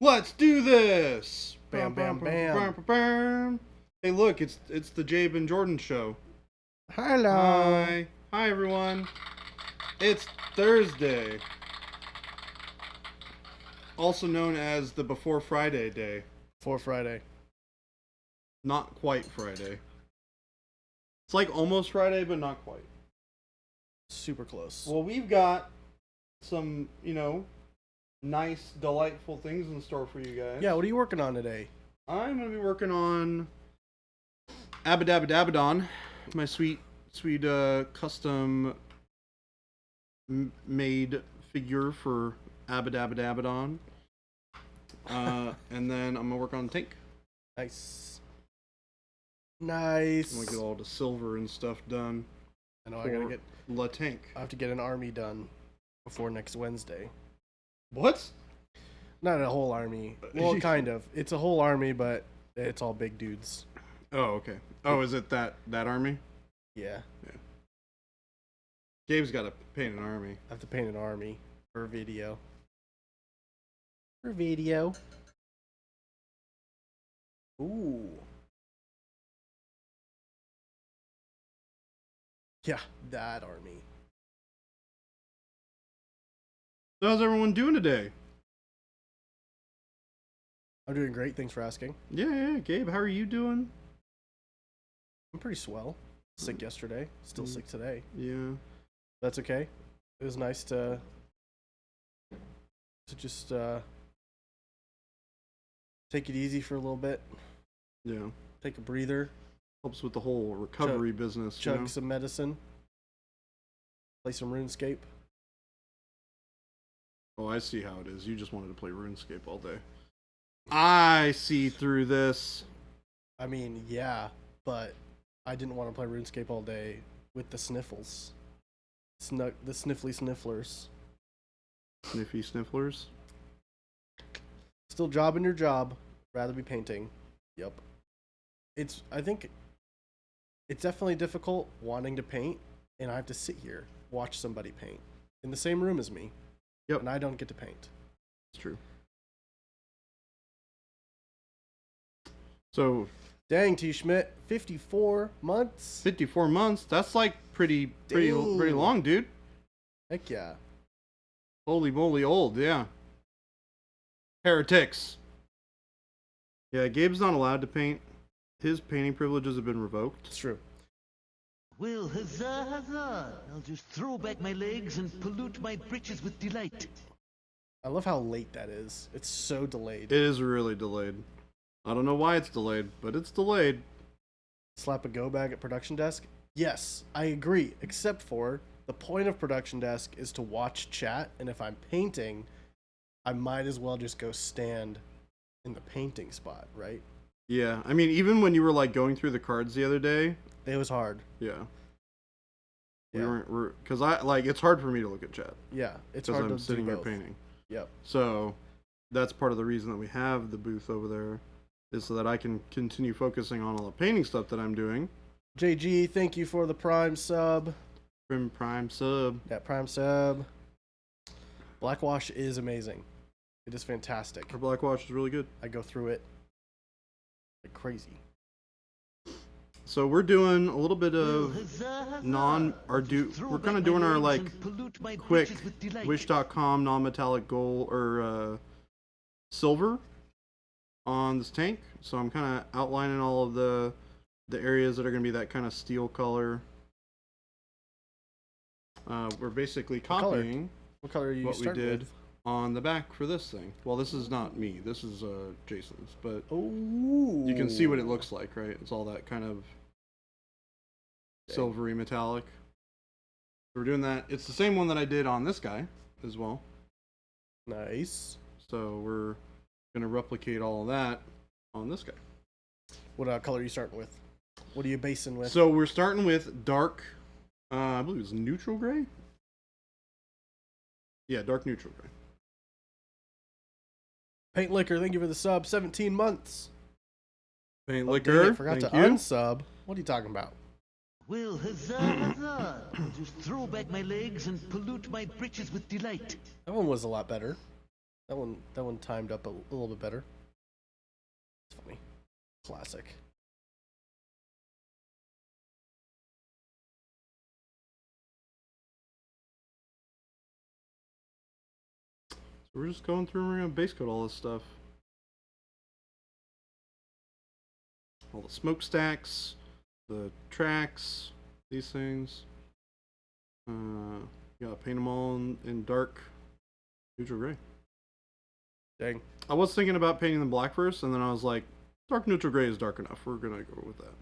Let's do this! Bam, bam, bam. Bam. Hey, look, it's the Jabe and Jordan show. Hello. Hi, everyone. It's Thursday, also known as the Before Friday day. For Friday. Not quite Friday. It's like almost Friday, but not quite. Super close. Well, we've got some, nice, delightful things in store for you guys. Yeah, what are you working on today? I'm going to be working on Abadabadabadon, my sweet custom made figure for Abadabadabadon. And then I'm going to work on the tank. Nice. Nice. I'm going to get all the silver and stuff done. I know I gotta get La tank. I have to get an army done before next Wednesday. What? Not a whole army. Well, kind of. It's a whole army, but it's all big dudes. Oh, okay. Oh, is it that army? Yeah. Gabe's got to paint an army. I have to paint an army for a video. Ooh. Yeah, that army. So how's everyone doing today? I'm doing great. Thanks for asking. Yeah. Gabe, how are you doing? I'm pretty swell. Sick yesterday. Still sick today. Yeah. That's okay. It was nice to just take it easy for a little bit. Yeah. Take a breather. Helps with the whole recovery business. Chug some medicine. Play some RuneScape. Oh, I see how it is. You just wanted to play RuneScape all day. I see through this. I mean, yeah, but I didn't want to play RuneScape all day with the sniffles. The sniffly snifflers. Sniffy snifflers. Still jobbing your job. Rather be painting. Yep. I think it's definitely difficult wanting to paint, and I have to sit here, watch somebody paint in the same room as me. Yep. And I don't get to paint. It's true. So, dang, T. Schmidt, 54 months? 54 months? That's like pretty long, dude. Heck yeah. Holy moly old, yeah. Heretics. Yeah, Gabe's not allowed to paint. His painting privileges have been revoked. It's true. Well, huzzah, huzzah. I'll just throw back my legs and pollute my britches with delight. I love how late that is. It's so delayed. It is really delayed. I don't know why it's delayed, but it's delayed. Slap a go bag at production desk? Yes, I agree. Except for the point of production desk is to watch chat, and if I'm painting, I might as well just go stand in the painting spot, right? Yeah, I mean, even when you were like going through the cards the other day, it was hard. Yeah. Yeah. Because it's hard for me to look at chat. Yeah, it's hard because to I'm sitting do here both. painting. Yep. So that's part of the reason that we have the booth over there, is so that I can continue focusing on all the painting stuff that I'm doing. JG, thank you for the Prime sub. Prime sub. Yeah, Prime sub. Blackwash is amazing. It is fantastic. Our Blackwash is really good. I go through it like crazy. So we're doing a little bit of we're kind of doing our like quick wish.com non-metallic gold or silver on this tank. So I'm kind of outlining all of the areas that are going to be that kind of steel color. We're basically copying what color are you what we did with? On the back for this thing. Well, this is not me. This is Jason's, but ooh, you can see what it looks like, right? It's all that kind of silvery metallic. So we're doing that. It's the same one that I did on this guy as well. Nice. So we're going to replicate all of that on this guy. What color are you starting with? What are you basing with? So we're starting with dark, I believe it's neutral gray. Yeah, dark neutral gray. Paint Liquor, thank you for the sub. 17 months. Paint Oh, Liquor, dang it, forgot to unsub. What are you talking about? Well, huzzah, huzzah. I'll just throw back my legs and pollute my britches with delight. That one was a lot better. That one timed up a little bit better. It's funny. Classic. So we're just going through and we're gonna base coat all this stuff. All the smokestacks, the tracks, these things. You gotta paint them all in dark neutral gray. Dang. I was thinking about painting them black first, and then I was like, dark neutral gray is dark enough. We're gonna go with that.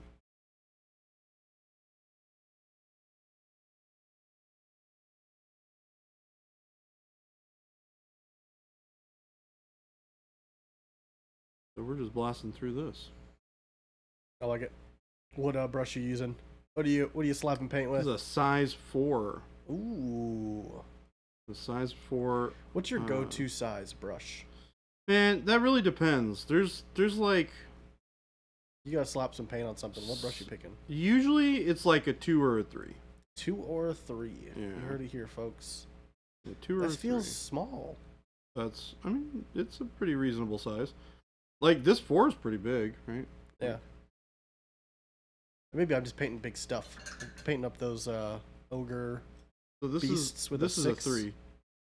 So we're just blasting through this. I like it. What brush are you using? What do you slapping paint with? This is a size 4. Ooh. The size 4. What's your go-to size brush? Man, that really depends. There's like, You gotta slap some paint on something. What brush you picking? usually it's like a 2 or a 3. 2 or a 3. Yeah. You heard it here, folks. A 2 or a That 3. feels small. I mean, it's a pretty reasonable size. Like, this 4 is pretty big, right? Yeah. Maybe I'm just painting big stuff. I'm painting up those ogre. So this Beasts is with this a is a 6. 3.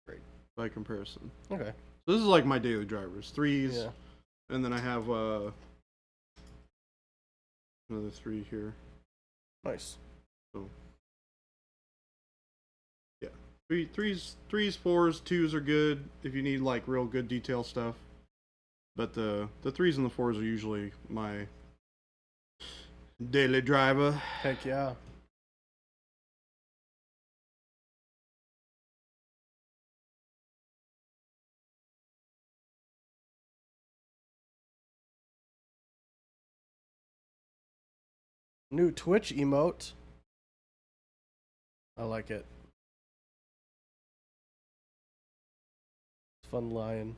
Great. By comparison. Okay. So this is like my daily drivers. 3s. Yeah. And then I have another 3 here. Nice. So yeah. 3s, 4s, 2s are good if you need like real good detail stuff. But the 3s and the 4s are usually my daily driver. Heck yeah. New Twitch emote. I like it. Fun lion.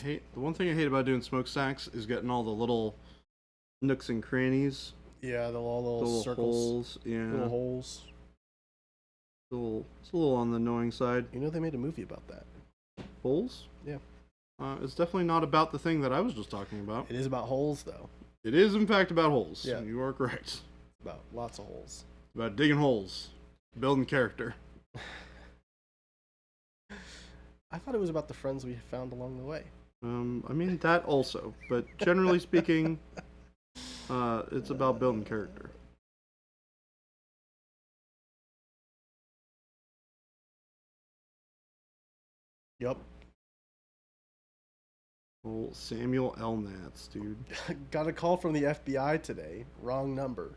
The one thing I hate about doing smokestacks is getting all the little nooks and crannies, Yeah, the all the little little circles, holes. Yeah, little holes. it's a little on the annoying side. You know they made a movie about that. Holes? Yeah. It's definitely not about the thing that I was just talking about. It is about holes though. It is, in fact, about holes. Yeah. You are correct. About lots of holes. About digging holes, building character. I thought it was about the friends we found along the way. I mean, that also. But generally speaking, it's about building character. Yup. Oh, Samuel L. Nats, dude. Got a call from the FBI today. Wrong number.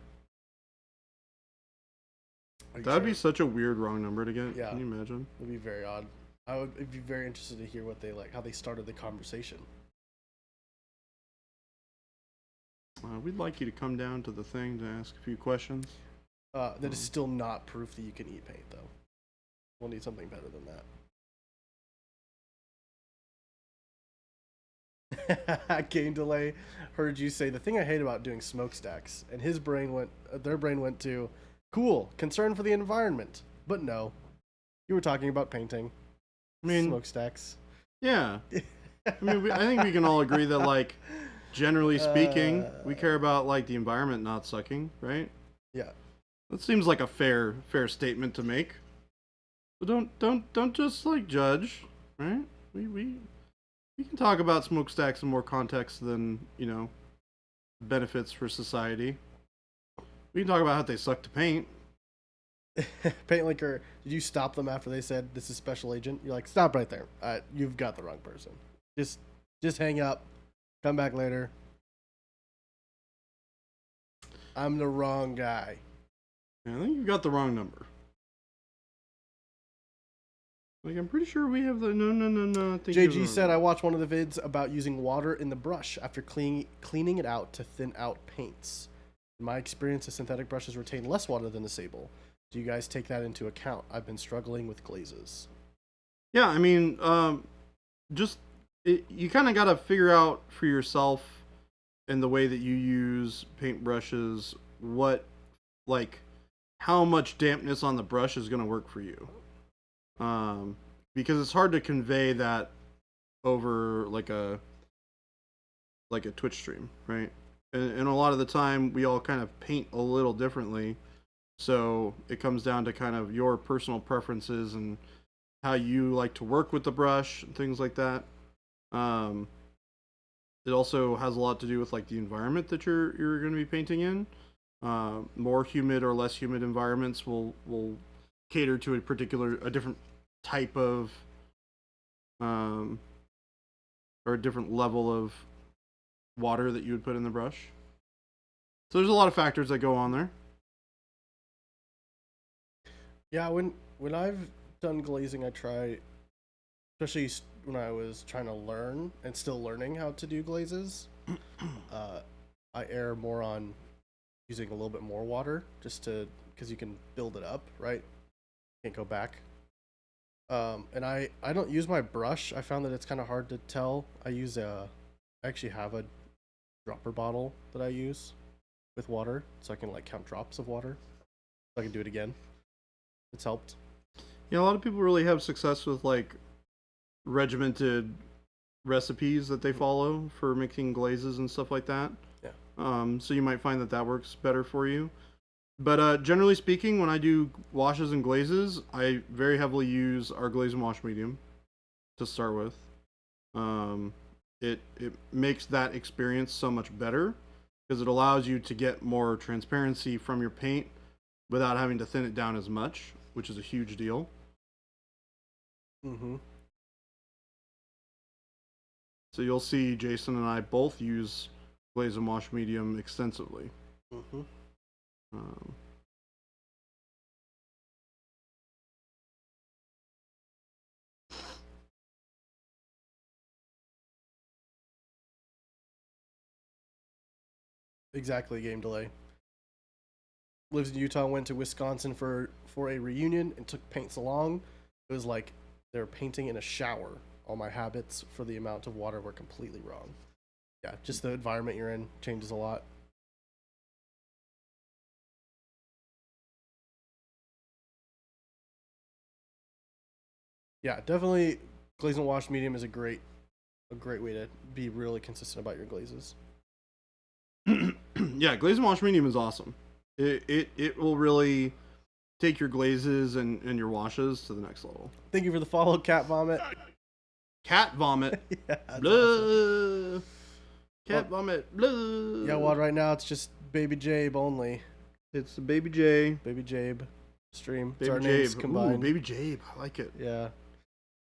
That'd be such a weird wrong number to get. Yeah. Can you imagine? It'd be very odd. I'd be very interested to hear what they like, how they started the conversation. We'd like you to come down to the thing to ask a few questions. That is still not proof that you can eat paint, though. We'll need something better than that. Game delay. Heard you say the thing I hate about doing smokestacks, and their brain went to, cool, concern for the environment. But no, you were talking about painting. I mean, smokestacks. Yeah. I mean, I think we can all agree that, like, generally speaking, we care about like the environment not sucking, right? Yeah. That seems like a fair statement to make. So don't just like judge, right? We can talk about smokestacks in more context than, benefits for society. We can talk about how they suck to paint. Paint Linker, did you stop them after they said this is Special Agent? You're like, stop right there. You've got the wrong person. Just hang up. Come back later. I'm the wrong guy. Yeah, I think you've got the wrong number. Like, I'm pretty sure we have the no. I think JG said I watched one of the vids about using water in the brush after cleaning it out to thin out paints. In my experience, the synthetic brushes retain less water than the sable. Do you guys take that into account? I've been struggling with glazes. Yeah, I mean, you kind of got to figure out for yourself and the way that you use paintbrushes, what, like, how much dampness on the brush is going to work for you. Because it's hard to convey that over like a Twitch stream, right? And a lot of the time we all kind of paint a little differently. So it comes down to kind of your personal preferences and how you like to work with the brush and things like that. It also has a lot to do with like the environment that you're going to be painting in. More humid or less humid environments will cater to a different type of or a different level of water that you would put in the brush. So there's a lot of factors that go on there. Yeah, when I've done glazing, I try, especially when I was trying to learn and still learning how to do glazes, I err more on using a little bit more water just to, because you can build it up, right? Can't go back. And I don't use my brush. I found that it's kind of hard to tell. I actually have a dropper bottle that I use with water, so I can like count drops of water. So I can do it again. It's helped. Yeah, a lot of people really have success with like regimented recipes that they follow for mixing glazes and stuff like that. Yeah. So you might find that works better for you. But generally speaking, when I do washes and glazes, I very heavily use our glaze and wash medium to start with. It makes that experience so much better because it allows you to get more transparency from your paint without having to thin it down as much, which is a huge deal. Mm-hmm. So you'll see Jason and I both use glaze and wash medium extensively. Mm-hmm. Exactly, game delay. Lives in Utah, went to Wisconsin for a reunion and took paints along. It was like they were painting in a shower. All my habits for the amount of water were completely wrong. Yeah, just the environment you're in changes a lot. Yeah, definitely glaze and wash medium is a great way to be really consistent about your glazes. Yeah, glaze and wash medium is awesome. It will really take your glazes and your washes to the next level. Thank you for the follow, Cat Vomit. Cat vomit. Yeah, blah. Awesome. Cat vomit. Blah. Yeah, well, right now it's just Baby Jabe only. It's the Baby J. Baby Jabe stream. Baby It's our Jabe. names combined. Ooh, Baby Jabe. I like it. Yeah.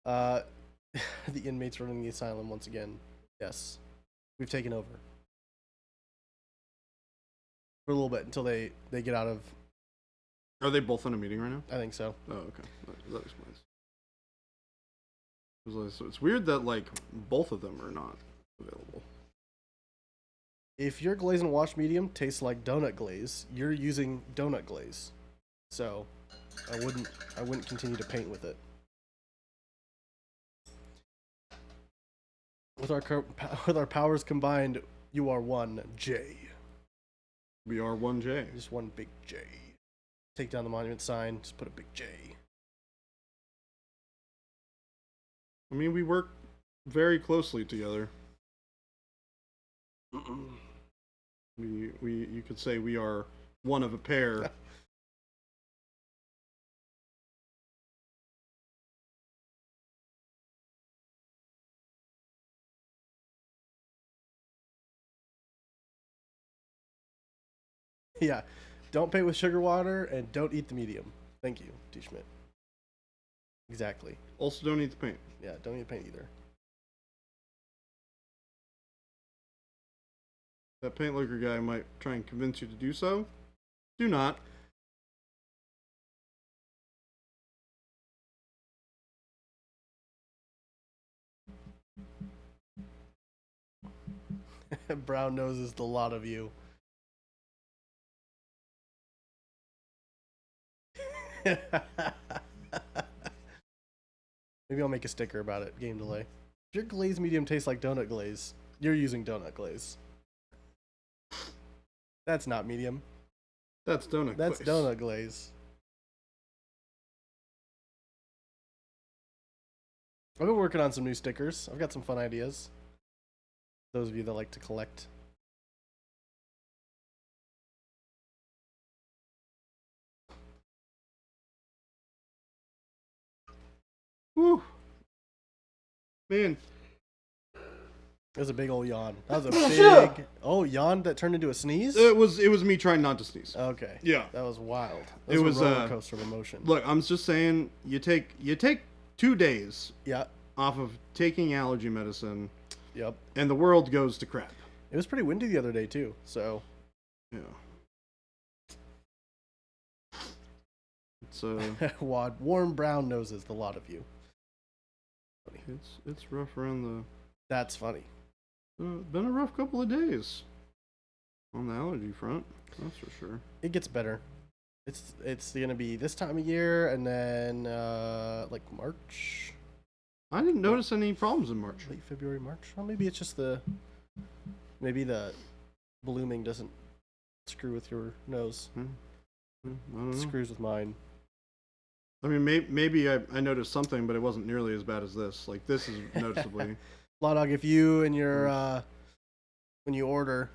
The inmates running the asylum once again. Yes. We've taken over. For a little bit until they get out of... Are they both in a meeting right now? I think so. Oh, okay. That explains. So it's weird that, like, both of them are not available. If your glaze and wash medium tastes like donut glaze, you're using donut glaze. So, I wouldn't continue to paint with it. With our powers combined, you are one J. We are one J. Just one big J. Take down the monument sign, just put a big J. I mean, we work very closely together. You could say we are one of a pair. Yeah, don't paint with sugar water and don't eat the medium. Thank you, D. Schmidt. Exactly. Also, don't eat the paint. Yeah, don't eat paint either. That paint liquor guy might try and convince you to do so. Do not. Brown noses the lot of you. Maybe I'll make a sticker about it. Game delay. If your glaze medium tastes like donut glaze, you're using donut glaze. That's not medium. That's donut That's glaze. donut glaze. I've been working on some new stickers. I've got some fun ideas. Those of you that like to collect. Whew. Man. That was a big old yawn. That was a big yawn that turned into a sneeze? It was me trying not to sneeze. Okay. Yeah. That was wild. It was a roller coaster of emotion. Look, I'm just saying you take 2 days Yeah. off of taking allergy medicine Yep. and the world goes to crap. It was pretty windy the other day too, so Yeah. It's Wad, warm brown noses, the lot of you. it's rough around That's funny. been a rough couple of days on the allergy front. That's for sure. It gets better. It's gonna be this time of year, and then like March, I didn't notice any problems in March. late February, March. Well, maybe it's just maybe the blooming doesn't screw with your nose. I don't know. It screws with mine. I mean, maybe I noticed something, but it wasn't nearly as bad as this. Like, this is noticeably. Lawdog, if you and your when you order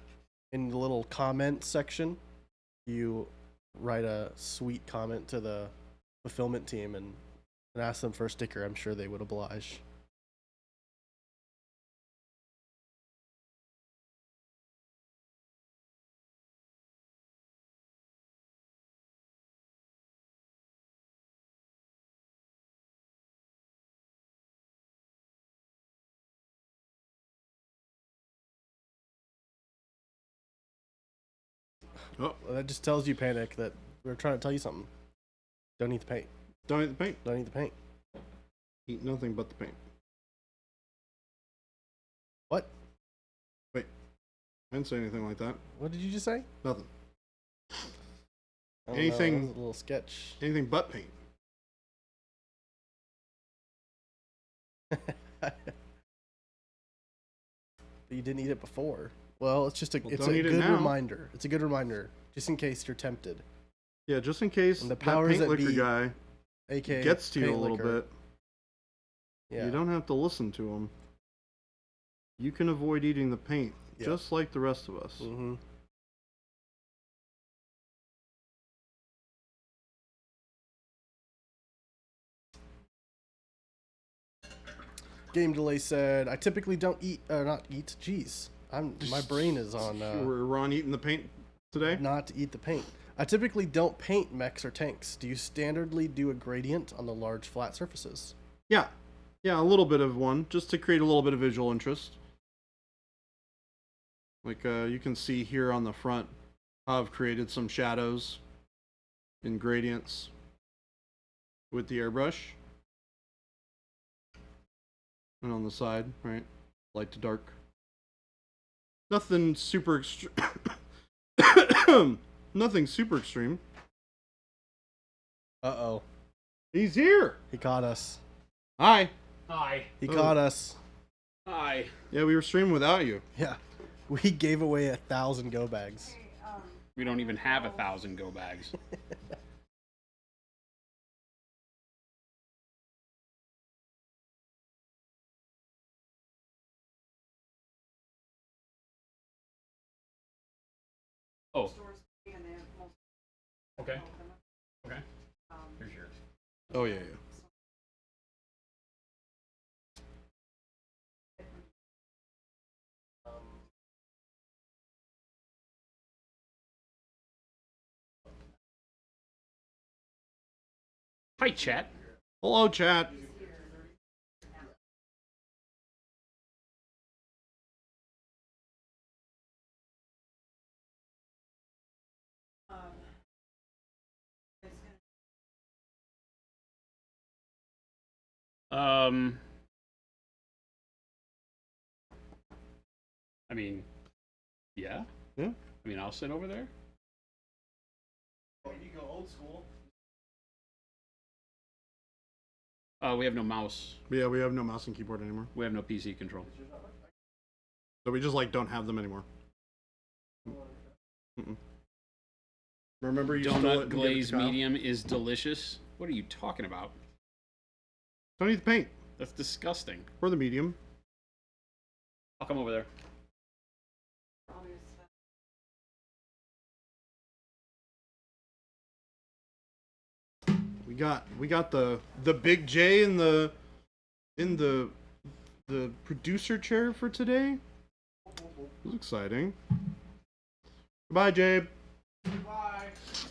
in the little comment section, you write a sweet comment to the fulfillment team and ask them for a sticker, I'm sure they would oblige. Oh, Well, that just tells you, Panic, that we're trying to tell you something. Don't eat the paint. don't eat the paint. Don't eat the paint. Eat nothing but the paint. What? Wait, I didn't say anything like that. What did you just say? Nothing. I don't know, Anything- that was a little sketch. Anything but paint. But you didn't eat it before. Well, it's just Well, it's don't a eat it good now. reminder. It's a good reminder, just in case you're tempted. Yeah, just in case And the that powers paint that liquor be, guy AKA gets to you a paint little liquor. bit. Yeah. You don't have to listen to him. You can avoid eating the paint, Yep. just like the rest of us. Mm-hmm. Game Delay said, I typically don't eat, not eat, jeez. My brain is on, We're on eating the paint today? not to eat the paint. I typically don't paint mechs or tanks. Do you standardly do a gradient on the large flat surfaces? Yeah. Yeah, a little bit of one, just to create a little bit of visual interest. Like, you can see here on the front, I've created some shadows and gradients with the airbrush. And on the side, right? Light to dark. Nothing super extreme. Nothing super extreme. Uh-oh. He's here! He caught us. Hi! Hi. He Oh. caught us. Hi. Yeah, we were streaming without you. Yeah. We gave away 1,000 go bags. We don't even have 1,000 go bags. Oh. Okay. Okay. Here's yours. Oh, yeah, yeah. Hi, chat. Hello, chat. I mean, yeah. Yeah. I mean, I'll sit over there. You go old school. We have no mouse. But yeah, we have no mouse and keyboard anymore. We have no PC control. So we just, like, don't have them anymore. Mm-mm. Remember you stole it Donut and gave it to glaze Kyle? medium is delicious. What are you talking about? Don't eat the paint. That's disgusting. Or the medium. I'll come over there. We got the big J in the producer chair for today. It's exciting. Goodbye, Jabe. Goodbye.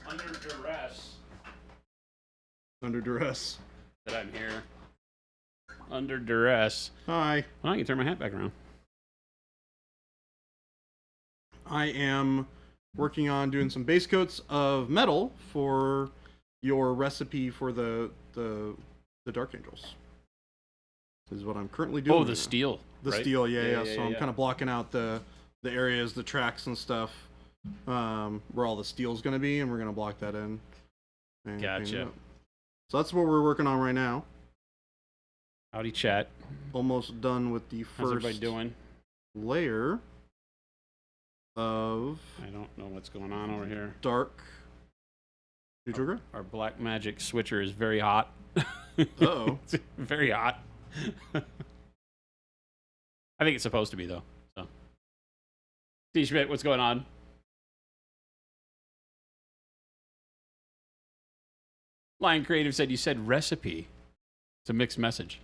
Under duress. Under duress. That I'm here. Under duress. Hi. Well, I can turn my hat back around. I am working on doing some base coats of metal for your recipe for the Dark Angels. This is what I'm currently doing. Oh, the steel. The right? steel, yeah. Yeah, So I'm kind of blocking out the areas, the tracks and stuff, where all the steel's going to be, and we're going to block that in. And paint it Gotcha. up. So that's what we're working on right now. Howdy, chat. Almost done with the How's first everybody doing? layer of I don't know what's going on over here. dark neutral gray. Our black magic switcher is very hot. Uh-oh. It's very hot. I think it's supposed to be, though. So, T. Schmidt, what's going on? Lion Creative said you said recipe. It's a mixed message.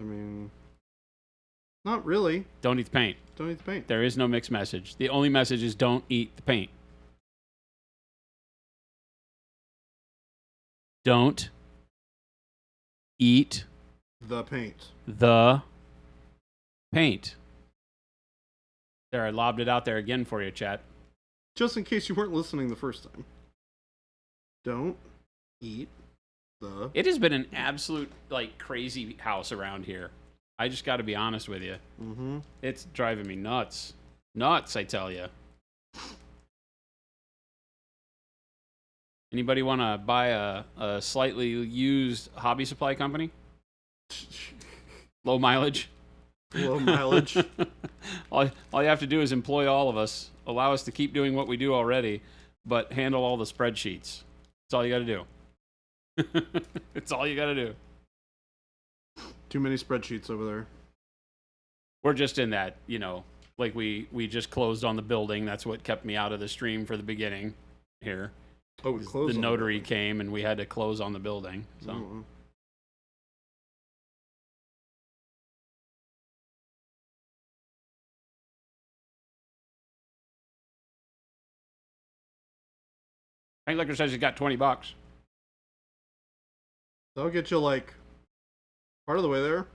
I mean, not really. Don't eat the paint. Don't eat the paint. There is no mixed message. The only message is don't eat the paint. Don't eat The paint. the paint. There, I lobbed it out there again for you, chat. Just in case you weren't listening the first time. Don't eat the... It has been an absolute, like, crazy house around here. I just got to be honest with you. Mm-hmm. It's driving me nuts. Nuts, I tell you. Anybody want to buy a slightly used hobby supply company? Low mileage? Low mileage. all you have to do is employ all of us, allow us to keep doing what we do already, but handle all the spreadsheets. That's all you got to do. It's all you got to do. Too many spreadsheets over there. We're just in that, like we just closed on the building. That's what kept me out of the stream for the beginning here. Oh, we closed The on notary came and we had to close on the building. So. Oh. Hank Liquor says he's got $20. That'll get you, like, part of the way there.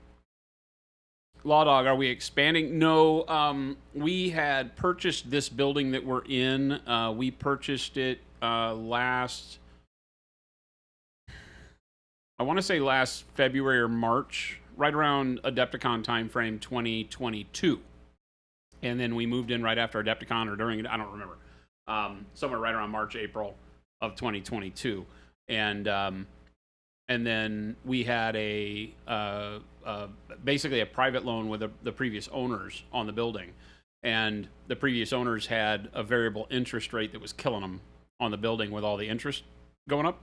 Law Dog, are we expanding? No, we had purchased this building that we're in. We purchased it last February or March, right around Adepticon timeframe 2022. And then we moved in right after Adepticon or during it, I don't remember. Somewhere right around March, April of 2022. And then we had basically a private loan with the previous owners on the building. And the previous owners had a variable interest rate that was killing them on the building with all the interest going up.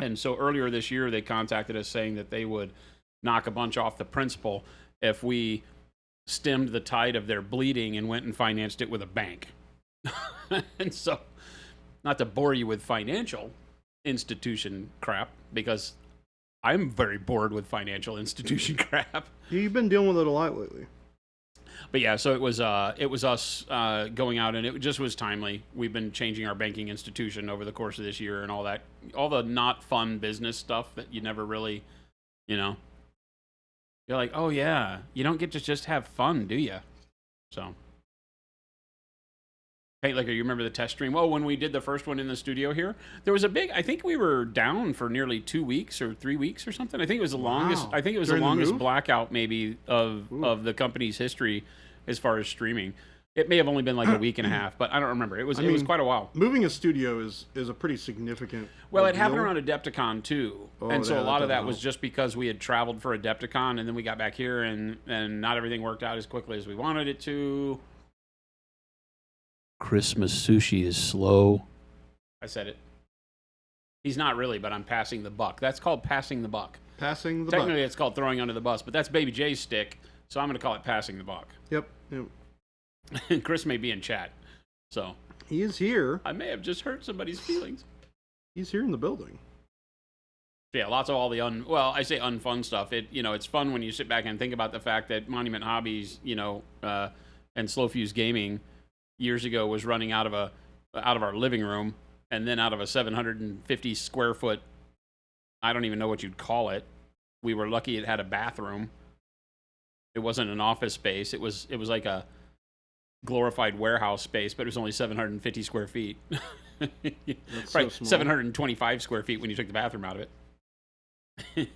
And so earlier this year, they contacted us saying that they would knock a bunch off the principal if we stemmed the tide of their bleeding and went and financed it with a bank. And so, not to bore you with financial institution crap, because I'm very bored with financial institution crap. You've been dealing with it a lot lately. But yeah, so it was us going out, and it just was timely. We've been changing our banking institution over the course of this year and all that, all the not fun business stuff that you never really, you're like, oh yeah, you don't get to just have fun, do you? So. Hey, like, you remember the test stream? Oh, when we did the first one in the studio here, there was I think we were down for nearly 2 weeks or 3 weeks or something. I think it was the longest. I think it was During the the longest move? blackout maybe of the company's history as far as streaming. It may have only been like a week and a half, but I don't remember. It was quite a while. Moving a studio is a pretty significant. Well, it happened ordeal. around Adepticon too, Oh, and so yeah, a lot that of that doesn't was help. just because we had traveled for Adepticon, and then we got back here, and not everything worked out as quickly as we wanted it to. Christmas sushi is slow. I said it. He's not really, but I'm passing the buck. That's called passing the buck. Passing the Technically, buck. it's called throwing under the bus, but that's Baby J's stick, so I'm going to call it passing the buck. Yep. Chris may be in chat, so He is here. I may have just hurt somebody's feelings. He's here in the building. Yeah, lots of all the I say unfun stuff. It's fun when you sit back and think about the fact that Monument Hobbies, and Slow Fuse Gaming years ago was running out of our living room, and then out of a 750 square foot, I don't even know what you'd call it. We were lucky it had a bathroom. It wasn't an office space. It was like a glorified warehouse space, but it was only 750 square feet. That's Right, so small. 725 square feet when you took the bathroom out of it.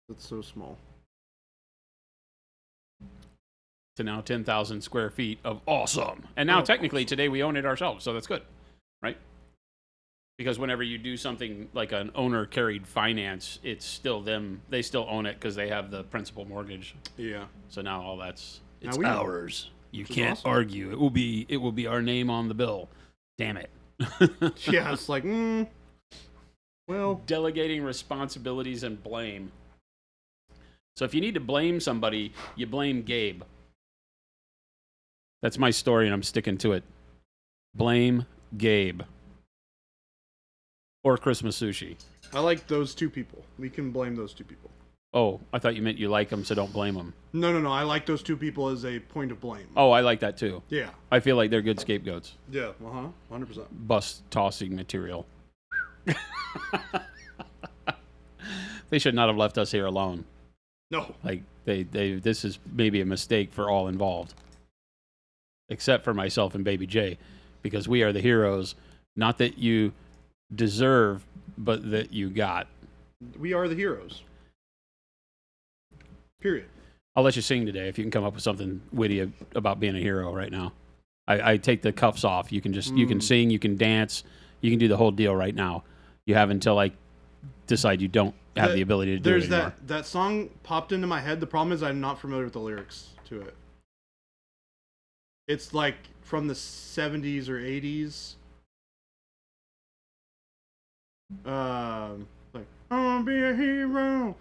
That's so small. To now 10,000 square feet of awesome. And now technically today we own it ourselves, so that's good, right? Because whenever you do something like an owner carried finance, it's still them. They still own it because they have the principal mortgage. Yeah. So now all that's Now it's we own it, ours. You which is can't awesome. argue. It will be our name on the bill. Damn it. Yeah, it's like, well, Delegating responsibilities and blame. So if you need to blame somebody, you blame Gabe. That's my story, and I'm sticking to it. Blame Gabe. Or Christmas Sushi. I like those two people. We can blame those two people. Oh, I thought you meant you like them, so don't blame them. No. I like those two people as a point of blame. Oh, I like that too. Yeah. I feel like they're good scapegoats. Yeah. 100%. Bus tossing material. They should not have left us here alone. No. Like this is maybe a mistake for all involved. Except for myself and Baby J, because we are the heroes, not that you deserve, but that you got. We are the heroes. Period. I'll let you sing today if you can come up with something witty about being a hero right now. I take the cuffs off. You can you can sing, you can dance, you can do the whole deal right now. You have until I decide you don't have the ability to do it anymore. That song popped into my head. The problem is I'm not familiar with the lyrics to it. It's like from the 70s or 80s. Like, I wanna be a hero.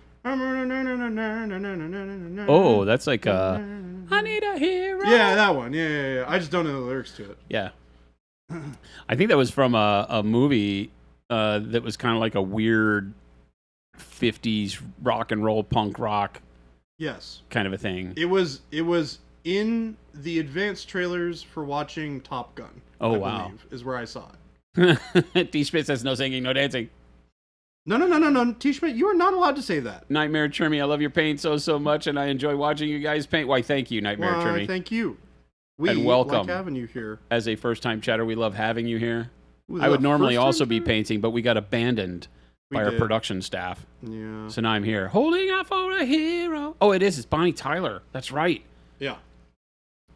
Oh, that's like I need a hero. Yeah, that one. Yeah. I just don't know the lyrics to it. Yeah. I think that was from a movie that was kind of like a weird 50s rock and roll punk rock Yes. kind of a thing. It was in the advanced trailers for watching Top Gun. Oh, I wow. believe, is where I saw it. D. Schmidt says no singing, no dancing. No. T. Schmidt, you are not allowed to say that. Nightmare Trimmy, I love your paint so much, and I enjoy watching you guys paint. Why, thank you, Nightmare Why, Trimmy. thank you. We And welcome. like having you here. As a first-time chatter, we love having you here. Was I would that normally first also time be chatter? painting, but we got abandoned We by our did. production staff. Yeah. So now I'm here. Holding out for a hero. Oh, it is. It's Bonnie Tyler. That's right. Yeah.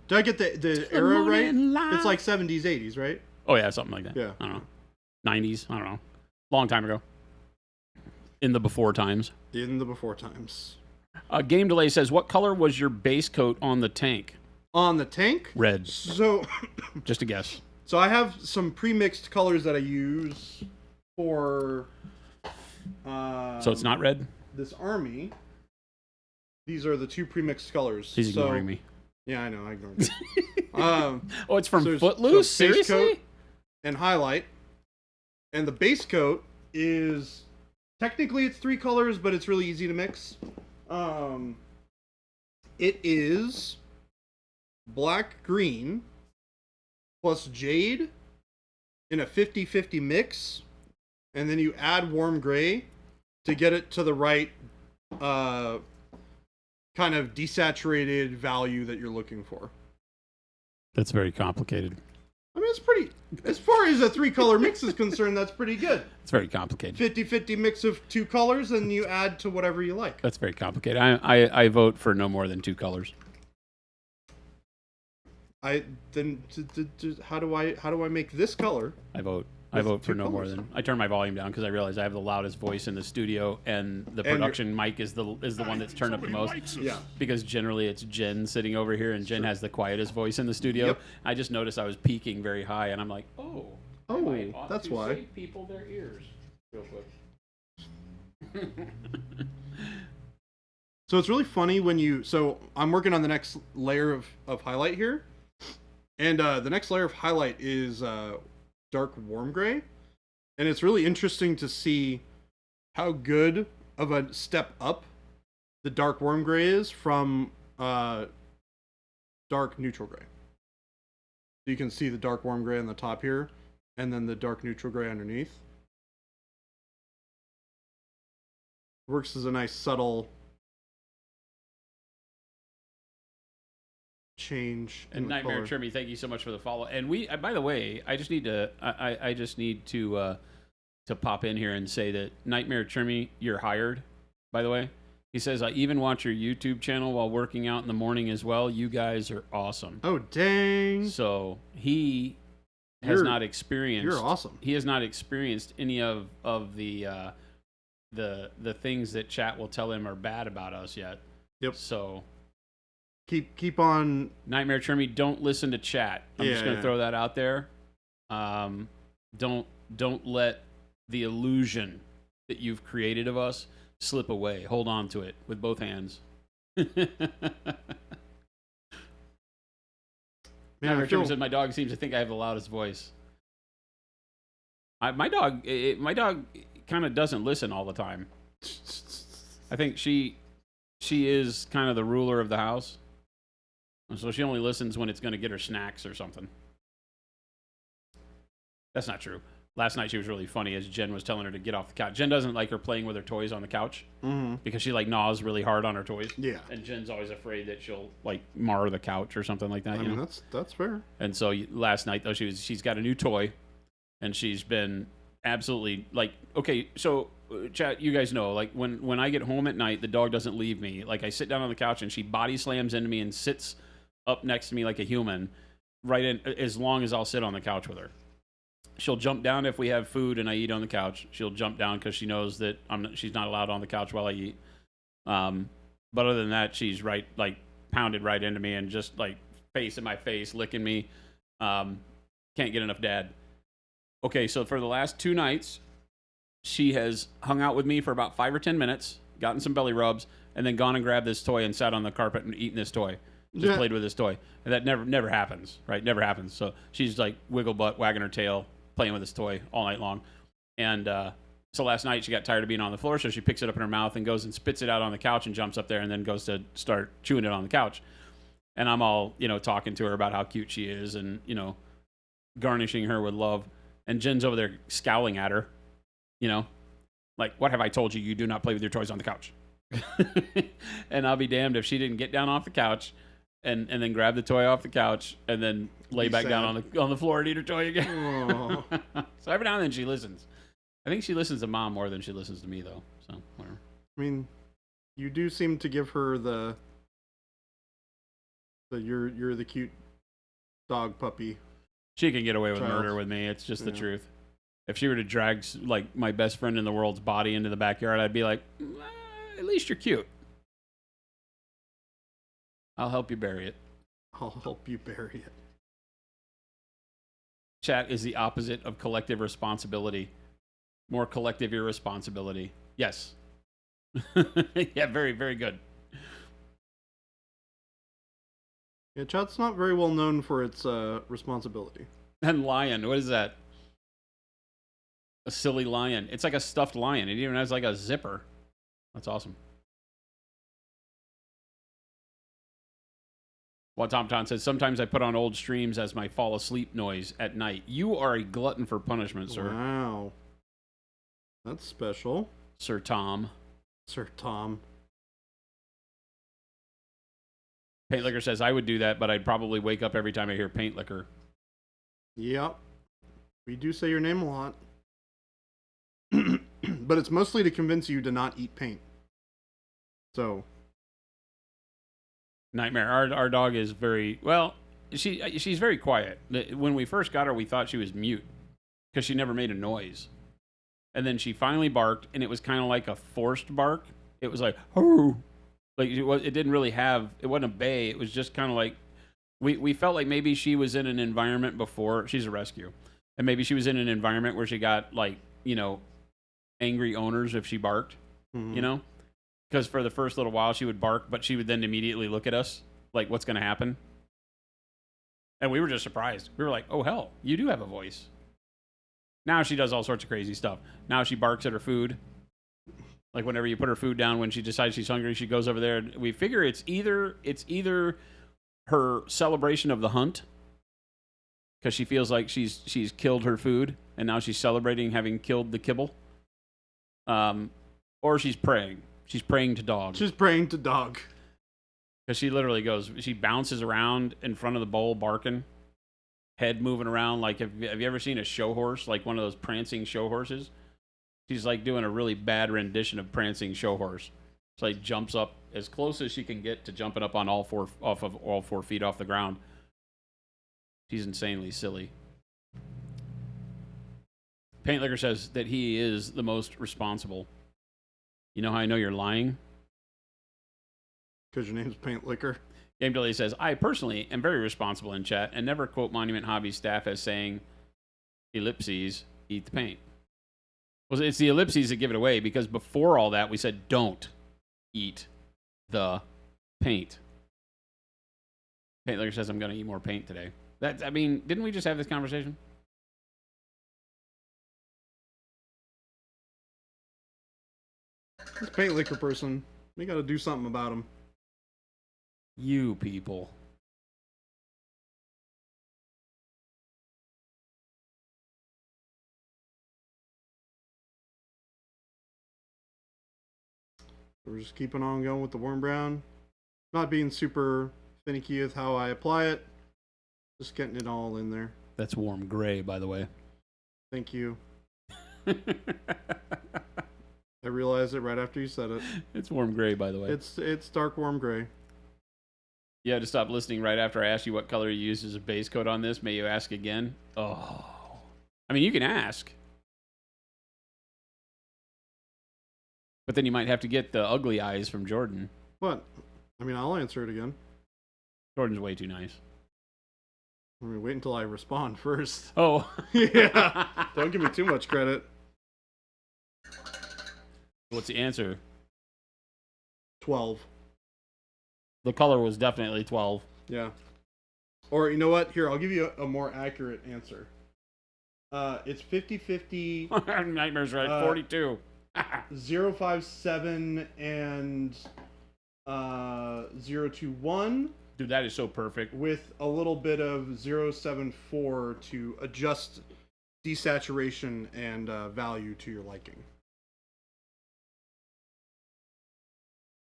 Did I get the era right? It's like 70s, 80s, right? Oh, yeah, something like that. Yeah. I don't know. 90s. I don't know. Long time ago. In the before times. In the before times. Game Delay says, what color was your base coat on the tank? On the tank? Red. So Just a guess. So I have some pre-mixed colors that I use for So it's not red? this army. These are the two pre-mixed colors. He's ignoring me. Yeah, I know. I ignored you. Oh, it's from so there's- Footloose? so base Seriously? coat and highlight. And the base coat is... Technically, it's three colors, but it's really easy to mix. It is black-green plus jade in a 50-50 mix. And then you add warm gray to get it to the right kind of desaturated value that you're looking for. That's very complicated. I mean, it's pretty... As far as a three-color mix is concerned, that's pretty good. It's very complicated. 50-50 mix of two colors, and you add to whatever you like. That's very complicated. I vote for no more than two colors. How do I make this color? I vote I With vote for two no more colors. than. I turn my volume down because I realize I have the loudest voice in the studio, and the production mic is the one that's turned up the most. Yeah. Because generally it's Jen sitting over here, and Jen has the quietest voice in the studio. Yep. I just noticed I was peaking very high, and I'm like, oh, I might ought that's to why. save people their ears real quick. So it's really funny when you. So I'm working on the next layer of highlight here, and the next layer of highlight is dark warm gray, and it's really interesting to see how good of a step up the dark warm gray is from dark neutral gray. So you can see the dark warm gray on the top here, and then the dark neutral gray underneath. Works as a nice subtle change in And the Nightmare color. Trimmy, thank you so much for the follow. And we, by the way, I just need to pop in here and say that Nightmare Trimmy, you're hired. By the way, he says I even watch your YouTube channel while working out in the morning as well. You guys are awesome. Oh dang! So he has not experienced. You're awesome. He has not experienced any of the things that chat will tell him are bad about us yet. Yep. So Keep on. Nightmare Trimmy, don't listen to chat. I'm just gonna Yeah. throw that out there. Don't let the illusion that you've created of us slip away. Hold on to it with both hands. Man, Nightmare I feel, Trimmy said my dog seems to think I have the loudest voice. My dog kind of doesn't listen all the time. I think she is kind of the ruler of the house. So she only listens when it's going to get her snacks or something. That's not true. Last night she was really funny as Jen was telling her to get off the couch. Jen doesn't like her playing with her toys on the couch because she like gnaws really hard on her toys. Yeah. And Jen's always afraid that she'll like mar the couch or something like that. I you mean, know? that's fair. And so last night though she's got a new toy, and she's been absolutely like, okay, so chat, you guys know, like when I get home at night, the dog doesn't leave me. Like I sit down on the couch and she body slams into me and sits up next to me like a human, right in as long as I'll sit on the couch with her. She'll jump down if we have food and I eat on the couch. She'll jump down because she knows that she's not allowed on the couch while I eat. But other than that, she's right, like pounded right into me and just like face in my face, licking me. Can't get enough dad. Okay, so for the last 2 nights, she has hung out with me for about 5 or 10 minutes, gotten some belly rubs, and then gone and grabbed this toy and sat on the carpet and eaten this toy. Just played with this toy. And that never happens, right? Never happens. So she's like wiggle butt, wagging her tail, playing with this toy all night long. And so last night she got tired of being on the floor, so she picks it up in her mouth and goes and spits it out on the couch and jumps up there and then goes to start chewing it on the couch. And I'm all, talking to her about how cute she is and, garnishing her with love. And Jen's over there scowling at her, like, what have I told you? You do not play with your toys on the couch. And I'll be damned if she didn't get down off the couch and then grab the toy off the couch and then lay back down on the floor and eat her toy again. So every now and then she listens. I think she listens to Mom more than she listens to me, though. So whatever. I mean, you do seem to give her the you're the cute dog puppy. She can get away with Child. murder with me. It's just the truth. If she were to drag like my best friend in the world's body into the backyard, I'd be like, at least you're cute. I'll help you bury it. I'll help you bury it. Chat is the opposite of collective responsibility. More collective irresponsibility. Yes. Yeah, very, very good. Yeah, chat's not very well known for its responsibility. And lion, what is that? A silly lion. It's like a stuffed lion. It even has like a zipper. That's awesome. Well, Tom says, sometimes I put on old streams as my fall asleep noise at night. You are a glutton for punishment, sir. Wow. That's special. Sir Tom. Sir Tom. Paint Liquor says, I would do that, but I'd probably wake up every time I hear Paint Liquor. Yep. We do say your name a lot. But it's mostly to convince you to not eat paint. So. Nightmare. Our dog is very, well, she's very quiet. When we first got her, we thought she was mute. because she never made a noise. And then she finally barked, and it was kind of like a forced bark. It was like, oh, like it didn't really have, it wasn't a bay. It was just kind of like, we felt like maybe she was in an environment before. She's a rescue. And maybe she was in an environment where she got, like, you know, angry owners if she barked, you know? Because for the first little while she would bark, but she would then immediately look at us like, what's going to happen? And we were just surprised. We were like, oh, hell, you do have a voice. Now she does all sorts of crazy stuff. Now she barks at her food. Like whenever you put her food down, when she decides she's hungry, she goes over there. We figure it's either her celebration of the hunt, because she feels like she's killed her food, and now she's celebrating having killed the kibble. Or she's praying. She's praying to dog. She's praying to dog. Because she literally goes, she bounces around in front of the bowl barking, head moving around. Like, have you ever seen a show horse, like one of those prancing show horses? She's like doing a really bad rendition of prancing show horse. So like jumps up as close as she can get to jumping up on all 4 feet off the ground. She's insanely silly. Paint Liquor says that he is the most responsible. You know how I know you're lying? Because your name's Paint Liquor. Game Delay says, I personally am very responsible in chat and never quote Monument Hobbies staff as saying, ellipses, eat the paint. Well, it's the ellipses that give it away, because before all that, we said, don't eat the paint. Paint Liquor says, I'm going to eat more paint today. I mean, didn't we just have this conversation? This Paint Liquor person, we got to do something about him. You people. We're just keeping on going with the warm brown. Not being super finicky with how I apply it. Just getting it all in there. That's warm gray, by the way. Thank you. I realized it right after you said it. It's warm gray, by the way. It's dark warm gray. You had to stop listening right after I asked you what color you used as a base coat on this. May you ask again? Oh. I mean, you can ask. But then you might have to get the ugly eyes from Jordan. What? I mean, I'll answer it again. Jordan's way too nice. I mean, wait until I respond first. Oh. Yeah. Don't give me too much credit. What's the answer? 12. The color was definitely 12. Yeah. Or, you know what? Here, I'll give you a more accurate answer. It's 50-50. Nightmares, right? 42. 057 and 021. Dude, that is so perfect. With a little bit of 074 to adjust desaturation and value to your liking.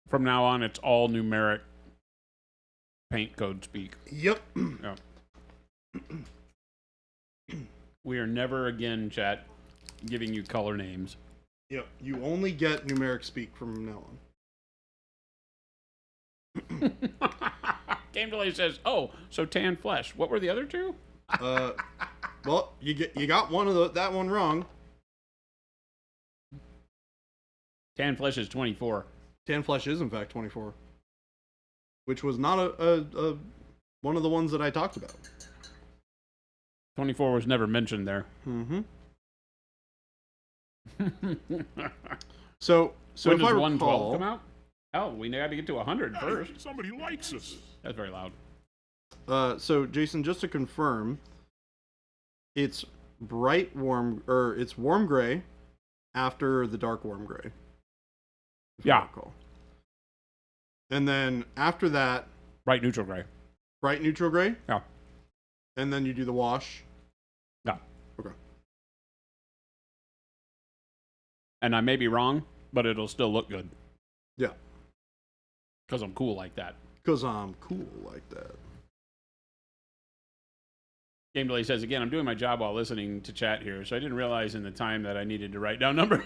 From now on, it's all numeric paint code speak. Yep. Yeah. We are never again, chat, giving you color names. Yep. You only get numeric speak from now on. Game Delay says, "Oh, so tan flesh. What were the other two?" Well, you got one of that one wrong. Tan flesh is 24. Tan flesh is in fact 24, which was not a one of the ones that I talked about. 24 was never mentioned there. Mm-hmm. So when if does I 112 recall, come out? Oh, we got to get to 100 first. Somebody likes us. That's very loud. So Jason, just to confirm, it's bright warm, or it's warm gray after the dark warm gray. Yeah. And then after that, Bright neutral gray. bright neutral gray. Yeah. And then you do the wash. Yeah. Okay. And I may be wrong, but it'll still look good. Yeah. Because I'm cool like that. Because I'm cool like that. Game Delay says, again, I'm doing my job while listening to chat here, so I didn't realize in the time that I needed to write down numbers.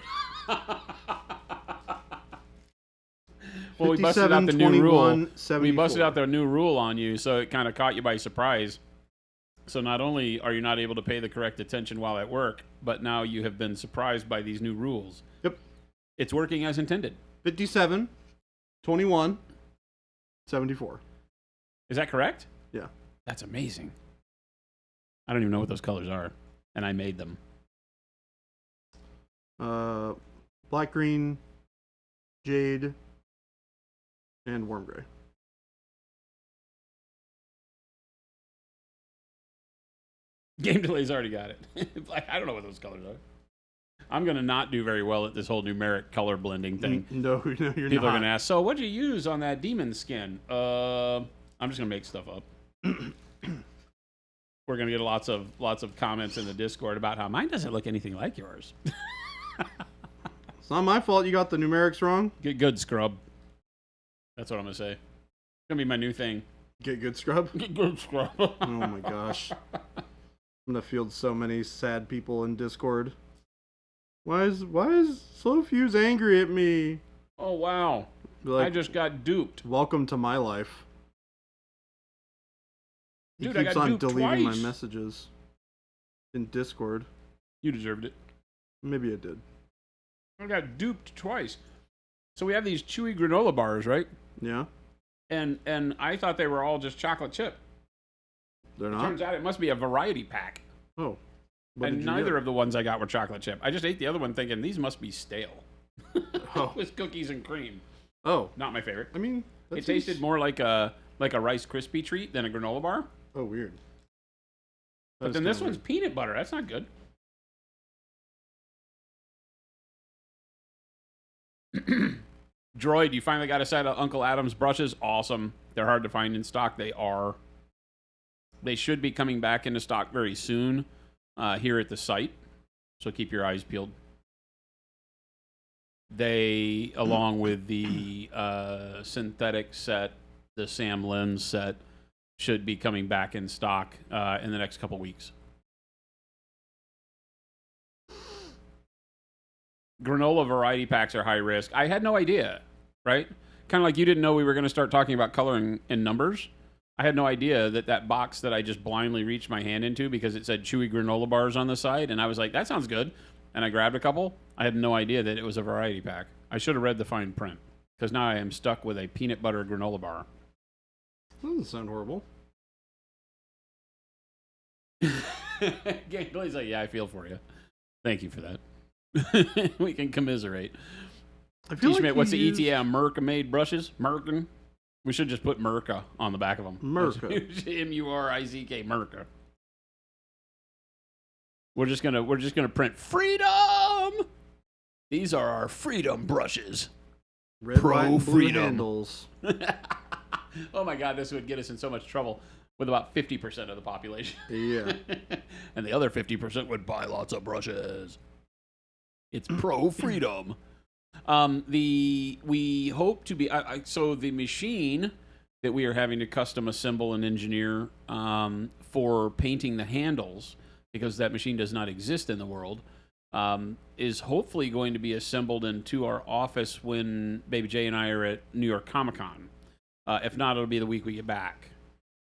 Well, we busted out the new rule. We busted out the new rule on you, so it kind of caught you by surprise. So not only are you not able to pay the correct attention while at work, but now you have been surprised by these new rules. Yep. It's working as intended. 57, 21, 74. Is that correct? Yeah. That's amazing. I don't even know what those colors are, and I made them. Black, green, jade, and warm gray. Game Delay's already got it. Like, I don't know what those colors are. I'm going to not do very well at this whole numeric color blending thing. No, you're People not. are going to ask, so what'd you use on that demon skin? I'm just going to make stuff up. We're going to get lots of comments in the Discord about how mine doesn't look anything like yours. It's not my fault you got the numerics wrong. Get good, scrub. That's what I'm going to say. It's going to be my new thing. Get good, scrub. Get good, scrub. Oh my gosh. I'm going to field so many sad people in Discord. Why is Slow Fuse angry at me? Oh, wow. Like, I just got duped. welcome to my life. He Dude, I keeps got on duped deleting twice. my messages in Discord. You deserved it. Maybe I did. I got duped twice. So we have these chewy granola bars, right? Yeah? And I thought they were all just chocolate chip. They're not? Turns out it must be a variety pack. Oh. What And did you neither get? of the ones I got were chocolate chip. I just ate the other one thinking these must be stale. Oh. With cookies and cream. Oh. Not my favorite. I mean, that It seems- tasted more like a Rice Krispie treat than a granola bar. Oh, weird. That But is then this kinda one's peanut butter. That's not good. Droid, you finally got a set of Uncle Adam's brushes. Awesome. They're hard to find in stock. They are. They should be coming back into stock very soon here at the site. So keep your eyes peeled. They, along with the synthetic set, the Sam Lens set, should be coming back in stock in the next couple weeks. Granola variety packs are high risk. I had no idea, right? Kind of like you didn't know we were going to start talking about coloring in numbers. I had no idea that box that I just blindly reached my hand into because it said chewy granola bars on the side, and I was like, that sounds good. And I grabbed a couple. I had no idea that it was a variety pack. I should have read the fine print because now I am stuck with a peanut butter granola bar. Doesn't sound horrible. Gangplay's like, yeah, I feel for you. Thank you for that. We can commiserate. I feel Schmidt, like what's the you used- ETA on Merca-made brushes? Merkin? We should just put Merca on the back of them. Merca. M-U-R-I-C-K, Merca. We're just gonna print freedom. These are our freedom brushes. Red, Pro white, and blue freedom. handles. Oh my God, this would get us in so much trouble with about 50% of the population. Yeah. And the other 50% would buy lots of brushes. It's pro freedom. We hope to be so the machine that we are having to custom assemble and engineer for painting the handles, because that machine does not exist in the world, is hopefully going to be assembled into our office when Baby J and I are at New York Comic Con. If not, it'll be the week we get back.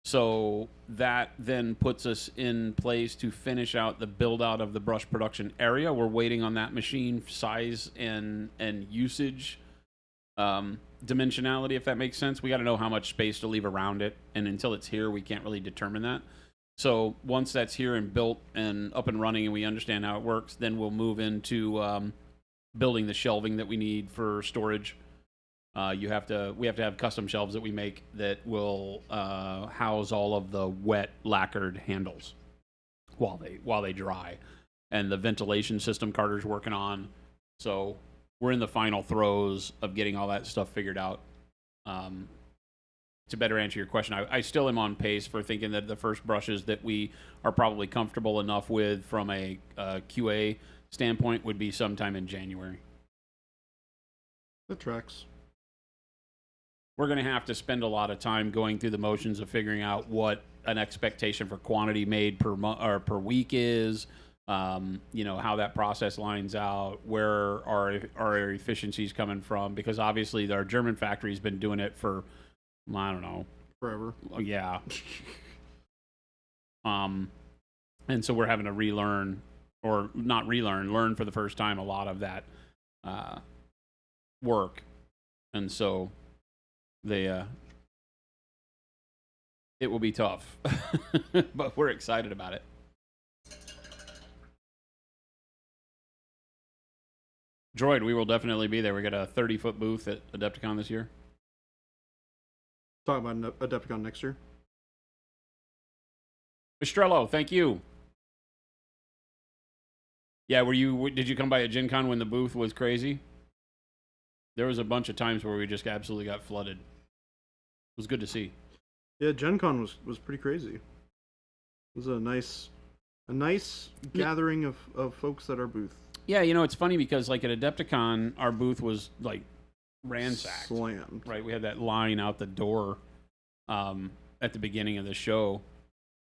So that then puts us in place to finish out the build out of the brush production area. We're waiting on that machine size and usage dimensionality, if that makes sense. We got to know how much space to leave around it, and until it's here, we can't really determine that. So once that's here and built and up and running, and we understand how it works, then we'll move into building the shelving that we need for storage. We have to have custom shelves that we make that will house all of the wet lacquered handles while they dry, and the ventilation system Carter's working on. So we're in the final throes of getting all that stuff figured out. To better answer your question, I still am on pace for thinking that the first brushes that we are probably comfortable enough with from a QA standpoint would be sometime in January. That tracks. We're going to have to spend a lot of time going through the motions of figuring out what an expectation for quantity made per month or per week is. How that process lines out, where our efficiencies coming from, because obviously our German factory's been doing it for, I don't know, Forever. yeah, And so we're having to relearn, or not relearn, learn for the first time a lot of that work. And so it will be tough, but we're excited about it. Droid, we will definitely be there. We got a 30-foot booth at Adepticon this year. Talking about Adepticon next year. Estrello, thank you. Yeah, did you come by at Gen Con when the booth was crazy? There was a bunch of times where we just absolutely got flooded. It was good to see. Yeah, Gen Con was pretty crazy. It was a nice gathering of folks at our booth. Yeah, it's funny because like at Adepticon, our booth was like ransacked. Slammed. Right, we had that line out the door at the beginning of the show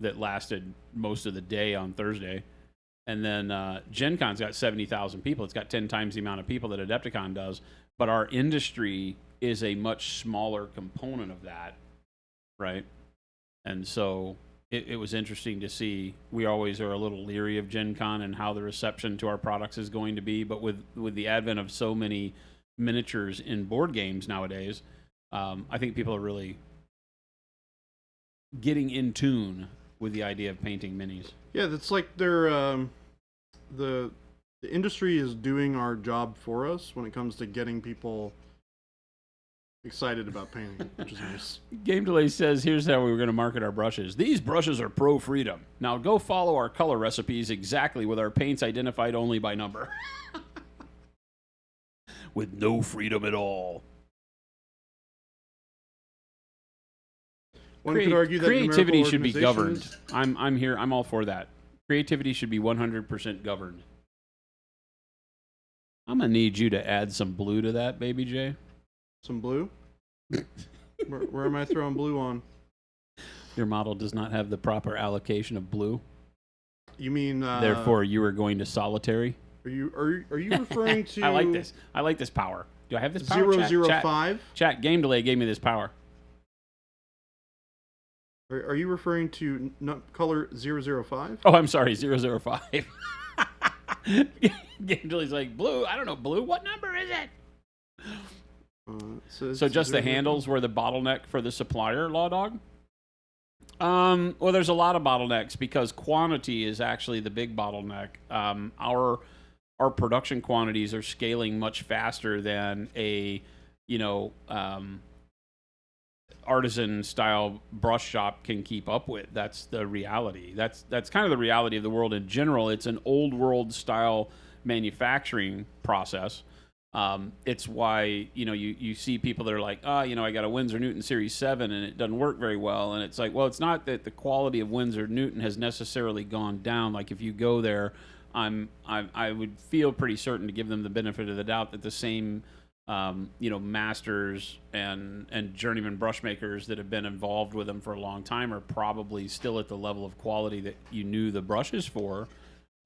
that lasted most of the day on Thursday. And then Gen Con's got 70,000 people. It's got 10 times the amount of people that Adepticon does. But our industry is a much smaller component of that, right? And so it was interesting to see. We always are a little leery of Gen Con and how the reception to our products is going to be. But with the advent of so many miniatures in board games nowadays, I think people are really getting in tune with the idea of painting minis. Yeah, that's like they're the industry is doing our job for us when it comes to getting people excited about painting, which is nice. Game Delay says, here's how we were going to market our brushes. These brushes are pro freedom. Now go follow our color recipes exactly with our paints identified only by number. With no freedom at all. One could argue that creativity should be governed. organizations- I'm here. I'm all for that. Creativity should be 100% governed. I'm gonna need you to add some blue to that, Baby J. Some blue? where am I throwing blue on? Your model does not have the proper allocation of blue. You mean Therefore, you are going to solitary. Are you referring to I like this. I like this power. Do I have this power? 005? Chat. Game Delay gave me this power. Are you referring to color 005? Oh, I'm sorry, 005. Game Delay's like, blue? I don't know, blue? What number is it? So just the handles were the bottleneck for the supplier, Law Dog? Well, there's a lot of bottlenecks because quantity is actually the big bottleneck. Our production quantities are scaling much faster than a, artisan style brush shop can keep up with. That's the reality. That's kind of the reality of the world in general. It's an old world style manufacturing process. It's why you see people that are like, I got a Winsor Newton Series 7 and it doesn't work very well. And it's like, well, it's not that the quality of Winsor Newton has necessarily gone down. Like if you go there, I would feel pretty certain to give them the benefit of the doubt that the same masters and journeyman brush makers that have been involved with them for a long time are probably still at the level of quality that you knew the brushes for.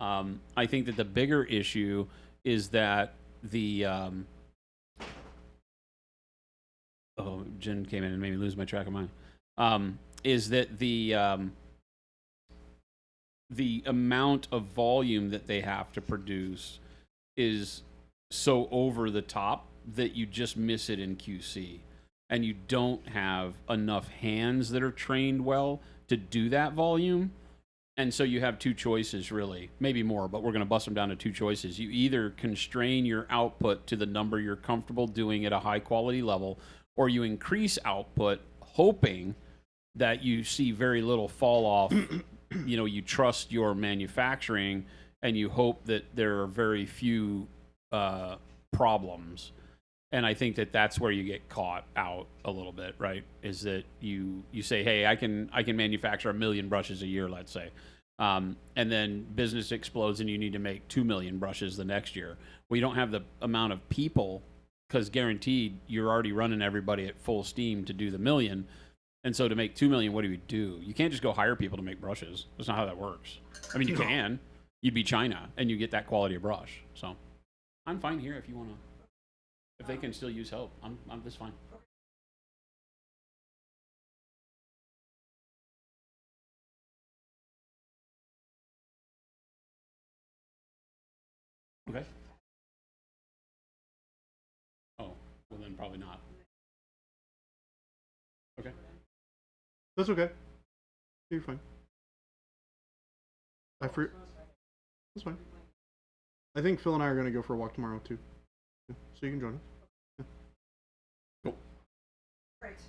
I think that the bigger issue is that Jen came in and made me lose my track of mine. Is that the amount of volume that they have to produce is so over the top that you just miss it in QC, and you don't have enough hands that are trained well to do that volume. And so you have two choices, really, maybe more, but we're going to bust them down to two choices. You either constrain your output to the number you're comfortable doing at a high quality level, or you increase output hoping that you see very little fall off. You trust your manufacturing and you hope that there are very few problems. And I think that that's where you get caught out a little bit, right? Is that you say, hey, I can manufacture 1 million brushes a year, let's say. And then business explodes and you need to make 2 million brushes the next year. Well, you don't have the amount of people because guaranteed you're already running everybody at full steam to do the million. And so to make 2 million, what do? You can't just go hire people to make brushes. That's not how that works. I mean, you can. You'd be China and you get that quality of brush. So I'm fine here if you want to. If they can still use help, I'm just fine. Okay. Oh, well then probably not. Okay. That's okay. You're fine. That's fine. I think Phil and I are going to go for a walk tomorrow too. Yeah, so you can join us. Yeah. Cool. Right.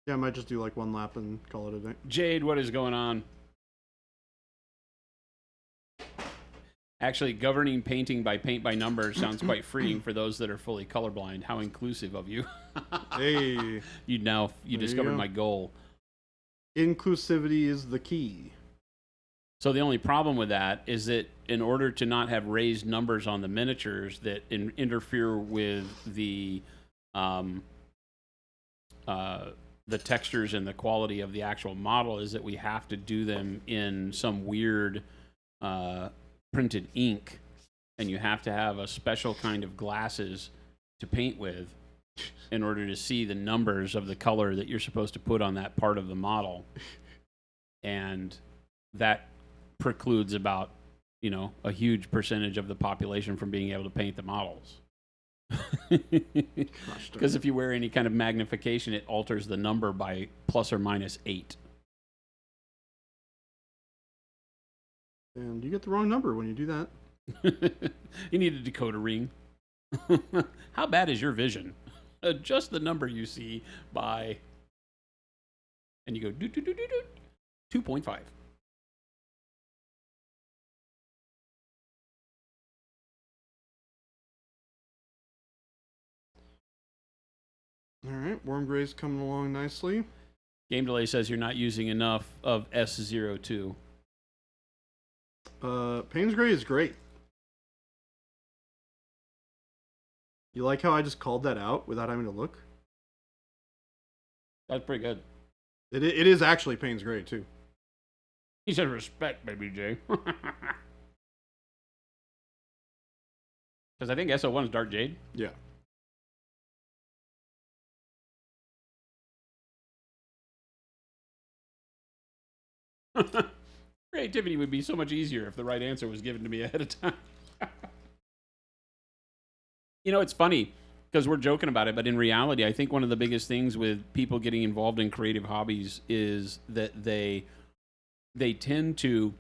Yeah, I might just do like one lap and call it a day. Jade, what is going on? Actually, governing painting by paint by numbers sounds quite freeing for those that are fully colorblind. How inclusive of you. Hey. You There discovered you go. my goal. Inclusivity is the key. So the only problem with that is that in order to not have raised numbers on the miniatures that interfere with the textures and the quality of the actual model, is that we have to do them in some weird printed ink, and you have to have a special kind of glasses to paint with in order to see the numbers of the color that you're supposed to put on that part of the model. And that precludes about, a huge percentage of the population from being able to paint the models. Because if you wear any kind of magnification, it alters the number by plus or minus 8. And you get the wrong number when you do that. You need a decoder ring. How bad is your vision? Adjust the number you see by, and you go 2.5. All right, Worm Gray's coming along nicely. Game Delay says you're not using enough of S02. Payne's Gray is great. You like how I just called that out without having to look? That's pretty good. It is actually Payne's Gray too. He said respect, baby J. Because I think SO1 is Dark Jade. Yeah. Creativity would be so much easier if the right answer was given to me ahead of time. It's funny because we're joking about it, but in reality, I think one of the biggest things with people getting involved in creative hobbies is that they tend to,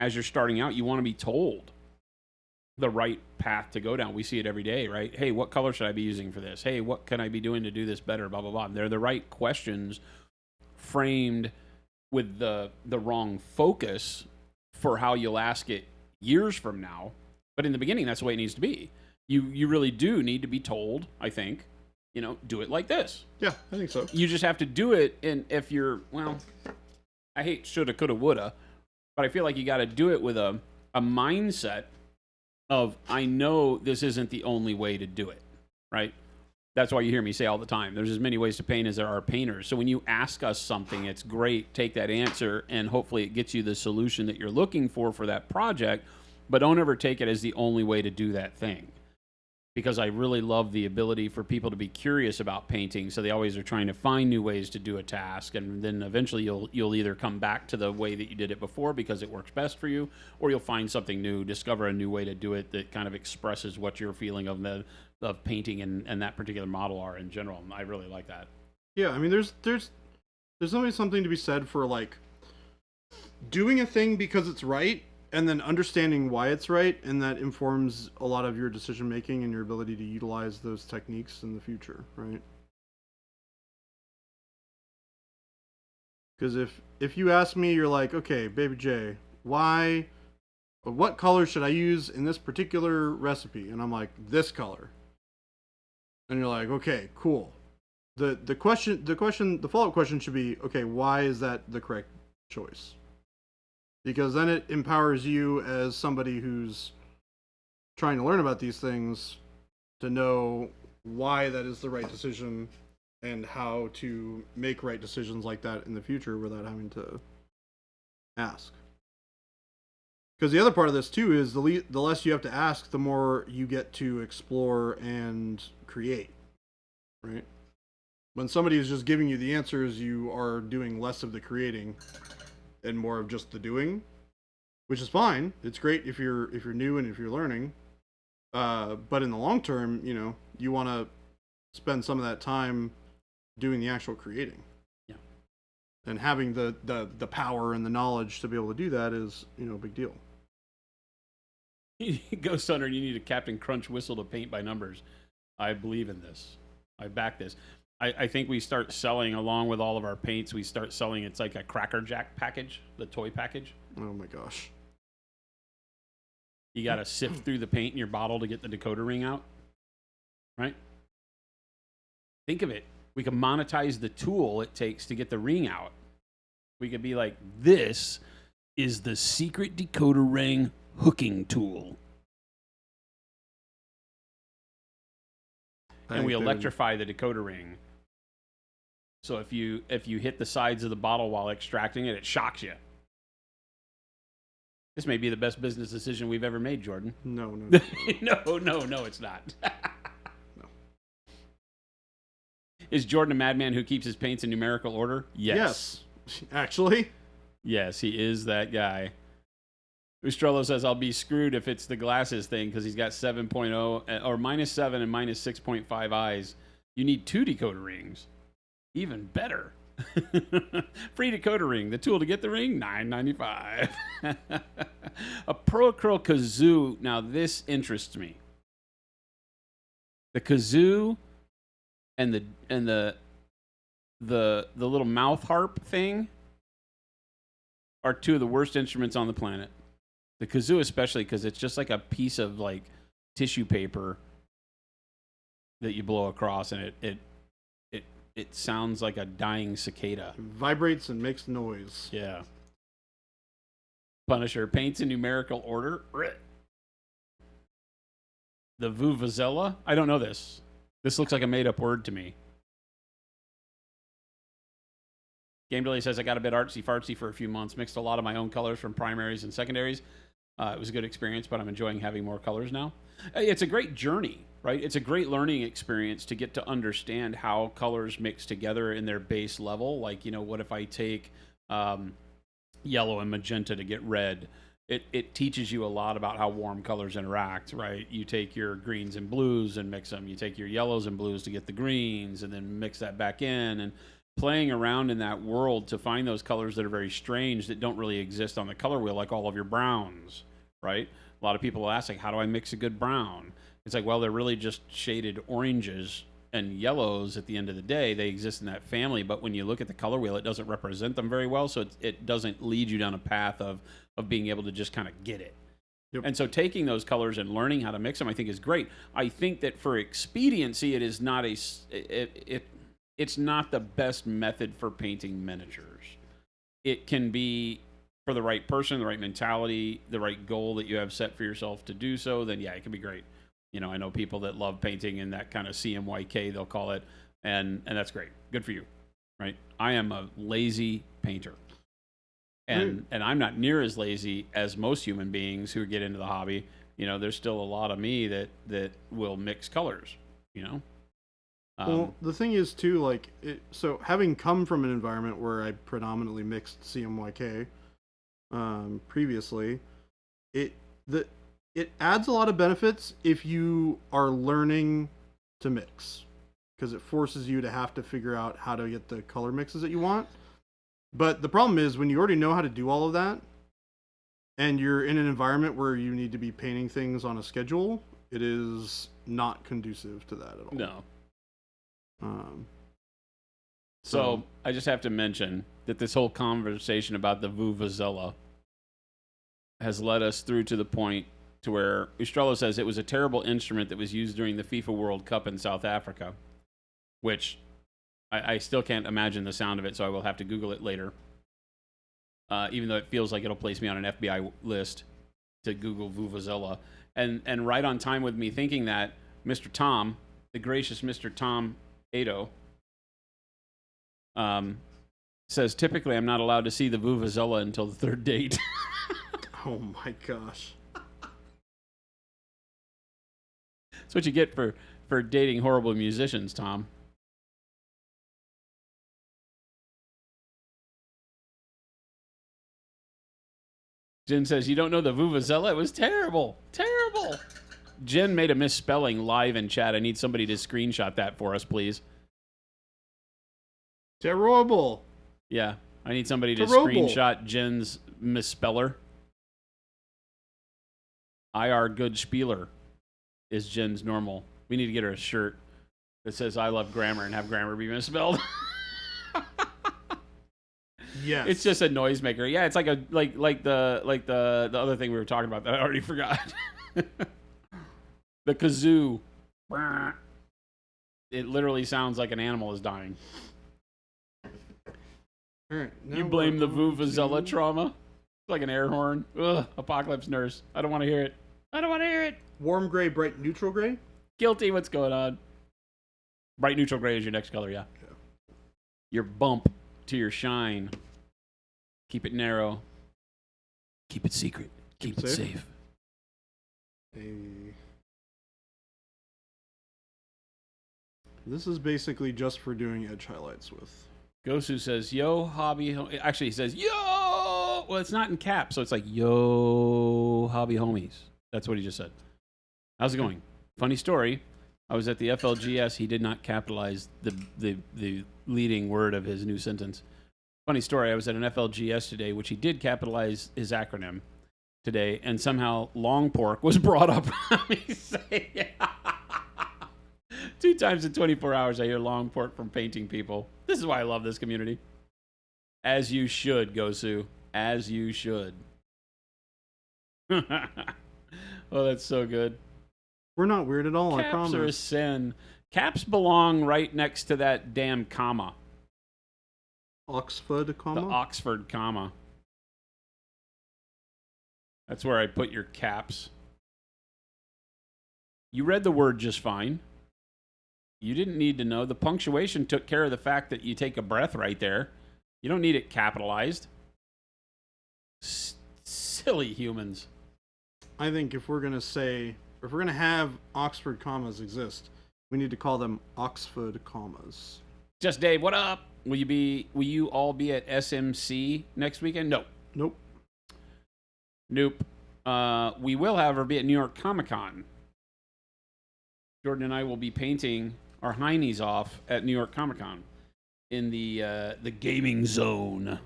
as you're starting out, you want to be told the right path to go down. We see it every day, right? Hey, what color should I be using for this? Hey, what can I be doing to do this better? Blah, blah, blah. And they're the right questions framed with the wrong focus for how you'll ask it years from now. But in the beginning, that's the way it needs to be. You really do need to be told, I think, do it like this. Yeah, I think so. You just have to do it. And if you're, I hate shoulda, coulda, woulda, but I feel like you got to do it with a mindset of, I know this isn't the only way to do it, right? That's why you hear me say all the time, there's as many ways to paint as there are painters. So when you ask us something, it's great. Take that answer, and hopefully it gets you the solution that you're looking for that project, but don't ever take it as the only way to do that thing. Because I really love the ability for people to be curious about painting, so they always are trying to find new ways to do a task, and then eventually you'll either come back to the way that you did it before because it works best for you, or you'll find something new, discover a new way to do it that kind of expresses what your feeling of painting and that particular model are in general. And I really like that. Yeah, I mean, there's always something to be said for like doing a thing because it's right, and then understanding why it's right, and that informs a lot of your decision making and your ability to utilize those techniques in the future, right? Because if you ask me, you're like, okay, baby J, what color should I use in this particular recipe? And I'm like, this color. And you're like, okay, cool. The follow-up question should be, okay, why is that the correct choice? Because then it empowers you as somebody who's trying to learn about these things to know why that is the right decision and how to make right decisions like that in the future without having to ask. Because the other part of this too is the less you have to ask, the more you get to explore and create, right? When somebody is just giving you the answers, you are doing less of the creating. and more of just the doing, which is fine. It's great if you're new and if you're learning. But in the long term, you know, you want to spend some of that time doing the actual creating. Yeah. And having the power and the knowledge to be able to do that is, you know, a big deal. Ghost Hunter, you need a Captain Crunch whistle to paint by numbers. I believe in this. I back this. I think we start selling, along with all of our paints, we start selling, it's like a Cracker Jack package, the toy package. Oh my gosh. You got to sift through the paint in your bottle to get the decoder ring out. Right? Think of it. We can monetize the tool it takes to get the ring out. We could be like, this is the secret decoder ring hooking tool. And we electrify the decoder ring. So if you hit the sides of the bottle while extracting it, it shocks you. This may be the best business decision we've ever made, Jordan. No. No, it's not. No. Is Jordan a madman who keeps his paints in numerical order? Yes. Actually. Yes, he is that guy. Ustrello says, I'll be screwed if it's the glasses thing because he's got 7.0 or -7 and -6.5 eyes. You need 2 decoder rings. Even better. Free decoder ring. The tool to get the ring, $9.95. A Pro Acryl kazoo. Now this interests me. The kazoo and the little mouth harp thing are 2 of the worst instruments on the planet. The kazoo especially because it's just like a piece of like tissue paper that you blow across, and it sounds like a dying cicada. It vibrates and makes noise. Yeah. Punisher paints in numerical order. The Vuvuzela. I don't know this. This looks like a made-up word to me. Game Delay says, I got a bit artsy-fartsy for a few months. Mixed a lot of my own colors from primaries and secondaries. It was a good experience, but I'm enjoying having more colors now. It's a great journey, right? It's a great learning experience to get to understand how colors mix together in their base level. Like, you know, what if I take yellow and magenta to get red? It teaches you a lot about how warm colors interact, right? You take your greens and blues and mix them. You take your yellows and blues to get the greens and then mix that back in. And playing around in that world to find those colors that are very strange that don't really exist on the color wheel, like all of your browns, right? A lot of people ask, like, how do I mix a good brown? It's like, well, they're really just shaded oranges and yellows at the end of the day. They exist in that family, but when you look at the color wheel, it doesn't represent them very well, so it doesn't lead you down a path of being able to just kind of get it. Yep. And so taking those colors and learning how to mix them, I think, is great. I think that for expediency, it is not it's not the best method for painting miniatures. It can be for the right person, the right mentality, the right goal that you have set for yourself to do so, then yeah, it can be great. You know, I know people that love painting in that kind of CMYK, they'll call it, and that's great. Good for you, right? I am a lazy painter. And I'm not near as lazy as most human beings who get into the hobby. You know, there's still a lot of me that will mix colors, you know? Well, the thing is too, like, so having come from an environment where I predominantly mixed CMYK previously, it adds a lot of benefits if you are learning to mix, because it forces you to have to figure out how to get the color mixes that you want. But the problem is when you already know how to do all of that, and you're in an environment where you need to be painting things on a schedule, it is not conducive to that at all. No. So I just have to mention that this whole conversation about the Vuvuzela has led us through to the point to where Ustrello says it was a terrible instrument that was used during the FIFA World Cup in South Africa, which I still can't imagine the sound of it, so I will have to Google it later. Even though it feels like it'll place me on an FBI list to Google Vuvuzela. And right on time with me thinking that, Mr. Tom, the gracious Mr. Tom Ado, says, typically I'm not allowed to see the Vuvuzela until the third date. oh my gosh. That's what you get for dating horrible musicians, Tom. Jen says, you don't know the Vuvuzela? It was terrible. Terrible. Jen made a misspelling live in chat. I need somebody to screenshot that for us, please. Terrible. Yeah, I need somebody to Terrible. screenshot Jen's misspeller. IR Good Spieler is Jen's normal. We need to get her a shirt that says I love grammar and have grammar be misspelled. Yes. It's just a noisemaker. Yeah, it's like a like the other thing we were talking about that I already forgot. The kazoo. It literally sounds like an animal is dying. All right. You blame the Vuvuzela trauma? It's like an air horn. Ugh, apocalypse nurse. I don't want to hear it. I don't want to hear it. Warm gray, bright neutral gray. Guilty. What's going on? Bright neutral gray is your next color, yeah. Your bump to your shine. Keep it narrow. Keep it secret. Keep it safe. This is basically just for doing edge highlights with. Gosu says, yo, hobby. Actually, he says, yo. Well, it's not in caps, so it's like, yo, hobby homies. That's what he just said. How's it going? Funny story. I was at the FLGS. He did not capitalize the leading word of his new sentence. Funny story. I was at an FLGS today, which he did capitalize his acronym today, and somehow long pork was brought up. Let me say, 2 times in 24 hours, I hear long pork from painting people. This is why I love this community. As you should, Gosu. As you should. Oh, that's so good. We're not weird at all, I Caps promise. are a sin. Caps belong right next to that damn comma. Oxford, comma? The Oxford comma. That's where I put your caps. You read the word just fine. You didn't need to know. The punctuation took care of the fact that you take a breath right there. You don't need it capitalized. Silly humans. I think if we're going to have Oxford commas exist, we need to call them Oxford commas. Just Dave, what up? Will you all be at SMC next weekend? No. Nope. Nope. We will, however, be at New York Comic Con. Jordan and I will be painting our heinies off at New York Comic Con in the gaming zone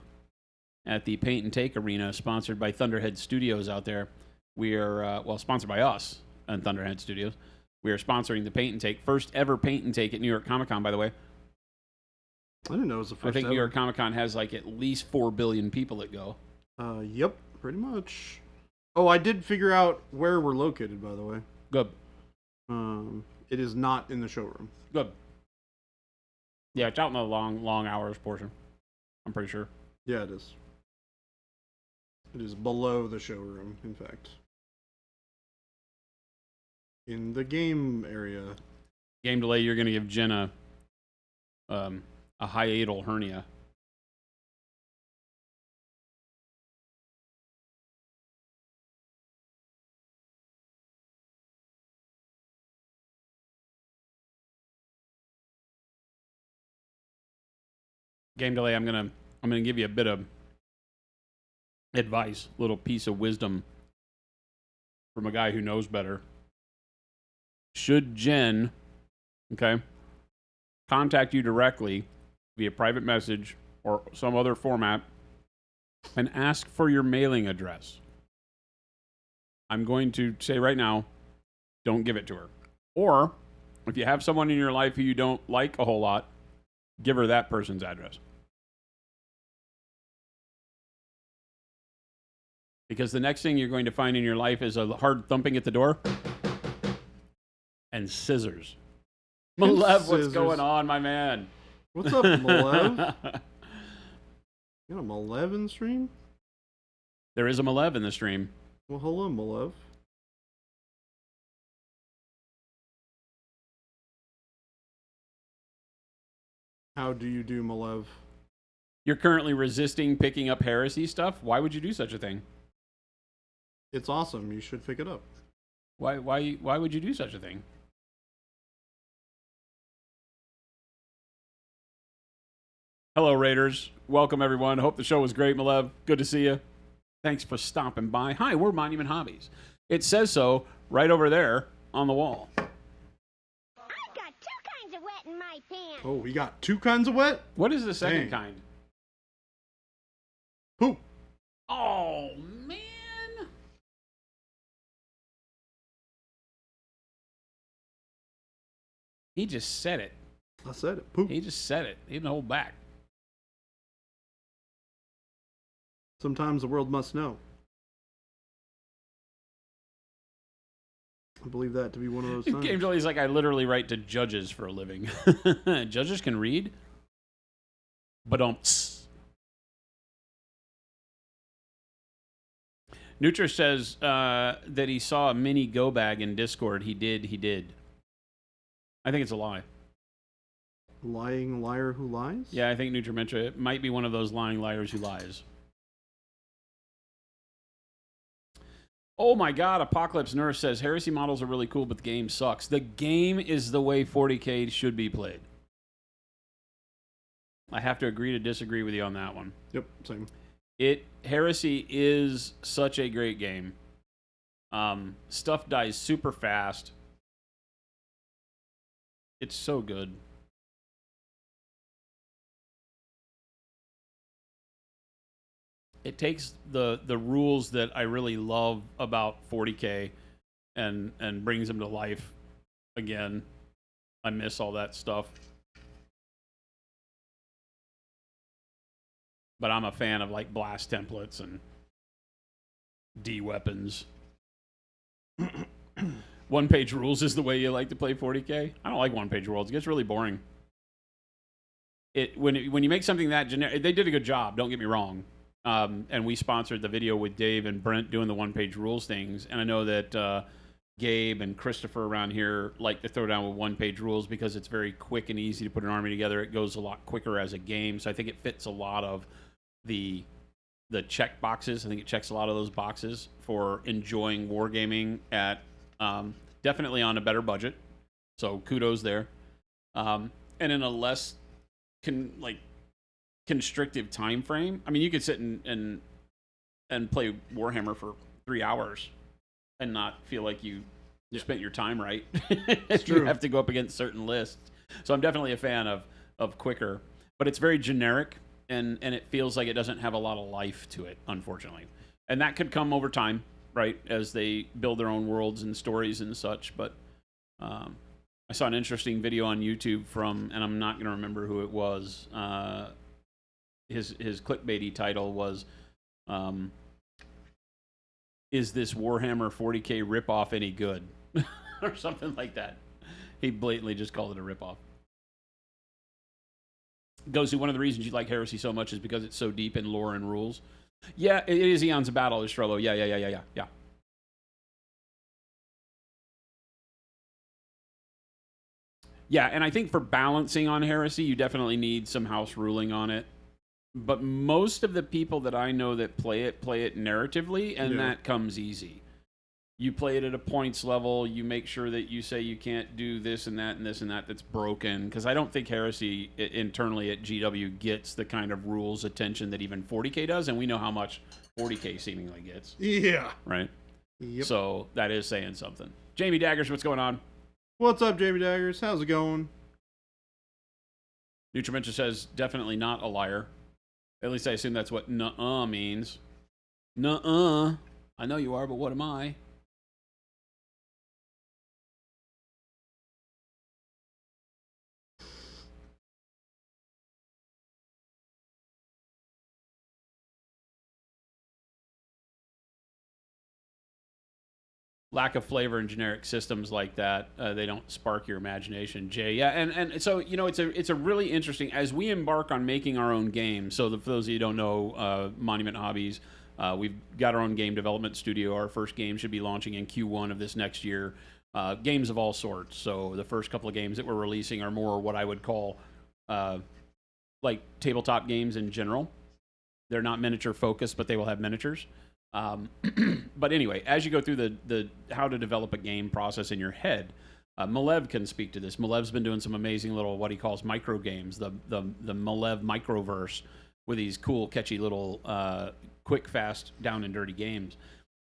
at the Paint and Take Arena, sponsored by Thunderhead Studios out there. We are, sponsored by us and Thunderhead Studios. We are sponsoring the Paint and Take, first ever Paint and Take at New York Comic Con, by the way. I didn't know it was the first I think ever. New York Comic Con has like at least 4 billion people that go. Yep, pretty much. Oh, I did figure out where we're located, by the way. Good. It is not in the showroom. Good. Yeah, it's out in the long hours portion. I'm pretty sure. Yeah, it is. It is below the showroom, in fact. In the game area. Game delay, you're going to give Jen a hiatal hernia. Game delay, I'm gonna give you a bit of advice, a little piece of wisdom from a guy who knows better. Should Jen, contact you directly via private message or some other format and ask for your mailing address, I'm going to say right now, don't give it to her. Or if you have someone in your life who you don't like a whole lot, give her that person's address. Because the next thing you're going to find in your life is a hard thumping at the door and scissors. Malev, what's going on, my man? What's up, Malev? You got a Malev in the stream? There is a Malev in the stream. Well, hello, Malev. How do you do, Malev? You're currently resisting picking up heresy stuff? Why would you do such a thing? It's awesome. You should pick it up. Why would you do such a thing? Hello, Raiders. Welcome, everyone. Hope the show was great, Malev. Good to see you. Thanks for stopping by. Hi, we're Monument Hobbies. It says so right over there on the wall. I've got 2 kinds of wet in my pants. Oh, we got 2 kinds of wet? What is the second Dang. kind? Poop. Oh, man. He just said it. I said it. Poop. He just said it. He didn't hold back. Sometimes the world must know. I believe that to be one of those times. Game Jelly's like, I literally write to judges for a living. Judges can read? Ba-dumps. Nutra says that he saw a mini go bag in Discord. He did. I think it's a lie. Lying liar who lies? Yeah, I think Nutrimentra it might be one of those lying liars who lies. Oh my God, Apocalypse Nurse says, Heresy models are really cool, but the game sucks. The game is the way 40K should be played. I have to agree to disagree with you on that one. Yep, same. Heresy is such a great game. Stuff dies super fast. It's so good. It takes the rules that I really love about 40K and brings them to life again. I miss all that stuff. But I'm a fan of like blast templates and D weapons. 1-page rules is the way you like to play 40K. I don't like 1-page rules. It gets really boring. When you make something that generic, they did a good job. Don't get me wrong. And we sponsored the video with Dave and Brent doing the 1-page rules things. And I know that Gabe and Christopher around here like to throw down with 1-page rules because it's very quick and easy to put an army together. It goes a lot quicker as a game. So I think it fits a lot of the check boxes. I think it checks a lot of those boxes for enjoying wargaming at definitely on a better budget. So kudos there. And in a less constrictive time frame. I mean, you could sit and play Warhammer for 3 hours and not feel like you spent your time right. If you have to go up against certain lists. So I'm definitely a fan of quicker, but it's very generic and it feels like it doesn't have a lot of life to it, unfortunately. And that could come over time, right, as they build their own worlds and stories and such. But I saw an interesting video on YouTube from, and I'm not going to remember who it was. His clickbaity title was, "Is this Warhammer 40K ripoff any good?" or something like that. He blatantly just called it a ripoff. Goes to one of the reasons you like Heresy so much is because it's so deep in lore and rules. Yeah, it is Eons of Battle, Estrello. Yeah. Yeah, and I think for balancing on Heresy, you definitely need some house ruling on it. But most of the people that I know that play it narratively, and that comes easy. You play it at a points level, you make sure that you say you can't do this and that and this and that that's broken. Because I don't think Heresy internally at GW gets the kind of rules attention that even 40K does, and we know how much 40K seemingly gets. Yeah. Right? Yep. So that is saying something. Jamie Daggers, what's going on? What's up, Jamie Daggers? How's it going? Nutrimentia says, definitely not a liar. At least I assume that's what nuh-uh means. Nuh-uh. I know you are, but what am I? Lack of flavor in generic systems like that, they don't spark your imagination, Jay. Yeah, and so, you know, it's a really interesting, as we embark on making our own games, so for those of you who don't know, Monument Hobbies, we've got our own game development studio. Our first game should be launching in Q1 of this next year. Games of all sorts. So the first couple of games that we're releasing are more what I would call like tabletop games in general. They're not miniature focused, but they will have miniatures. But anyway, as you go through the how to develop a game process in your head, Malev can speak to this. Malev's been doing some amazing little what he calls micro games, the Malev microverse, with these cool, catchy little quick, fast, down and dirty games.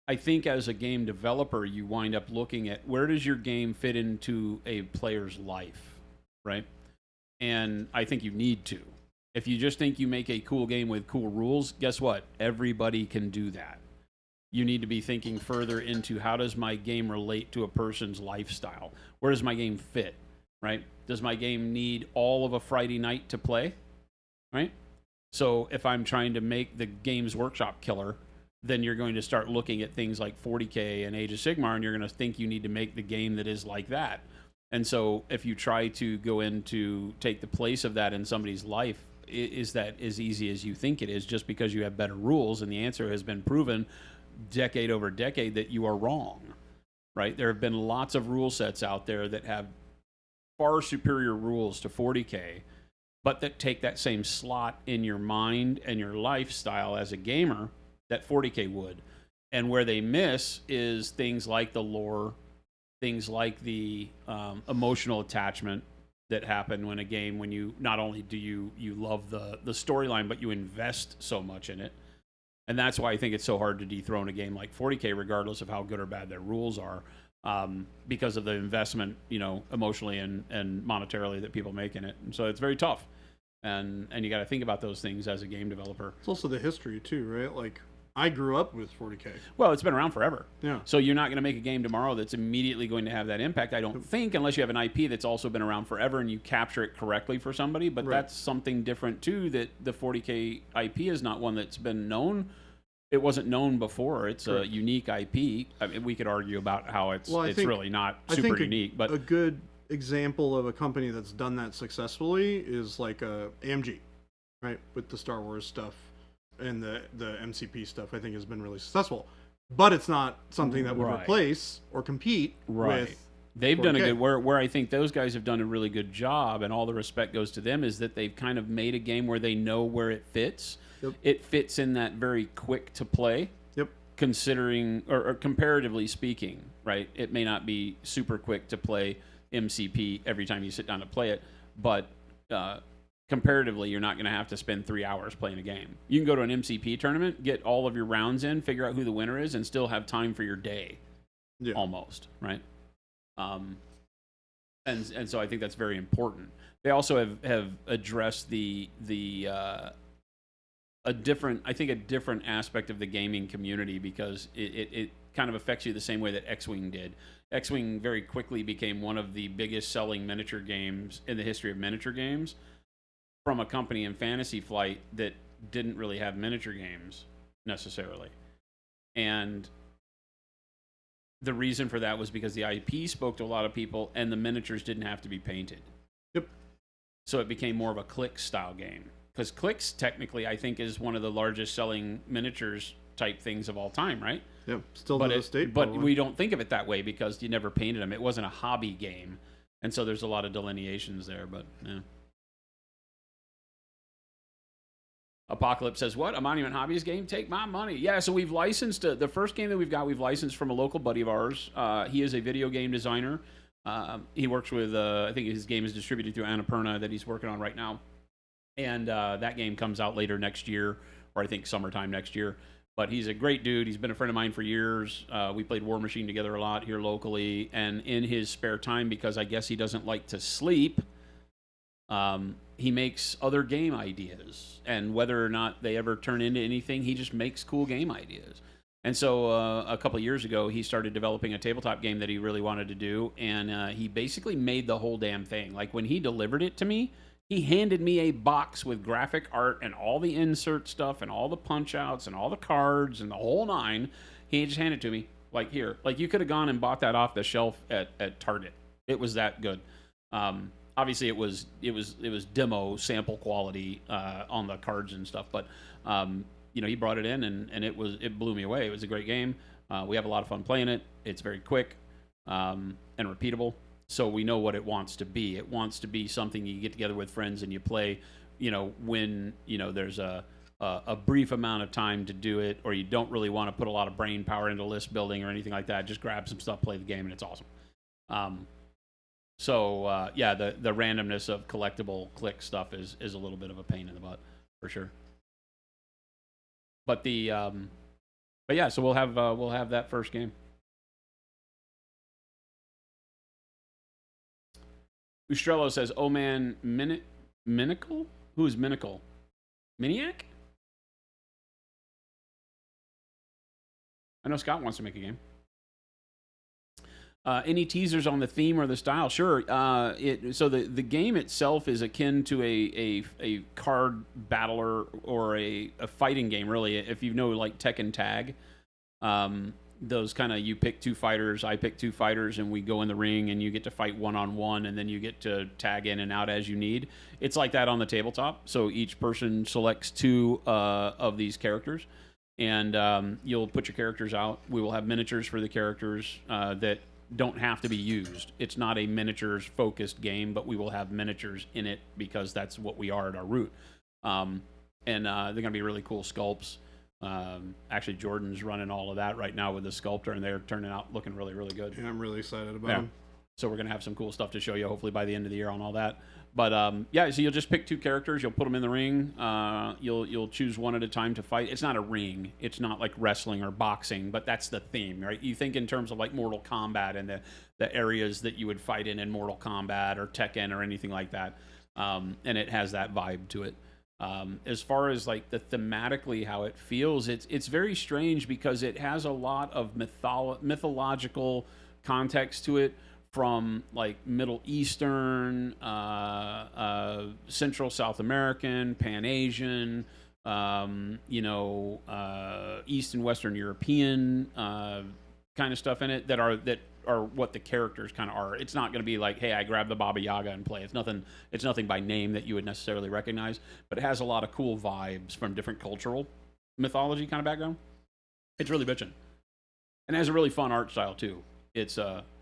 I think as a game developer, you wind up looking at where does your game fit into a player's life, right? And I think you need to. If you just think you make a cool game with cool rules, guess what? Everybody can do that. You need to be thinking further into how does my game relate to a person's lifestyle? Where does my game fit, right? Does my game need all of a Friday night to play, right? So if I'm trying to make the Games Workshop killer, then you're going to start looking at things like 40K and Age of Sigmar, and you're going to think you need to make the game that is like that. And so if you try to go in to take the place of that in somebody's life, is that as easy as you think it is just because you have better rules? And the answer has been proven decade over decade that you are wrong, right? There have been lots of rule sets out there that have far superior rules to 40K, but that take that same slot in your mind and your lifestyle as a gamer that 40K would. And where they miss is things like the lore, things like the emotional attachment that happen when a game, when you not only do you love the storyline, but you invest so much in it. And that's why I think it's so hard to dethrone a game like 40K, regardless of how good or bad their rules are, because of the investment, emotionally and monetarily that people make in it. And so it's very tough. And you got to think about those things as a game developer. It's also the history too, right? Like, I grew up with 40K. Well, it's been around forever. Yeah. So you're not going to make a game tomorrow that's immediately going to have that impact, I don't think, unless you have an IP that's also been around forever and you capture it correctly for somebody. But that's something different, too, that the 40K IP is not one that's been known. It wasn't known before. It's a unique IP. I mean, we could argue about how it's really not super unique. But a good example of a company that's done that successfully is like AMG, right? With the Star Wars stuff. And the MCP stuff, I think, has been really successful. But it's not something that would replace or compete with. They've done a good, where I think those guys have done a really good job, and all the respect goes to them, is that they've kind of made a game where they know where it fits. Yep. It fits in that very quick to play. Yep. Considering, or comparatively speaking, right? It may not be super quick to play MCP every time you sit down to play it, but comparatively, you're not going to have to spend 3 hours playing a game. You can go to an MCP tournament, get all of your rounds in, figure out who the winner is, and still have time for your day, almost, right? And so I think that's very important. They also have addressed a different aspect of the gaming community, because it kind of affects you the same way that X-Wing did. X-Wing very quickly became one of the biggest selling miniature games in the history of miniature games, from a company in Fantasy Flight that didn't really have miniature games necessarily. And the reason for that was because the IP spoke to a lot of people and the miniatures didn't have to be painted. Yep. So it became more of a Click style game. Because Clicks, technically, I think, is one of the largest selling miniatures type things of all time, right? Yep. Still to this date. But we don't think of it that way because you never painted them. It wasn't a hobby game. And so there's a lot of delineations there, but yeah. Apocalypse says, what? A Monument Hobbies game? Take my money. Yeah, so we've licensed, the first game that we've licensed from a local buddy of ours. He is a video game designer. He works with, I think his game is distributed through Annapurna that he's working on right now. And that game comes out later next year, or I think summertime next year. But he's a great dude. He's been a friend of mine for years. We played War Machine together a lot here locally. And in his spare time, because I guess he doesn't like to sleep, he makes other game ideas, and whether or not they ever turn into anything, he just makes cool game ideas. And so a couple of years ago, he started developing a tabletop game that he really wanted to do, and he basically made the whole damn thing. Like, when he delivered it to me, he handed me a box with graphic art and all the insert stuff and all the punch outs and all the cards and the whole nine. He just handed it to me, like, here. Like, you could have gone and bought that off the shelf at Target. It was that good. Obviously, it was demo sample quality on the cards and stuff, but he brought it in and it blew me away. It was a great game. We have a lot of fun playing it. It's very quick and repeatable, so we know what it wants to be. It wants to be something you get together with friends and you play. When there's a brief amount of time to do it, or you don't really want to put a lot of brain power into list building or anything like that. Just grab some stuff, play the game, and it's awesome. So the randomness of collectible Click stuff is a little bit of a pain in the butt, for sure. But but yeah, so we'll have that first game. Ustrello says, "Oh man, Minical? Who is Minical? Miniac? I know Scott wants to make a game. Any teasers on the theme or the style? Sure. So the game itself is akin to a card battler or a fighting game, really. If you know, like Tekken Tag, those kind of, you pick two fighters, I pick two fighters, and we go in the ring, and you get to fight one-on-one, and then you get to tag in and out as you need. It's like that on the tabletop. So each person selects two of these characters, and you'll put your characters out. We will have miniatures for the characters that don't have to be used. It's not a miniatures focused game, but we will have miniatures in it because that's what we are at our root. And they're going to be really cool sculpts. Actually, Jordan's running all of that right now with the sculptor, and they're turning out looking really, really good. Yeah, I'm really excited about them. So we're going to have some cool stuff to show you hopefully by the end of the year on all that. But yeah, so you'll just pick two characters, you'll put them in the ring, you'll choose one at a time to fight. It's not a ring, it's not like wrestling or boxing, but that's the theme, right? You think in terms of like Mortal Kombat and the areas that you would fight in Mortal Kombat or Tekken or anything like that, and it has that vibe to it. As far as like the thematically how it feels, it's very strange because it has a lot of mythological context to it, from like Middle Eastern, Central South American, Pan Asian, East and Western European kind of stuff in it that are what the characters kind of are. It's not going to be like, hey, I grab the Baba Yaga and play. It's nothing by name that you would necessarily recognize, but it has a lot of cool vibes from different cultural mythology kind of background. It's really bitchin', and it has a really fun art style too.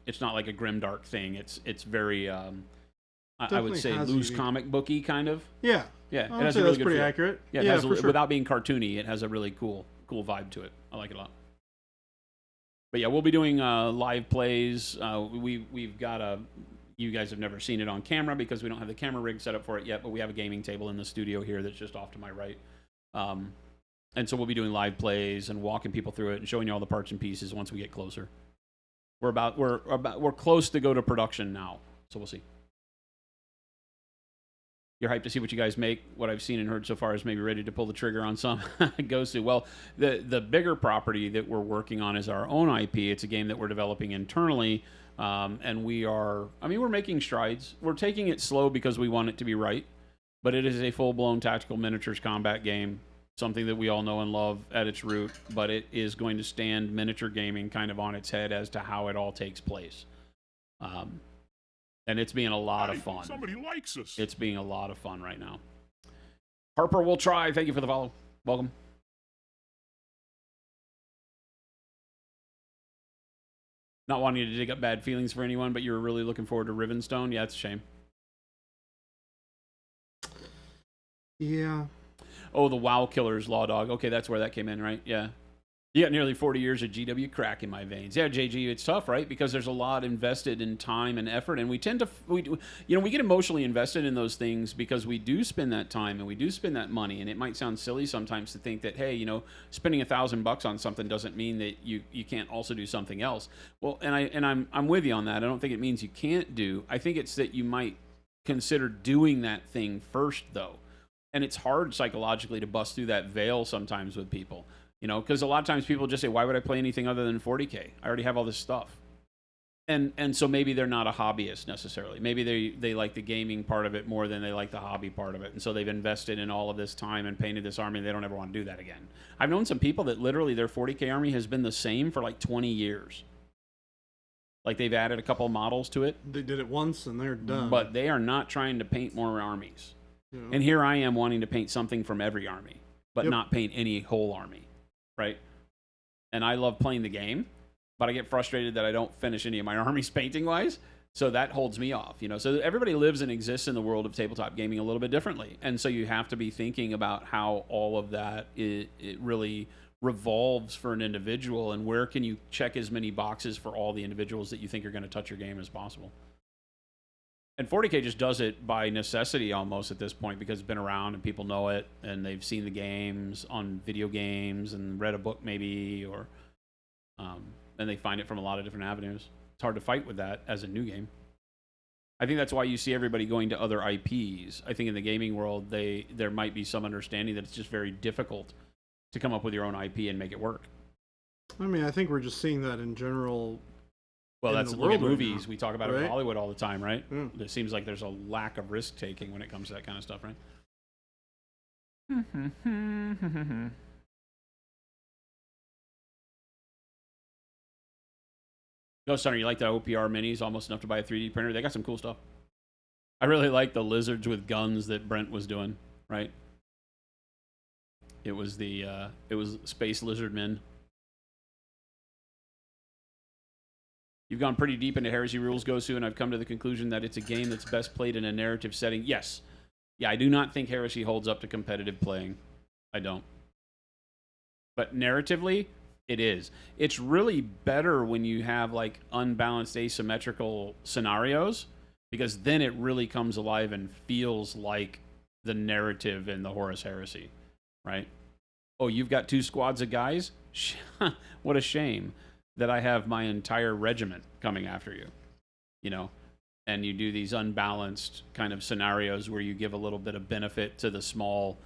It's not like a grimdark thing. It's very I would say loose comic booky kind of. Yeah. Yeah, it has a really good pretty feel. Accurate. Yeah, yeah, for sure. Without being cartoony, it has a really cool vibe to it. I like it a lot. But yeah, we'll be doing live plays. We've got you guys have never seen it on camera because we don't have the camera rig set up for it yet, but we have a gaming table in the studio here that's just off to my right. And so we'll be doing live plays and walking people through it and showing you all the parts and pieces once we get closer. We're close to go to production now, so we'll see. You're hyped to see what you guys make. What I've seen and heard so far is maybe ready to pull the trigger on some goes to. Well, the bigger property that we're working on is our own IP. It's a game that we're developing internally, and we're making strides. We're taking it slow because we want it to be right, but it is a full-blown tactical miniatures combat game, something that we all know and love at its root, but it is going to stand miniature gaming kind of on its head as to how it all takes place. And it's being a lot of fun. Somebody likes us. It's being a lot of fun right now. Harper will try. Thank you for the follow. Welcome. Not wanting to dig up bad feelings for anyone, but you were really looking forward to Rivenstone? Yeah, it's a shame. Yeah. Oh, the WoW Killers Law Dog. Okay, that's where that came in, right? Yeah. You got nearly 40 years of GW crack in my veins. Yeah, JG, it's tough, right? Because there's a lot invested in time and effort, and we tend to, we get emotionally invested in those things because we do spend that time and we do spend that money. And it might sound silly sometimes to think that, hey, spending $1,000 on something doesn't mean that you can't also do something else. Well, and I'm with you on that. I don't think it means you can't do. I think it's that you might consider doing that thing first, though. And it's hard psychologically to bust through that veil sometimes with people. Because a lot of times people just say, why would I play anything other than 40K? I already have all this stuff. And so maybe they're not a hobbyist necessarily. Maybe they like the gaming part of it more than they like the hobby part of it. And so they've invested in all of this time and painted this army, and they don't ever want to do that again. I've known some people that literally their 40K army has been the same for like 20 years. Like they've added a couple models to it. They did it once and they're done. But they are not trying to paint more armies. Yeah. And here I am wanting to paint something from every army, but not paint any whole army. Right? And I love playing the game, but I get frustrated that I don't finish any of my armies painting-wise, so that holds me off. So everybody lives and exists in the world of tabletop gaming a little bit differently, and so you have to be thinking about how all of that it really revolves for an individual, and where can you check as many boxes for all the individuals that you think are going to touch your game as possible. And 40K just does it by necessity almost at this point because it's been around and people know it and they've seen the games on video games and read a book maybe, or and they find it from a lot of different avenues. It's hard to fight with that as a new game. I think that's why you see everybody going to other IPs. I think in the gaming world, there might be some understanding that it's just very difficult to come up with your own IP and make it work. I mean, I think we're just seeing that in general. Well, in that's the look at world right movies. now, We talk about it right? in Hollywood all the time, right? Mm. It seems like there's a lack of risk taking when it comes to that kind of stuff, right? Ghost Hunter, you like the OPR minis? Almost enough to buy a 3D printer. They got some cool stuff. I really like the lizards with guns that Brent was doing, right? It was Space Lizard Men. You've gone pretty deep into Heresy Rules, Gosu, and I've come to the conclusion that it's a game that's best played in a narrative setting. Yes. Yeah, I do not think Heresy holds up to competitive playing. I don't. But narratively, it is. It's really better when you have like unbalanced asymmetrical scenarios, because then it really comes alive and feels like the narrative in the Horus Heresy, right? Oh, you've got 2 squads of guys? What a shame that I have my entire regiment coming after you, you know? And you do these unbalanced kind of scenarios where you give a little bit of benefit to the small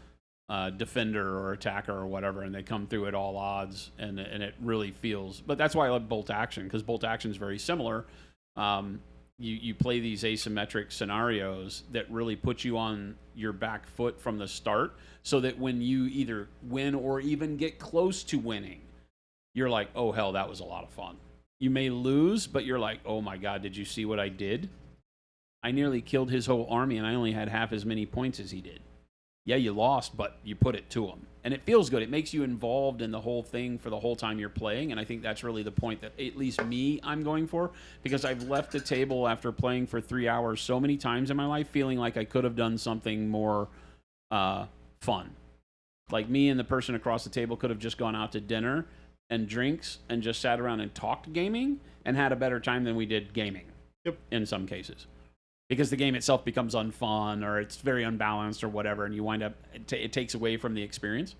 defender or attacker or whatever, and they come through at all odds, and it really feels... But that's why I love Bolt Action, because Bolt Action is very similar. You play these asymmetric scenarios that really put you on your back foot from the start, so that when you either win or even get close to winning, you're like, oh, hell, that was a lot of fun. You may lose, but you're like, oh, my God, did you see what I did? I nearly killed his whole army, and I only had half as many points as he did. Yeah, you lost, but you put it to him. And it feels good. It makes you involved in the whole thing for the whole time you're playing, and I think that's really the point that, at least me, I'm going for, because I've left the table after playing for 3 hours so many times in my life feeling like I could have done something more fun. Like me and the person across the table could have just gone out to dinner and drinks and just sat around and talked gaming and had a better time than we did gaming. Yep. In some cases. Because the game itself becomes unfun, or it's very unbalanced or whatever, and you wind up, it takes away from the experience.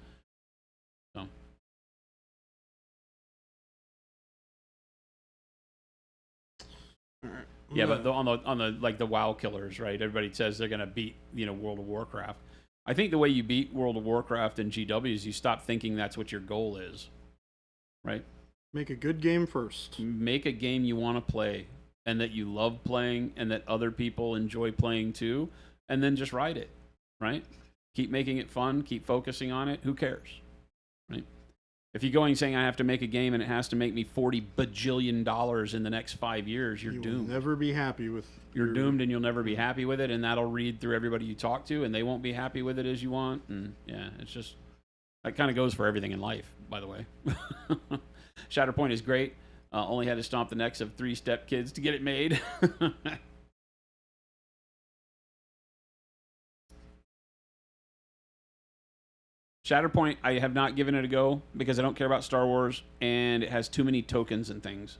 So. All right. Yeah, but on the like the WoW killers, right? Everybody says they're gonna beat, World of Warcraft. I think the way you beat World of Warcraft and GW is you stop thinking that's what your goal is, right? Make a good game first. Make a game you want to play, and that you love playing, and that other people enjoy playing too, and then just ride it, right? Keep making it fun, keep focusing on it. Who cares, right? If you're going saying I have to make a game and it has to make me $40 bajillion in the next 5 years, you're doomed. You'll never be happy with. You're doomed, and you'll never be happy with it, and that'll read through everybody you talk to, and they won't be happy with it as you want. And yeah, it's just, that kind of goes for everything in life, by the way. Shatterpoint is great. Only had to stomp the necks of 3 step kids to get it made. Shatterpoint, I have not given it a go because I don't care about Star Wars, and it has too many tokens and things.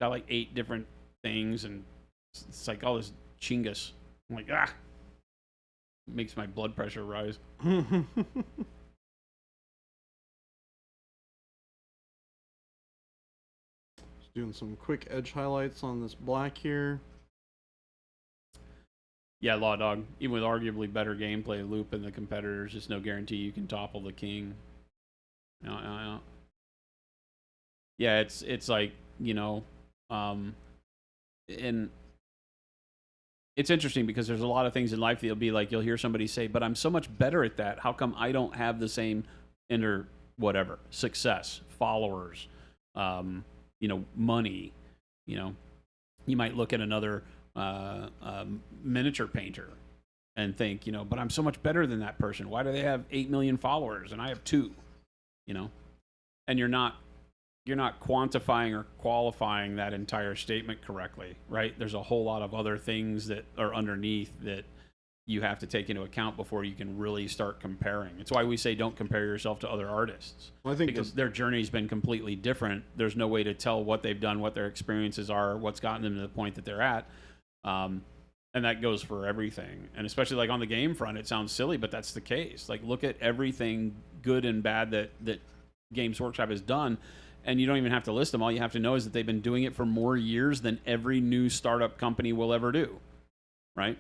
Got like 8 different things, and it's like all this chingus. I'm like, ah! It makes my blood pressure rise. Just doing some quick edge highlights on this black here. Yeah, Law Dog. Even with arguably better gameplay loop than the competitors, it's no guarantee you can topple the king. Yeah, it's like, and it's interesting because there's a lot of things in life that you'll hear somebody say, but I'm so much better at that. How come I don't have the same success, followers, money? You might look at another miniature painter and think, but I'm so much better than that person. Why do they have 8 million followers and I have 2? And you're not quantifying or qualifying that entire statement correctly, right? There's a whole lot of other things that are underneath that you have to take into account before you can really start comparing. It's why we say don't compare yourself to other artists. Well, I think because their journey's been completely different. There's no way to tell what they've done, what their experiences are, what's gotten them to the point that they're at. And that goes for everything. And especially like on the game front, it sounds silly, but that's the case. Like look at everything good and bad that Games Workshop has done. And you don't even have to list them. All you have to know is that they've been doing it for more years than every new startup company will ever do. Right?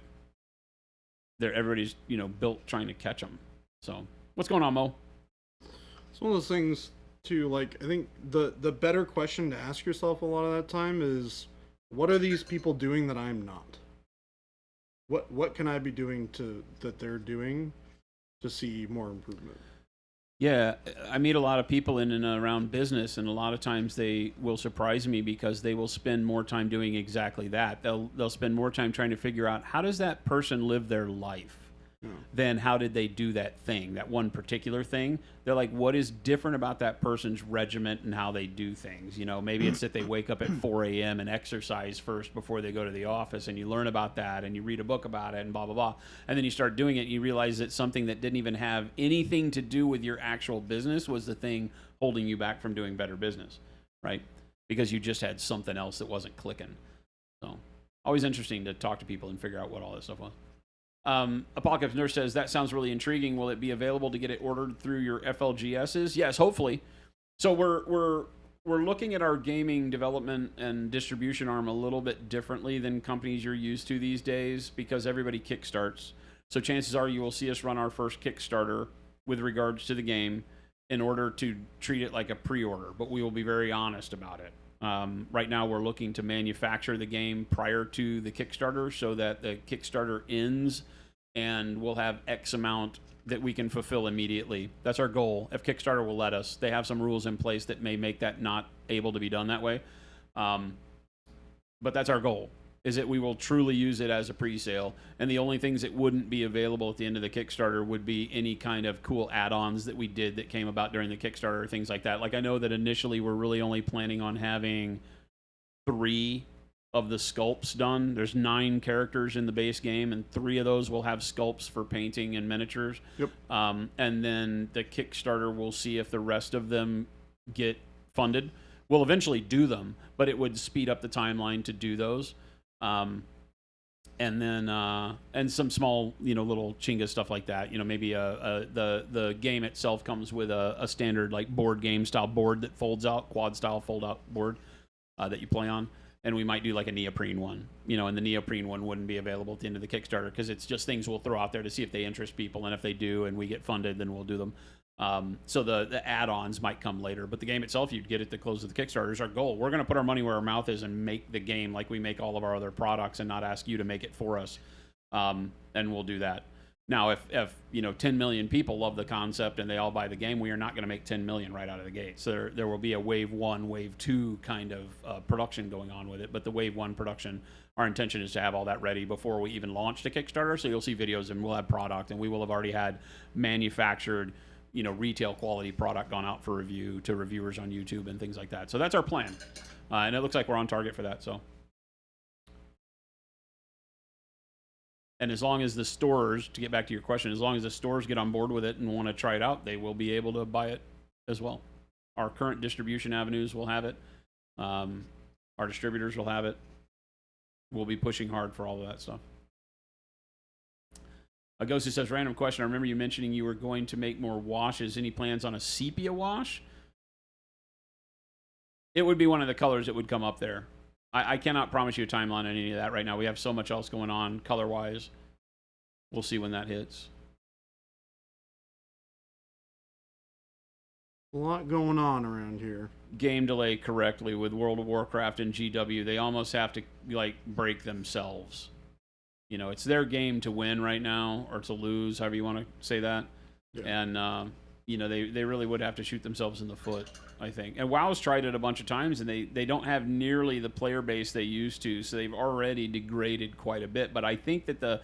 Everybody's, built trying to catch them. So what's going on, Mo? It's one of those things too, like I think the better question to ask yourself a lot of that time is, what are these people doing that I'm not? What can I be doing that they're doing to see more improvement? Yeah, I meet a lot of people in and around business, and a lot of times they will surprise me because they will spend more time doing exactly that. They'll spend more time trying to figure out how does that person live their life than how did they do that thing, that one particular thing. They're like, what is different about that person's regiment and how they do things? Maybe it's that they wake up at 4 a.m. and exercise first before they go to the office, and you learn about that and you read a book about it and blah, blah, blah. And then you start doing it and you realize that something that didn't even have anything to do with your actual business was the thing holding you back from doing better business, right? Because you just had something else that wasn't clicking. So always interesting to talk to people and figure out what all this stuff was. Apocalypse Nurse says, that sounds really intriguing. Will it be available to get it ordered through your FLGSs? Yes, hopefully. So we're looking at our gaming development and distribution arm a little bit differently than companies you're used to these days because everybody kickstarts. So chances are you will see us run our first Kickstarter with regards to the game in order to treat it like a pre-order, but we will be very honest about it. Right now we're looking to manufacture the game prior to the Kickstarter so that the Kickstarter ends and we'll have X amount that we can fulfill immediately. That's our goal. If Kickstarter will let us, they have some rules in place that may make that not able to be done that way. But that's our goal, is that we will truly use it as a pre-sale. And the only things that wouldn't be available at the end of the Kickstarter would be any kind of cool add-ons that we did that came about during the Kickstarter, things like that. Like I know that initially we're really only planning on having 3 of the sculpts done. There's 9 characters in the base game, and 3 of those will have sculpts for painting and miniatures. Yep. And then the Kickstarter, we'll see if the rest of them get funded. We'll eventually do them, but it would speed up the timeline to do those. And then and some small, little chinga stuff like that. Maybe the game itself comes with a standard like board game style board that folds out, quad style fold out board that you play on. And we might do like a neoprene one, and the neoprene one wouldn't be available at the end of the Kickstarter because it's just things we'll throw out there to see if they interest people, and if they do and we get funded, then we'll do them. So the add-ons might come later, but the game itself, you'd get at the close of the Kickstarter is our goal. We're going to put our money where our mouth is and make the game like we make all of our other products and not ask you to make it for us. And we'll do that. Now, if 10 million people love the concept and they all buy the game, we are not going to make 10 million right out of the gate. So there will be a wave 1, wave 2 kind of production going on with it. But the wave 1 production, our intention is to have all that ready before we even launch the Kickstarter. So you'll see videos and we'll have product, and we will have already had manufactured, retail quality product gone out for review to reviewers on YouTube and things like that. So that's our plan. And it looks like we're on target for that. So. And as long as the stores, to get back to your question, as long as the stores get on board with it and want to try it out, they will be able to buy it as well. Our current distribution avenues will have it. Our distributors will have it. We'll be pushing hard for all of that stuff. Agosi says, random question. I remember you mentioning you were going to make more washes. Any plans on a sepia wash? It would be one of the colors that would come up there. I cannot promise you a timeline on any of that right now. We have so much else going on color-wise. We'll see when that hits. A lot going on around here. Game delay correctly with World of Warcraft and GW. They almost have to break themselves. It's their game to win right now, or to lose, however you want to say that. Yeah. And they really would have to shoot themselves in the foot, I think. And WoW's tried it a bunch of times, and they don't have nearly the player base they used to, so they've already degraded quite a bit. But I think that the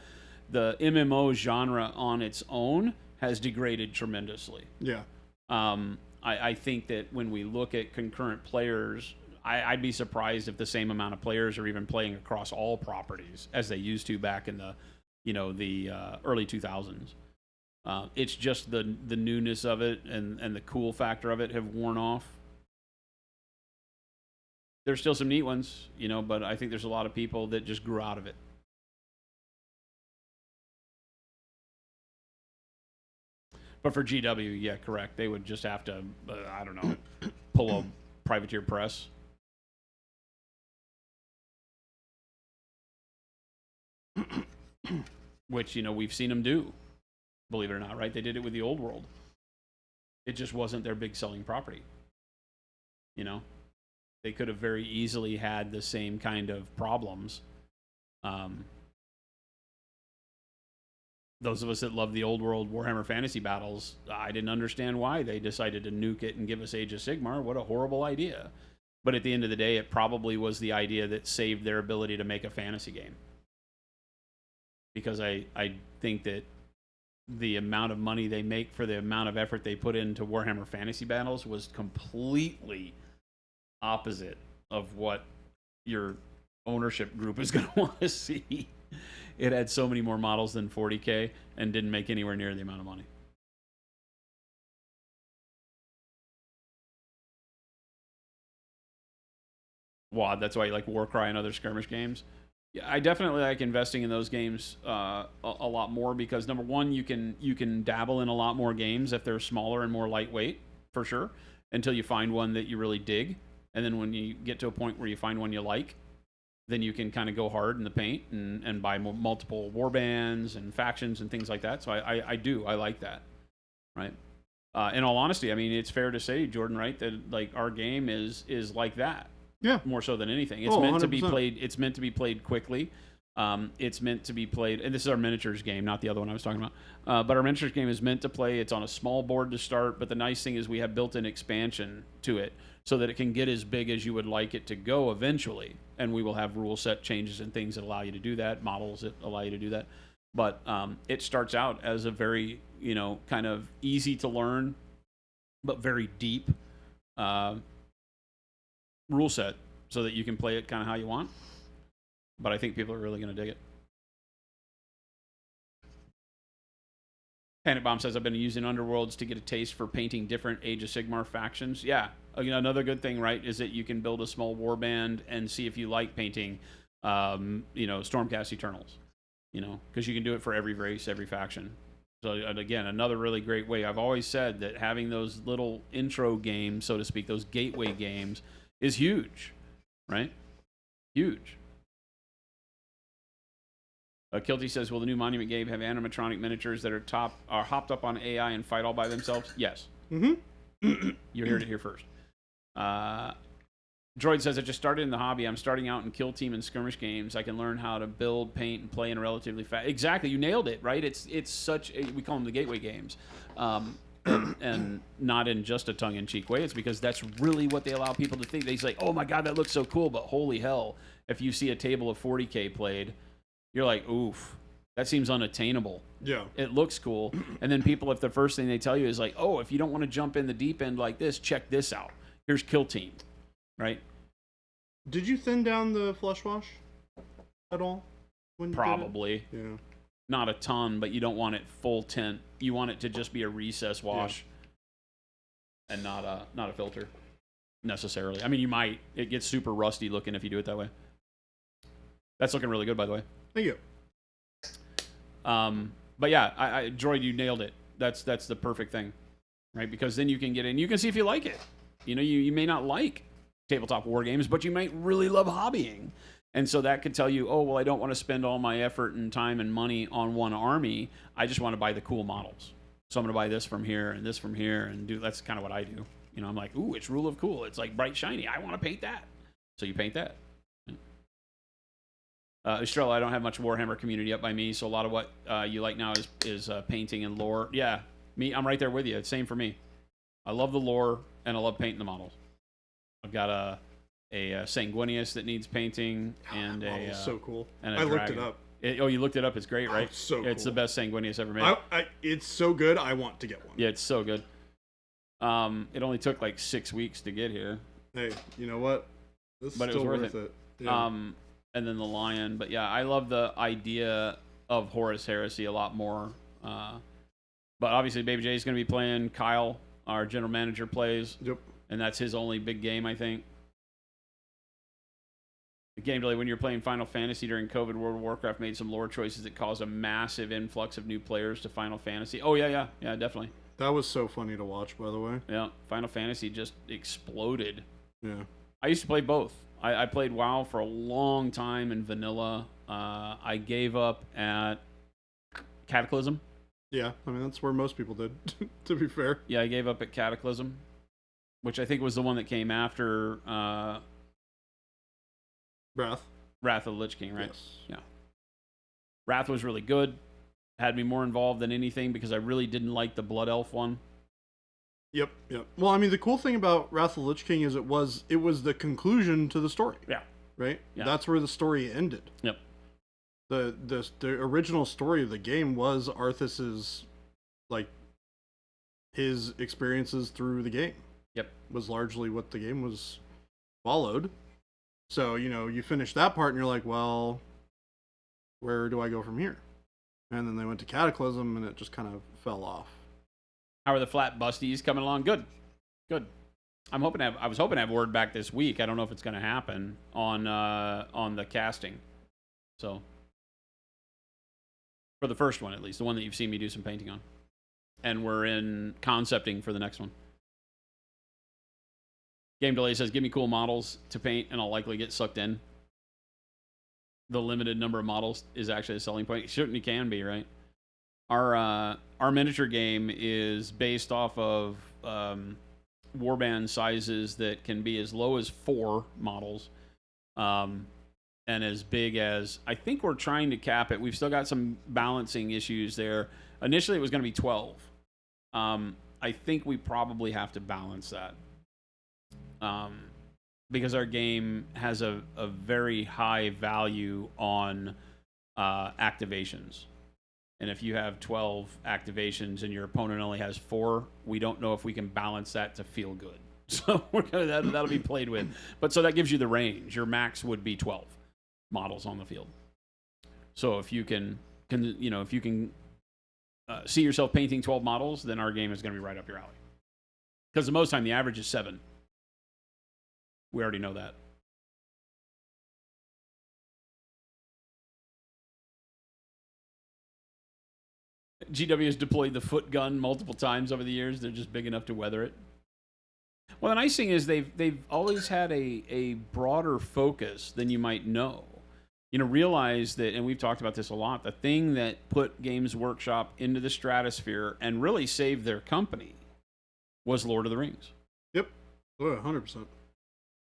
MMO genre on its own has degraded tremendously. Yeah. I think that when we look at concurrent players, I'd be surprised if the same amount of players are even playing across all properties as they used to back in the the early 2000s. It's just the newness of it and the cool factor of it have worn off. There's still some neat ones, but I think there's a lot of people that just grew out of it. But for GW, yeah, correct. They would just have to, I don't know, pull a privateer press. Which, we've seen them do, believe it or not, right? They did it with the Old World. It just wasn't their big selling property. They could have very easily had the same kind of problems. Those of us that love the Old World Warhammer Fantasy Battles, I didn't understand why they decided to nuke it and give us Age of Sigmar. What a horrible idea. But at the end of the day, it probably was the idea that saved their ability to make a fantasy game. Because I think that the amount of money they make for the amount of effort they put into Warhammer Fantasy Battles was completely opposite of what your ownership group is going to want to see. It had so many more models than 40K and didn't make anywhere near the amount of money. WoD, that's why you like Warcry and other skirmish games. Yeah, I definitely like investing in those games a lot more because number one, you can dabble in a lot more games if they're smaller and more lightweight, for sure, until you find one that you really dig. And then when you get to a point where you find one you like, then you can kind of go hard in the paint and buy multiple warbands and factions and things like that. So I like that, right? In all honesty, I mean, it's fair to say, Jordan, right, that like our game is like that. Yeah. More so than anything. It's meant to be played. It's meant to be played quickly. It's meant to be played, and this is our miniatures game, not the other one I was talking about. But our miniatures game is meant to play. It's on a small board to start, but the nice thing is we have built-in expansion to it so that it can get as big as you would like it to go eventually. And we will have rule set changes and things that allow you to do that, models that allow you to do that. But it starts out as a very, kind of easy to learn, but very deep rule set so that you can play it kind of how you want. But I think people are really going to dig it. Panic Bomb says, I've been using Underworlds to get a taste for painting different Age of Sigmar factions. Yeah, another good thing, right, is that you can build a small warband and see if you like painting, Stormcast Eternals, because you can do it for every race, every faction. So, again, another really great way. I've always said that having those little intro games, so to speak, those gateway games, is huge, right? Huge. Kilty says, will the new Monument game have animatronic miniatures that are hopped up on AI and fight all by themselves? Yes. Mm-hmm. You heard it here first. Droid says, I just started in the hobby. I'm starting out in kill team and skirmish games. I can learn how to build, paint, and play in a relatively fast... Exactly, you nailed it, right? It's such... We call them the gateway games. And not in just a tongue-in-cheek way. It's because that's really what they allow people to think. They say, oh my God, that looks so cool, but holy hell, if you see a table of 40K played, you're like, oof, that seems unattainable. Yeah. It looks cool. And then people, if the first thing they tell you is like, oh, if you don't want to jump in the deep end like this, check this out. Here's Kill Team, right? Did you thin down the flesh wash at all? When you Probably. did it? Yeah. Not a ton, but you don't want it full tint. You want it to just be a recess wash and not a filter necessarily. I mean, you might. It gets super rusty looking if you do it that way. That's looking really good, by the way. Thank you. But yeah, Droid, you nailed it. That's the perfect thing, right? Because then you can get in, you can see if you like it. You may not like tabletop war games, but you might really love hobbying. And so that could tell you, oh, well, I don't want to spend all my effort and time and money on one army. I just want to buy the cool models. So I'm going to buy this from here and this from here and that's kind of what I do. I'm like, ooh, it's rule of cool. It's like bright, shiny. I want to paint that. So you paint that. Estrella, I don't have much Warhammer community up by me, so a lot of what you like now is painting and lore. Yeah, I'm right there with you. It's same for me. I love the lore, and I love painting the models. I've got a Sanguinius that needs painting, and so cool. And I looked it up. You looked it up. It's great, right? So cool. It's the best Sanguinius ever made. It's so good. I want to get one. Yeah, it's so good. It only took like 6 weeks to get here. Hey, you know what? This is still worth it. Yeah. And then the lion. But yeah, I love the idea of Horus Heresy a lot more. But obviously, Baby J is going to be playing. Kyle, our general manager, plays. Yep. And that's his only big game, I think. The game delay, when you're playing Final Fantasy during COVID, World of Warcraft made some lore choices that caused a massive influx of new players to Final Fantasy. Oh, yeah, definitely. That was so funny to watch, by the way. Yeah, Final Fantasy just exploded. Yeah. I used to play both. I played WoW for a long time in vanilla. I gave up at Cataclysm. Yeah, I mean, that's where most people did, to be fair. Yeah, I gave up at Cataclysm, which I think was the one that came after Wrath of the Lich King, right? Yes. Yeah. Wrath was really good. Had me more involved than anything because I really didn't like the Blood Elf one. Yep. Well, I mean, the cool thing about Wrath of the Lich King is it was the conclusion to the story. Yeah. Right? Yeah. That's where the story ended. Yep. The original story of the game was Arthas's, like, his experiences through the game. Yep. Was largely what the game was followed. So, you finish that part and you're like, well, where do I go from here? And then they went to Cataclysm and it just kind of fell off. How are the flat busties coming along? Good. I was hoping to have word back this week. I don't know if it's going to happen on the casting. So for the first one, at least, the one that you've seen me do some painting on, and we're in concepting for the next one. Game Delay says, "Give me cool models to paint, and I'll likely get sucked in." The limited number of models is actually a selling point. It certainly can be, right? Our miniature game is based off of warband sizes that can be as low as 4 models, and as big as, I think we're trying to cap it. We've still got some balancing issues there. Initially, it was going to be 12. I think we probably have to balance that. Because our game has a very high value on activations. And if you have 12 activations and your opponent only has 4, we don't know if we can balance that to feel good. So that'll be played with. But so that gives you the range. Your max would be 12 models on the field. So if you can see yourself painting 12 models, then our game is going to be right up your alley. Because the most time, the average is 7. We already know that. GW has deployed the foot gun multiple times over the years. They're just big enough to weather it. Well, the nice thing is they've always had a broader focus than you might know. Realize that, and we've talked about this a lot, the thing that put Games Workshop into the stratosphere and really saved their company was Lord of the Rings. Yep. Oh, 100%.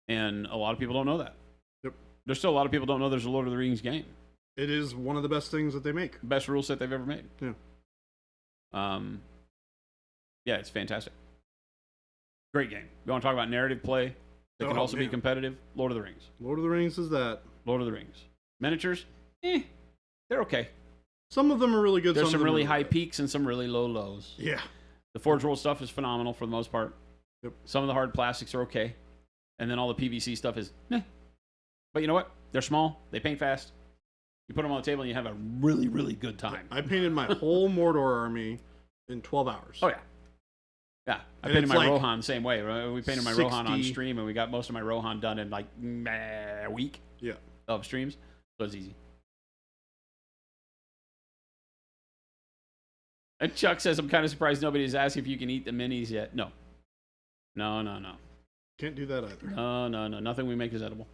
And a lot of people don't know that. Yep. There's still a lot of people don't know there's a Lord of the Rings game. It is one of the best things that they make. Best rule set they've ever made. Yeah. Yeah, it's fantastic. Great game. You want to talk about narrative play that can also be competitive? Lord of the Rings. Lord of the Rings is that. Lord of the Rings. Miniatures? They're okay. Some of them are really good. There's some really high peaks and some really low lows. Yeah. The Forge World stuff is phenomenal for the most part. Yep. Some of the hard plastics are okay. And then all the PVC stuff is But you know what? They're small. They paint fast. You put them on the table and you have a really, really good time. I painted my whole Mordor army in 12 hours. Oh, yeah. Yeah. I painted my Rohan the same way. We painted my Rohan on stream, and we got most of my Rohan done in like a week of streams. So it's easy. And Chuck says, "I'm kind of surprised nobody's asked if you can eat the minis yet." No. No. Can't do that either. No. Nothing we make is edible.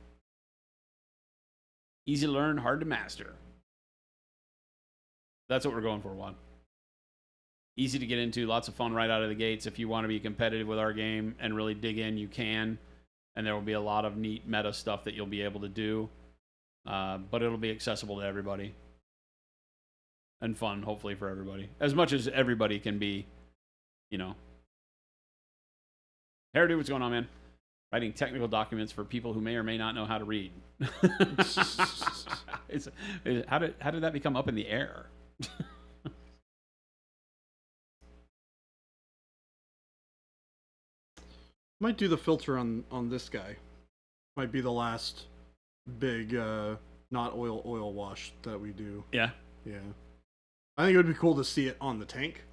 Easy to learn, hard to master. That's what we're going for, Juan. Easy to get into, lots of fun right out of the gates. If you want to be competitive with our game and really dig in, you can. And there will be a lot of neat meta stuff that you'll be able to do. But it'll be accessible to everybody. And fun, hopefully, for everybody. As much as everybody can be, Hairdo, what's going on, man? Writing technical documents for people who may or may not know how to read. How did that become up in the air? Might do the filter on this guy. Might be the last big not oil wash that we do. Yeah. Yeah. I think it would be cool to see it on the tank.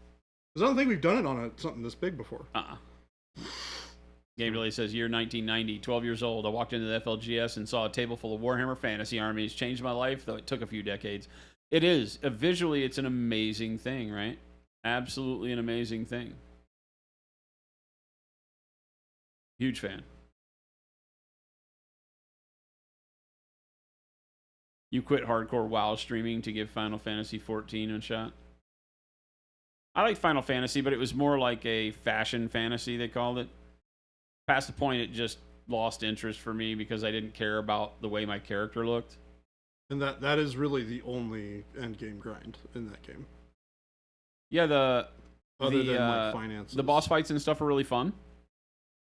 Because I don't think we've done it on something this big before. Gabe Delay says, year 1990, 12 years old. I walked into the FLGS and saw a table full of Warhammer Fantasy armies. Changed my life, though it took a few decades. It is. Visually, it's an amazing thing, right? Absolutely an amazing thing. Huge fan. You quit hardcore WoW streaming to give Final Fantasy 14 a shot? I like Final Fantasy, but it was more like a fashion fantasy, they called it. Past the point, it just lost interest for me because I didn't care about the way my character looked. And that is really the only end game grind in that game. Yeah, Other than like finances. The boss fights and stuff are really fun.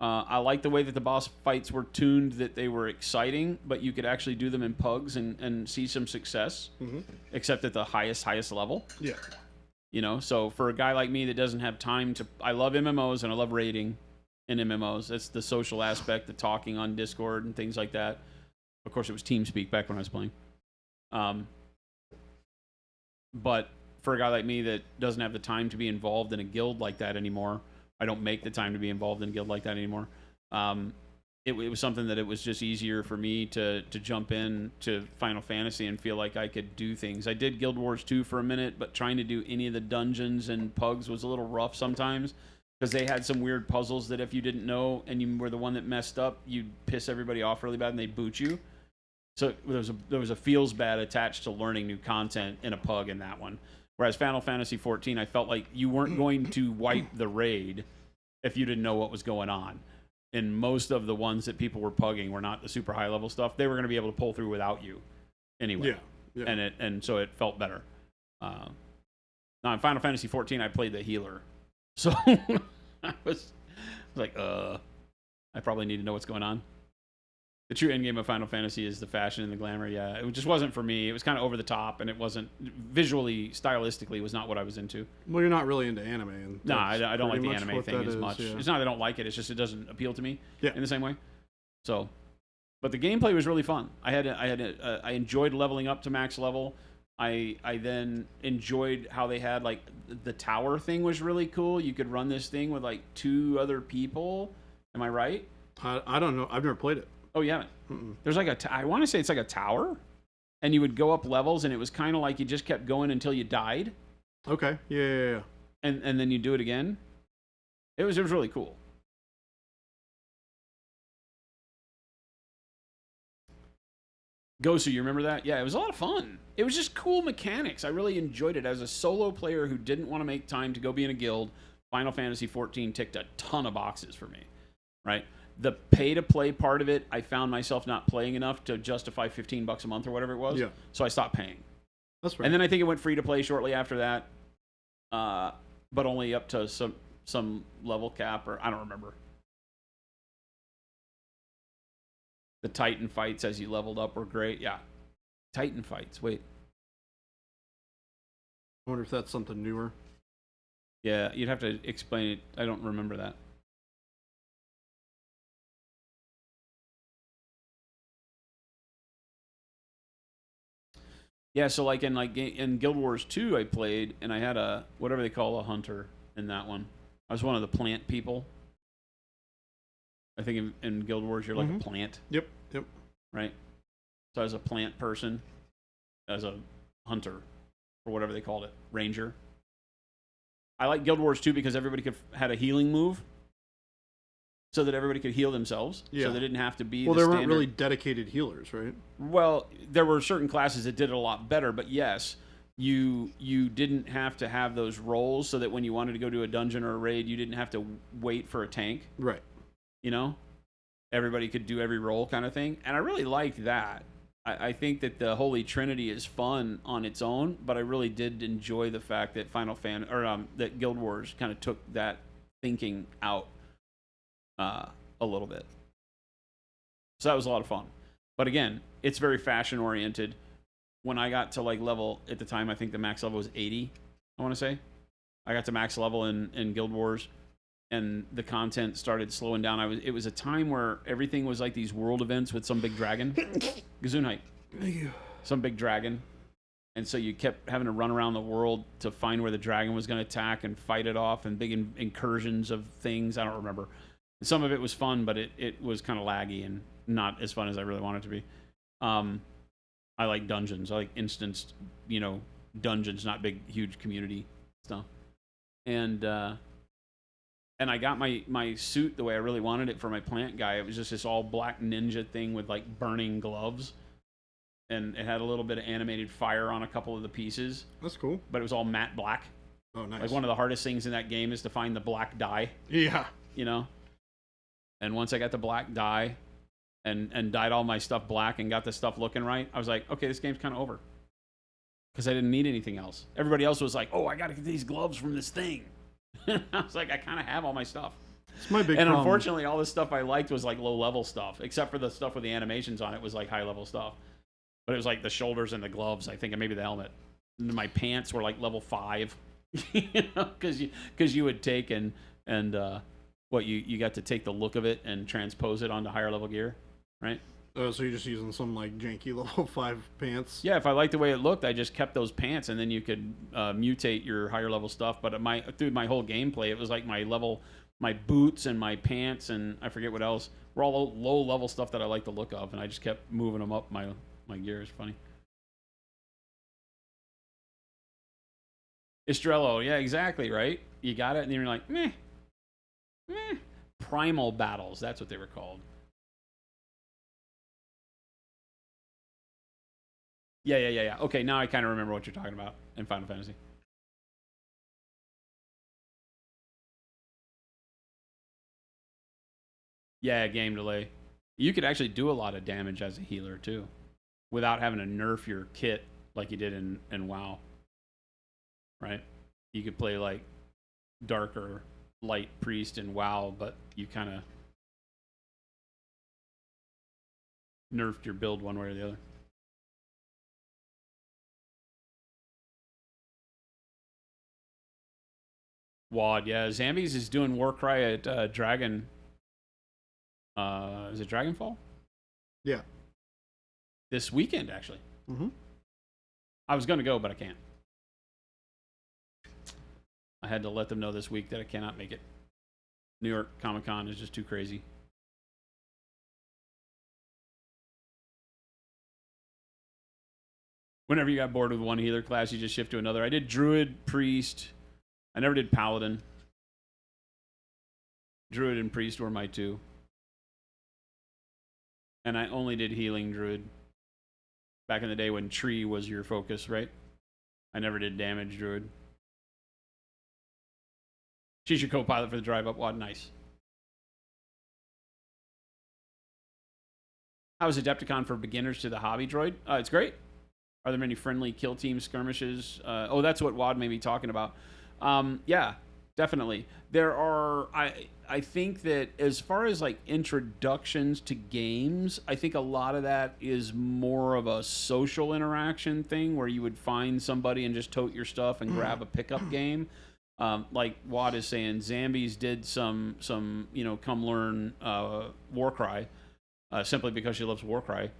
I like the way that the boss fights were tuned, that they were exciting, but you could actually do them in pugs and see some success, except at the highest level. Yeah. You know, so for a guy like me that doesn't have time to... I love MMOs and I love raiding in MMOs. That's the social aspect, the talking on Discord and things like that. Of course, it was TeamSpeak back when I was playing. But for a guy like me that doesn't have the time to be involved in a guild like that anymore, I don't make the time to be involved in a guild like that anymore. It was something that it was just easier for me to jump in to Final Fantasy and feel like I could do things. I did Guild Wars 2 for a minute, but trying to do any of the dungeons and pugs was a little rough sometimes because they had some weird puzzles that if you didn't know and you were the one that messed up, you'd piss everybody off really bad and they'd boot you. So there was a feels bad attached to learning new content in a pug in that one. Whereas Final Fantasy 14, I felt like you weren't going to wipe the raid if you didn't know what was going on. And most of the ones that people were pugging were not the super high level stuff. They were going to be able to pull through without you anyway. Yeah. And so it felt better. Now in Final Fantasy 14, I played the healer. So I was like, I probably need to know what's going on. The true endgame of Final Fantasy is the fashion and the glamour. Yeah, it just wasn't for me. It was kind of over the top, and it wasn't visually, stylistically, was not what I was into. Well, you're not really into anime. And no, I don't like the pretty much anime what thing that as is, much. yeah. It's not that I don't like it. It's just it doesn't appeal to me Yeah. in the same way. So, but the gameplay was really fun. I enjoyed leveling up to max level. I then enjoyed how they had like the tower thing was really cool. You could run this thing with like 2 other people. Am I right? I don't know. I've never played it. Oh, you haven't? There's like I want to say it's like a tower, and you would go up levels, and it was kind of like you just kept going until you died. Okay. Yeah. And then you do it again. It was really cool. Gosu, you remember that? Yeah, it was a lot of fun. It was just cool mechanics. I really enjoyed it. As a solo player who didn't want to make time to go be in a guild, Final Fantasy 14 ticked a ton of boxes for me, right? The pay-to-play part of it, I found myself not playing enough to justify $15 a month or whatever it was. Yeah. So I stopped paying. That's right. And then I think it went free-to-play shortly after that, but only up to some level cap, or I don't remember. The Titan fights as you leveled up were great. Yeah. Titan fights. Wait. I wonder if that's something newer. Yeah, you'd have to explain it. I don't remember that. Yeah, so like in Guild Wars 2 I played, and I had a, whatever they call a hunter in that one. I was one of the plant people. I think in Guild Wars you're like a plant. Yep. Right? So I was a plant person, as a hunter, or whatever they called it, ranger. I like Guild Wars 2 because everybody had a healing move, so that everybody could heal themselves. Yeah. So they didn't have to be. Well, the there weren't standard... really dedicated healers, right? Well, there were certain classes that did it a lot better, but yes, you didn't have to have those roles, so that when you wanted to go to a dungeon or a raid, you didn't have to wait for a tank. Right. You know, everybody could do every role, kind of thing, and I really liked that. I think that the Holy Trinity is fun on its own, but I really did enjoy the fact that that Guild Wars kind of took that thinking out a little bit. So that was a lot of fun. But again, it's very fashion oriented. When I got to like level at the time, I think the max level was 80. I want to say I got to max level in Guild Wars, and the content started slowing down. It was a time where everything was like these world events with some big dragon. Gesundheit. Thank you. Some big dragon. And so you kept having to run around the world to find where the dragon was going to attack and fight it off, and big incursions of things. I don't remember. Some of it was fun, but it was kind of laggy and not as fun as I really wanted it to be. I like dungeons. I like instanced, dungeons, not big, huge community stuff. And I got my suit the way I really wanted it for my plant guy. It was just this all black ninja thing with like burning gloves. And it had a little bit of animated fire on a couple of the pieces. That's cool. But it was all matte black. Oh, nice. Like one of the hardest things in that game is to find the black dye. Yeah. And once I got the black dye and dyed all my stuff black and got the stuff looking right, I was like, okay, this game's kind of over. Because I didn't need anything else. Everybody else was like, oh, I got to get these gloves from this thing. I was like, I kind of have all my stuff. It's my big And problem. unfortunately, all the stuff I liked was like low-level stuff. Except for the stuff with the animations on it was like high-level stuff. But it was like the shoulders and the gloves, I think, and maybe the helmet. And my pants were like level 5, because you would take and you got to take the look of it and transpose it onto higher level gear, right? So you're just using some like janky level 5 pants. Yeah, if I liked the way it looked, I just kept those pants, and then you could mutate your higher level stuff. But through my whole gameplay, it was like my boots and my pants and I forget what else were all low level stuff that I liked the look of, and I just kept moving them up my gear. Is funny. Estrello, yeah, exactly, right? You got it, and then you're like, meh. Primal battles, that's what they were called. Yeah. Okay, now I kind of remember what you're talking about in Final Fantasy. Yeah, game delay. You could actually do a lot of damage as a healer, too, without having to nerf your kit like you did in WoW. Right? You could play like dark or light priest in WoW, but you kind of nerfed your build one way or the other. WoD, yeah. Zambies is doing Warcry at Dragon. Is it Dragonfall? Yeah. This weekend, actually. Mm-hmm. I was going to go, but I can't. I had to let them know this week that I cannot make it. New York Comic Con is just too crazy. Whenever you got bored with one healer class, you just shift to another. I did Druid, Priest. I never did Paladin. Druid and Priest were my two. And I only did Healing Druid. Back in the day when Tree was your focus, right? I never did Damage Druid. She's your co-pilot for the drive up WoD. Nice. How is Adepticon for beginners to the hobby droid? It's great. Are there many friendly kill team skirmishes? That's what WoD may be talking about. Yeah, definitely. There are. I think that as far as like introductions to games, I think a lot of that is more of a social interaction thing where you would find somebody and just tote your stuff and grab a pickup game. Like WoD is saying, Zambies did some come learn Warcry, simply because she loves Warcry,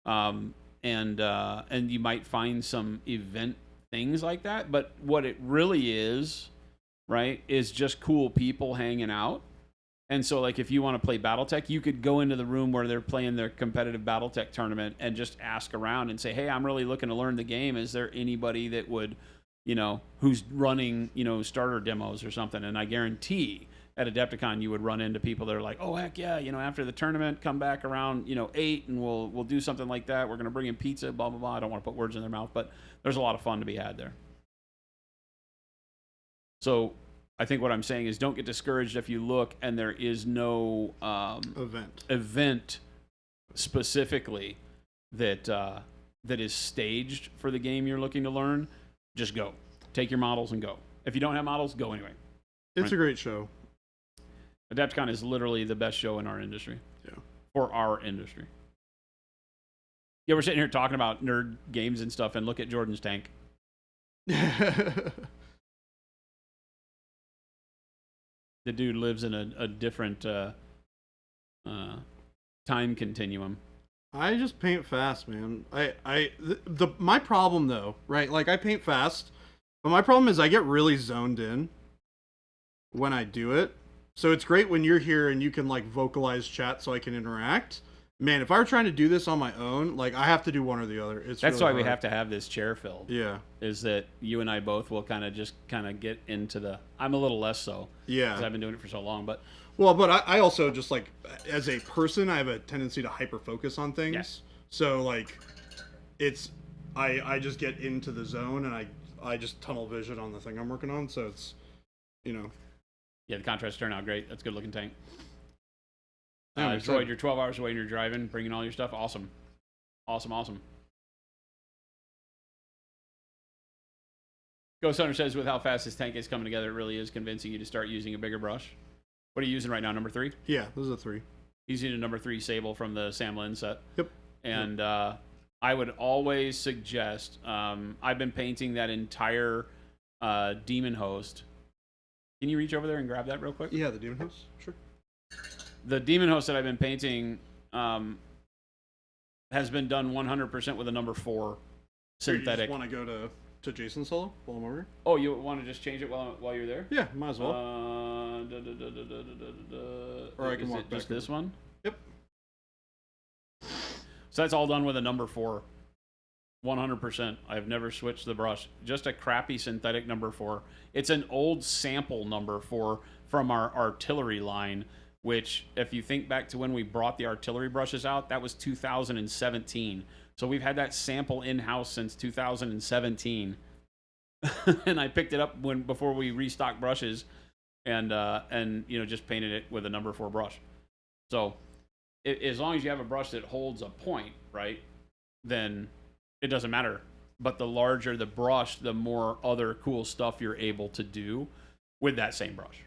and you might find some event things like that. But what it really is, right, is just cool people hanging out. And so, like, if you want to play BattleTech, you could go into the room where they're playing their competitive BattleTech tournament and just ask around and say, hey, I'm really looking to learn the game. Is there anybody that would, who's running, starter demos or something? And I guarantee at Adepticon you would run into people that are like, oh, heck yeah, after the tournament, come back around, 8 and we'll do something like that. We're going to bring in pizza, blah, blah, blah. I don't want to put words in their mouth, but there's a lot of fun to be had there. So I think what I'm saying is don't get discouraged if you look and there is no event specifically that is staged for the game you're looking to learn. Just go. Take your models and go. If you don't have models, go anyway. It's a great show. Adepticon is literally the best show in our industry. Yeah. For our industry. Yeah, we're sitting here talking about nerd games and stuff, and look at Jordan's tank. The dude lives in a different time continuum. I just paint fast, man. My problem though, right? Like I paint fast, but my problem is I get really zoned in when I do it. So it's great when you're here and you can like vocalize chat so I can interact. Man, if I were trying to do this on my own, like I have to do one or the other. That's really why we hard. have to have this chair filled. Yeah. Is that you and I both will kind of get into the. I'm a little less so. Yeah. Because I've been doing it for so long, but. Well, but I also just like as a person, I have a tendency to hyper focus on things. Yes. So like, I just get into the zone and I just tunnel vision on the thing I'm working on. So it's, you know. Yeah, the contrast turned out great. That's a good looking tank. Yeah, Droid, you're 12 hours away and you're driving, bringing all your stuff. Awesome. Awesome. Ghost Hunter says, with how fast this tank is coming together, it really is convincing you to start using a bigger brush. What are you using right now, number 3? Yeah, this is a 3. He's using a number 3 Sable from the Sam Lin set. Yep. And I would always suggest, I've been painting that entire Demon Host. Can you reach over there and grab that real quick? Yeah, the Demon House. Sure. The Demon Host that I've been painting has been done 100% with a number 4 synthetic. You just want to go to Jason's solo while I'm over here? Oh, you want to just change it while you're there? Yeah, might as well. Or I can walk back. Just this one? Yep. So that's all done with a number 4. 100%. I've never switched the brush. Just a crappy synthetic number 4. It's an old sample number 4 from our artillery line, which, if you think back to when we brought the artillery brushes out, that was 2017. So we've had that sample in-house since 2017. And I picked it up before we restocked brushes and just painted it with a number 4 brush. So as long as you have a brush that holds a point, right, then it doesn't matter. But the larger the brush, the more other cool stuff you're able to do with that same brush.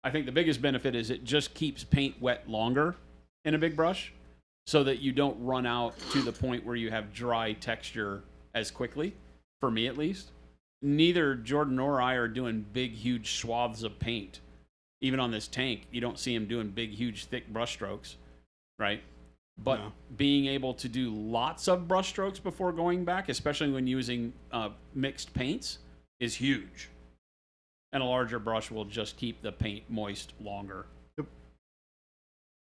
I think the biggest benefit is it just keeps paint wet longer in a big brush so that you don't run out to the point where you have dry texture as quickly, for me at least. Neither Jordan nor I are doing big, huge swaths of paint. Even on this tank, you don't see him doing big, huge, thick brush strokes, right? But being able to do lots of brush strokes before going back, especially when using mixed paints, is huge. And a larger brush will just keep the paint moist longer. Yep.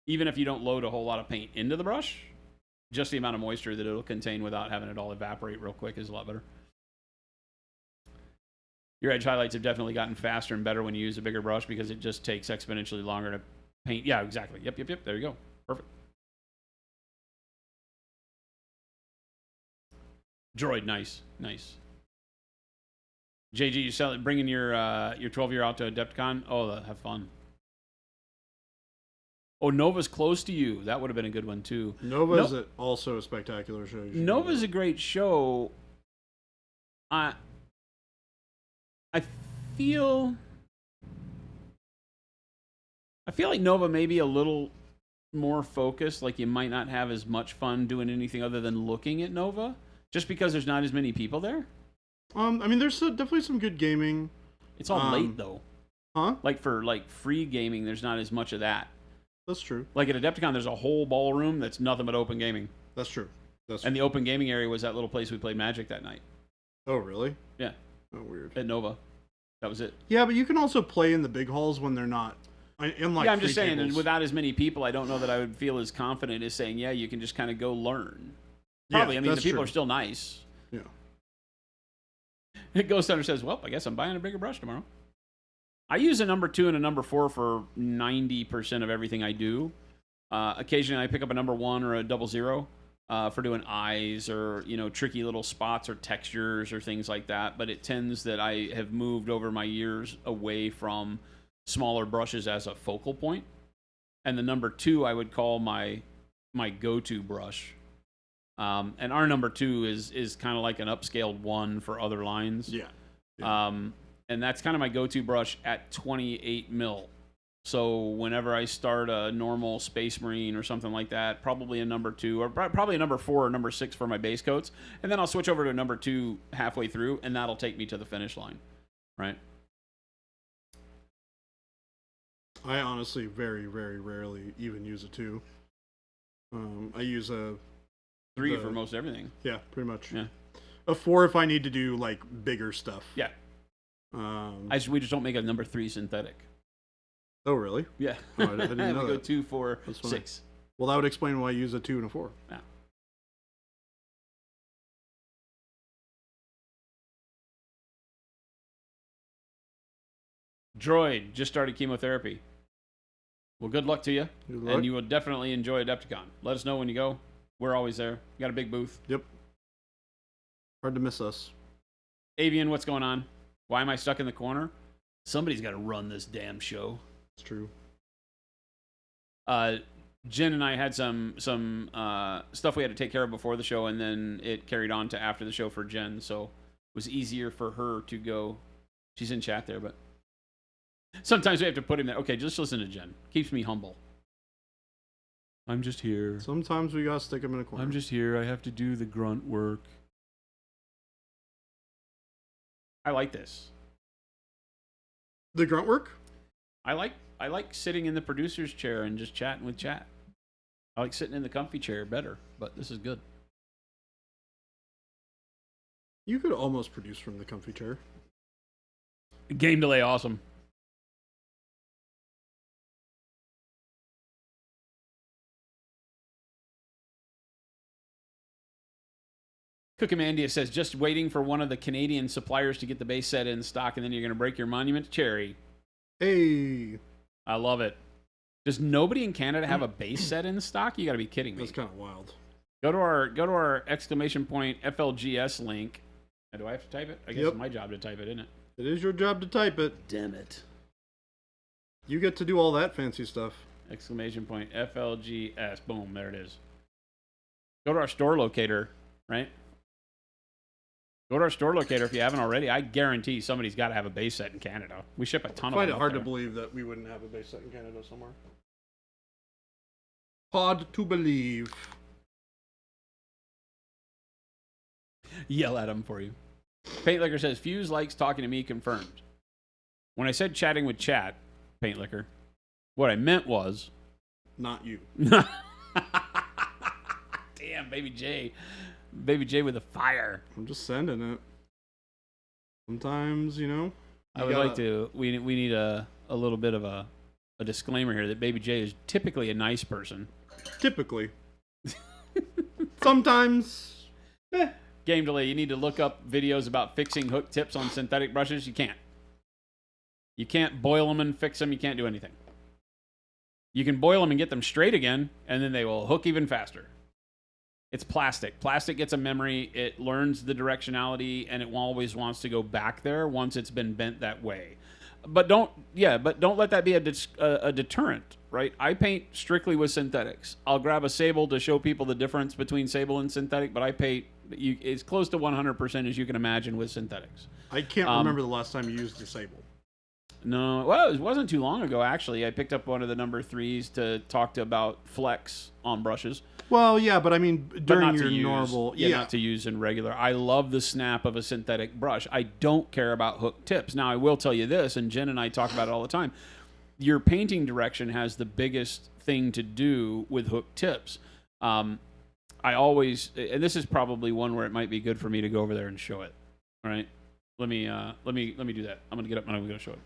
Even if you don't load a whole lot of paint into the brush, just the amount of moisture that it'll contain without having it all evaporate real quick is a lot better. Your edge highlights have definitely gotten faster and better when you use a bigger brush because it just takes exponentially longer to paint. Yeah, exactly. Yep. There you go. Perfect. Droid, nice. JG, you bringing your 12-year out to Adepticon? Oh, have fun. Oh, Nova's close to you. That would have been a good one too. Nova's also a spectacular show. Nova's a great show. I feel like Nova may be a little more focused. Like you might not have as much fun doing anything other than looking at Nova, just because there's not as many people there. I mean, there's definitely some good gaming. It's all late though. Huh? Like for free gaming, there's not as much of that. That's true. Like at Adepticon, there's a whole ballroom that's nothing but open gaming. That's true. And the open gaming area was that little place we played Magic that night. Oh, really? Yeah. Oh, weird. At Nova. That was it. Yeah, but you can also play in the big halls when they're not. Yeah, I'm just saying, and without as many people, I don't know that I would feel as confident as saying, yeah, you can just kind of go learn. Probably. Yeah, I mean, the people true. are still nice. Yeah. Ghost Hunter says, well, I guess I'm buying a bigger brush tomorrow. I use a number 2 and a number 4 for 90% of everything I do. Occasionally I pick up a number 1 or a 00 for doing eyes or, tricky little spots or textures or things like that. But it tends that I have moved over my years away from smaller brushes as a focal point. And the number 2 I would call my go-to brush. And our number 2 is kind of like an upscaled 1 for other lines. Yeah. And that's kind of my go-to brush at 28 mil. So whenever I start a normal Space Marine or something like that, probably a number 2 or probably a number 4 or number 6 for my base coats. And then I'll switch over to a number 2 halfway through, and that'll take me to the finish line, right? I honestly very, very rarely even use a 2. I use a 3 for most everything. Yeah, pretty much. Yeah. A 4 if I need to do like bigger stuff. Yeah. We just don't make a number 3 synthetic. Oh, really? Yeah. Oh, I didn't know we go that. 2, 4, That's funny. 6. Well, that would explain why I use a 2 and a 4. Yeah. Droid just started chemotherapy. Well, good luck to you. Good luck. And you will definitely enjoy Adepticon. Let us know when you go. We're always there. We got a big booth. Yep. Hard to miss us. Avian, what's going on? Why am I stuck in the corner? Somebody's got to run this damn show. It's true. Jen and I had some stuff we had to take care of before the show, and then it carried on to after the show for Jen, so it was easier for her to go. She's in chat there, but sometimes we have to put him there. Okay, just listen to Jen. Keeps me humble. I'm just here. Sometimes we gotta stick him in a corner. I'm just here. I have to do the grunt work. I like this. The grunt work? I like sitting in the producer's chair and just chatting with chat. I like sitting in the comfy chair better, but this is good. You could almost produce from the comfy chair. Game delay, awesome. Cookamandia says, just waiting for one of the Canadian suppliers to get the base set in stock, and then you're going to break your monument cherry. Hey. I love it. Does nobody in Canada have a base set in stock? You got to be kidding me. That's kind of wild. Go to our exclamation point FLGS link. Do I have to type it? I guess it's my job to type it, isn't it? It is your job to type it. Damn it. You get to do all that fancy stuff. Exclamation point FLGS. Boom, there it is. Go to our store locator, right? Go to our store locator if you haven't already. I guarantee somebody's got to have a base set in Canada. We ship a ton of them. I find it up hard there. to believe that we wouldn't have a base set in Canada somewhere. Hard to believe. Yell at them for you. Paint Liquor says, Fuse likes talking to me, confirmed. When I said chatting with chat, Paint Liquor, what I meant was... Not you. Damn, Baby J. Baby J with a fire. I'm just sending it. Sometimes, you know. I would like to... We need a little bit of a disclaimer here that Baby J is typically a nice person. Typically. Sometimes. Game delay. You need to look up videos about fixing hook tips on synthetic brushes. You can't. You can't boil them and fix them. You can't do anything. You can boil them and get them straight again, and then they will hook even faster. It's plastic. Plastic gets a memory. It learns the directionality, and it always wants to go back there once it's been bent that way. But don't let that be a deterrent, right? I paint strictly with synthetics. I'll grab a sable to show people the difference between sable and synthetic, but I paint it's close to 100% as you can imagine with synthetics. I can't remember the last time you used a sable. No, well, it wasn't too long ago, actually. I picked up one of the number 3s to talk about flex on brushes. Well, yeah, but I mean, during your use, normal... Yeah, not to use in regular. I love the snap of a synthetic brush. I don't care about hook tips. Now, I will tell you this, and Jen and I talk about it all the time. Your painting direction has the biggest thing to do with hook tips. I always... And this is probably one where it might be good for me to go over there and show it. All right? Let me do that. I'm going to get up and I'm going to show it.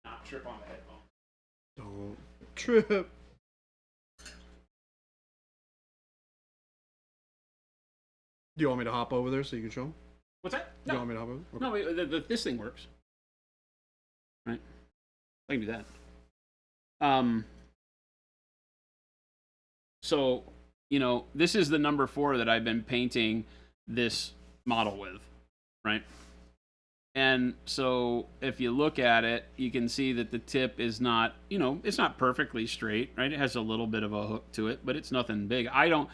Not trip on the headphone. Don't trip. Do you want me to hop over there so you can show them? What's that? Do you want me to hop over? Okay. No, wait, this thing works. Right? I can do that. So, this is the number 4 that I've been painting this model with, right? And so if you look at it, you can see that the tip is not, it's not perfectly straight, right? It has a little bit of a hook to it, but it's nothing big. I'm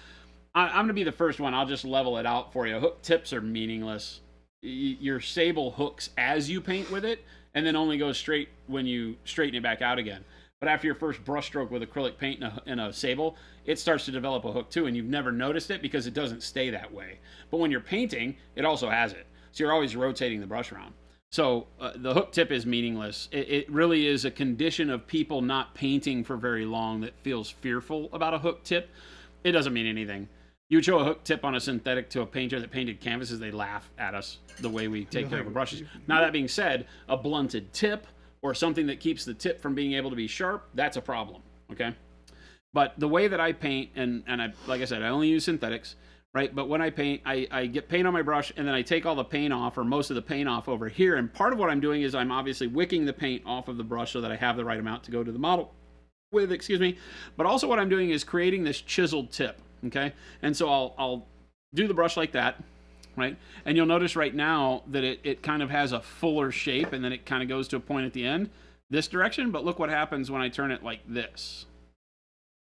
going to be the first one. I'll just level it out for you. Hook tips are meaningless. Your sable hooks as you paint with it, and then only goes straight when you straighten it back out again. But after your first brush stroke with acrylic paint in a sable, it starts to develop a hook too, and you've never noticed it because it doesn't stay that way. But when you're painting, it also has it. So you're always rotating the brush around. So the hook tip is meaningless. It really is a condition of people not painting for very long that feels fearful about a hook tip. It doesn't mean anything. You would show a hook tip on a synthetic to a painter that painted canvases, they laugh at us the way we take care of our brushes. Now, that being said, a blunted tip or something that keeps the tip from being able to be sharp, that's a problem, okay? But the way that I paint, and I, like I said, I only use synthetics, right? But when I paint, I get paint on my brush, and then I take all the paint off, or most of the paint off over here. And part of what I'm doing is I'm obviously wicking the paint off of the brush so that I have the right amount to go to the model with, excuse me. But also what I'm doing is creating this chiseled tip, okay? And so I'll do the brush like that, right? And you'll notice right now that it kind of has a fuller shape, and then it kind of goes to a point at the end this direction. But look what happens when I turn it like this,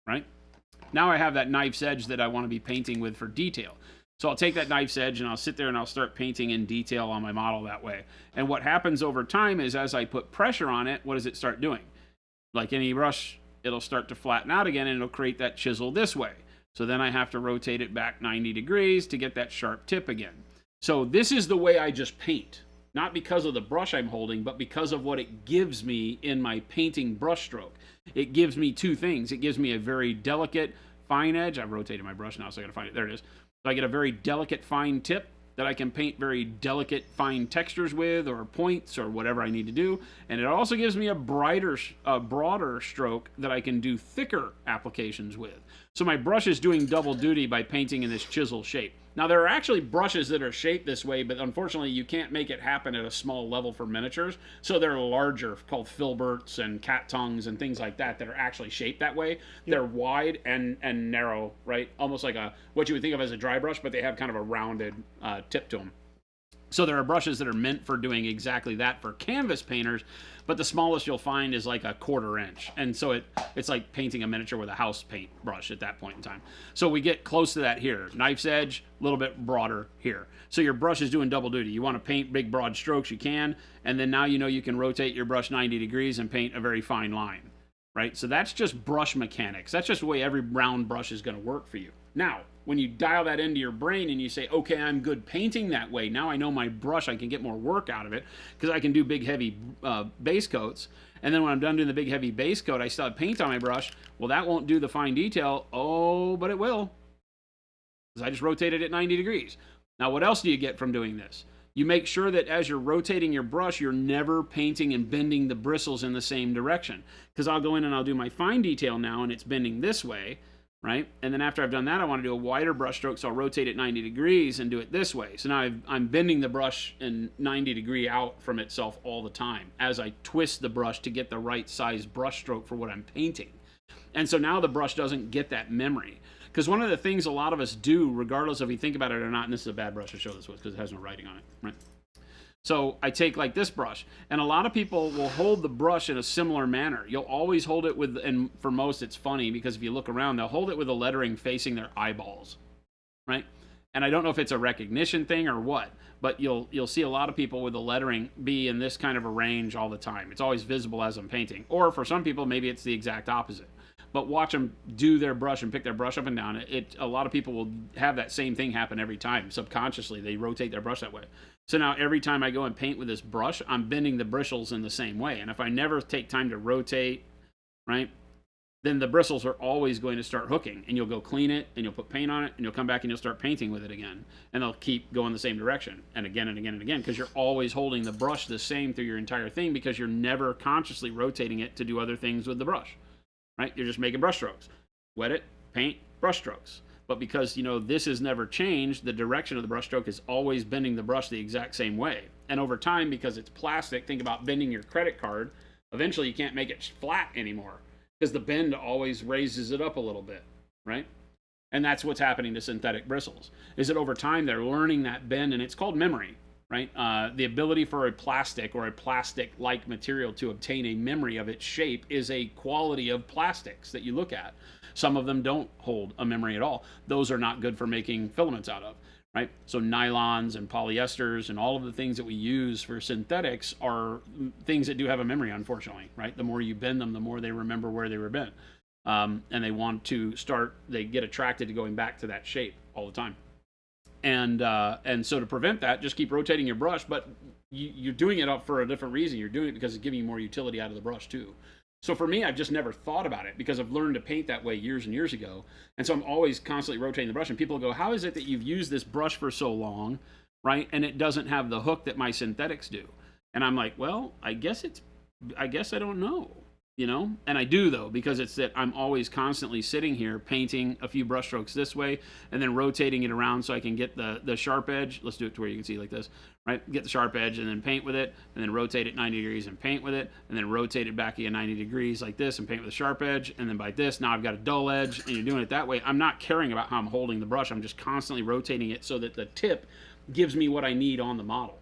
right? Now I have that knife's edge that I want to be painting with for detail. So I'll take that knife's edge and I'll sit there and I'll start painting in detail on my model that way. And what happens over time is as I put pressure on it, what does it start doing? Like any brush, it'll start to flatten out again and it'll create that chisel this way. So then I have to rotate it back 90 degrees to get that sharp tip again. So this is the way I just paint. Not because of the brush I'm holding, but because of what it gives me in my painting brush stroke. It gives me two things. It gives me a very delicate, fine edge. I've rotated my brush now, so I gotta find it. There it is. So I get a very delicate, fine tip that I can paint very delicate, fine textures with, or points, or whatever I need to do. And it also gives me a broader stroke that I can do thicker applications with. So my brush is doing double duty by painting in this chisel shape. Now, there are actually brushes that are shaped this way, but unfortunately, you can't make it happen at a small level for miniatures. So they're larger, called filberts and cat tongues and things like that are actually shaped that way. Yep. They're wide and narrow, right? Almost like what you would think of as a dry brush, but they have kind of a rounded tip to them. So there are brushes that are meant for doing exactly that for canvas painters, but the smallest you'll find is like a 1/4 inch. And so it's like painting a miniature with a house paint brush at that point in time. So we get close to that here. Knife's edge, a little bit broader here. So your brush is doing double duty. You want to paint big, broad strokes, you can. And then now you know you can rotate your brush 90 degrees and paint a very fine line, right? So that's just brush mechanics. That's just the way every round brush is going to work for you. Now, when you dial that into your brain and you say, okay, I'm good painting that way. Now I know my brush, I can get more work out of it because I can do big, heavy base coats. And then when I'm done doing the big, heavy base coat, I still have paint on my brush. Well, that won't do the fine detail. Oh, but it will. Because I just rotated it 90 degrees. Now, what else do you get from doing this? You make sure that as you're rotating your brush, you're never painting and bending the bristles in the same direction. Because I'll go in and I'll do my fine detail now, and it's bending this way. Right? And then after I've done that, I want to do a wider brush stroke, so I'll rotate it 90 degrees and do it this way. So now I'm bending the brush in 90 degree out from itself all the time as I twist the brush to get the right size brush stroke for what I'm painting. And so now the brush doesn't get that memory. Because one of the things a lot of us do, regardless of if you think about it or not, and this is a bad brush to show this with because it has no writing on it, right? So I take like this brush, and a lot of people will hold the brush in a similar manner. You'll always hold it with, and for most it's funny because if you look around, they'll hold it with the lettering facing their eyeballs, right? And I don't know if it's a recognition thing or what, but you'll see a lot of people with the lettering be in this kind of a range all the time. It's always visible as I'm painting. Or for some people, maybe it's the exact opposite. But watch them do their brush and pick their brush up and down. A lot of people will have that same thing happen every time. Subconsciously, they rotate their brush that way. So now every time I go and paint with this brush, I'm bending the bristles in the same way. And if I never take time to rotate, right, then the bristles are always going to start hooking. And you'll go clean it, and you'll put paint on it, and you'll come back and you'll start painting with it again. And they'll keep going the same direction, and again and again and again, because you're always holding the brush the same through your entire thing because you're never consciously rotating it to do other things with the brush, right? You're just making brush strokes. Wet it, paint, brush strokes. But because, this has never changed, the direction of the brush stroke is always bending the brush the exact same way. And over time, because it's plastic, think about bending your credit card. Eventually, you can't make it flat anymore because the bend always raises it up a little bit, right? And that's what's happening to synthetic bristles, is that over time, they're learning that bend, and it's called memory, right? The ability for a plastic or a plastic-like material to obtain a memory of its shape is a quality of plastics that you look at. Some of them don't hold a memory at all. Those are not good for making filaments out of, right? So nylons and polyesters and all of the things that we use for synthetics are things that do have a memory, unfortunately, right? The more you bend them, the more they remember where they were bent. And they want to they get attracted to going back to that shape all the time. And so to prevent that, just keep rotating your brush. But you're doing it up for a different reason. You're doing it because it's giving you more utility out of the brush too. So for me, I've just never thought about it because I've learned to paint that way years and years ago. And so I'm always constantly rotating the brush. And people go, how is it that you've used this brush for so long, right? And it doesn't have the hook that my synthetics do. And I'm like, well, I guess I don't know, you know? And I do, though, because it's that I'm always constantly sitting here painting a few brush strokes this way and then rotating it around so I can get the sharp edge. Let's do it to where you can see like this, right? Get the sharp edge and then paint with it, and then rotate it 90 degrees and paint with it, and then rotate it back again 90 degrees like this and paint with a sharp edge, and then by this, now I've got a dull edge, and you're doing it that way. I'm not caring about how I'm holding the brush. I'm just constantly rotating it so that the tip gives me what I need on the model.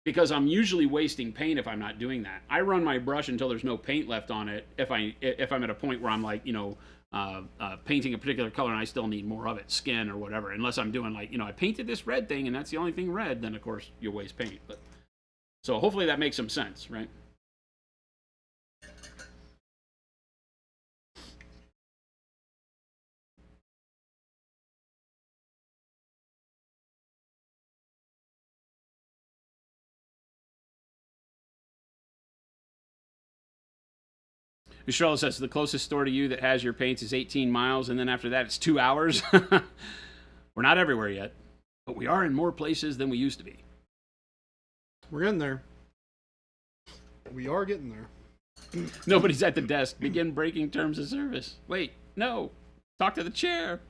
Because I'm usually wasting paint if I'm not doing that. I run my brush until there's no paint left on it. If I'm at a point where I'm like, you know, painting a particular color and I still need more of it, skin or whatever. Unless I'm doing like, you know, I painted this red thing and that's the only thing red, then of course you'll waste paint. But so hopefully that makes some sense, right? Michelle says the closest store to you that has your paints is 18 miles, and then after that it's 2 hours. We're not everywhere yet, but we are in more places than we used to be. We're getting there. We are getting there. Nobody's at the desk. Begin breaking terms of service. Wait, no. Talk to the chair.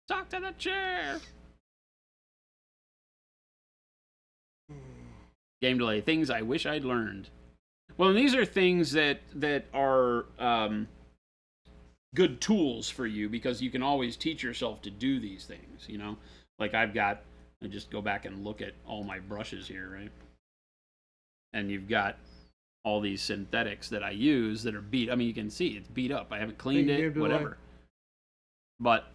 Talk to the chair. Game delay. Things I wish I'd learned. Well, and these are things that are good tools for you because you can always teach yourself to do these things, you know? Like I just go back and look at all my brushes here, right? And you've got all these synthetics that I use that are beat. I mean, you can see it's beat up. I haven't cleaned it, whatever. But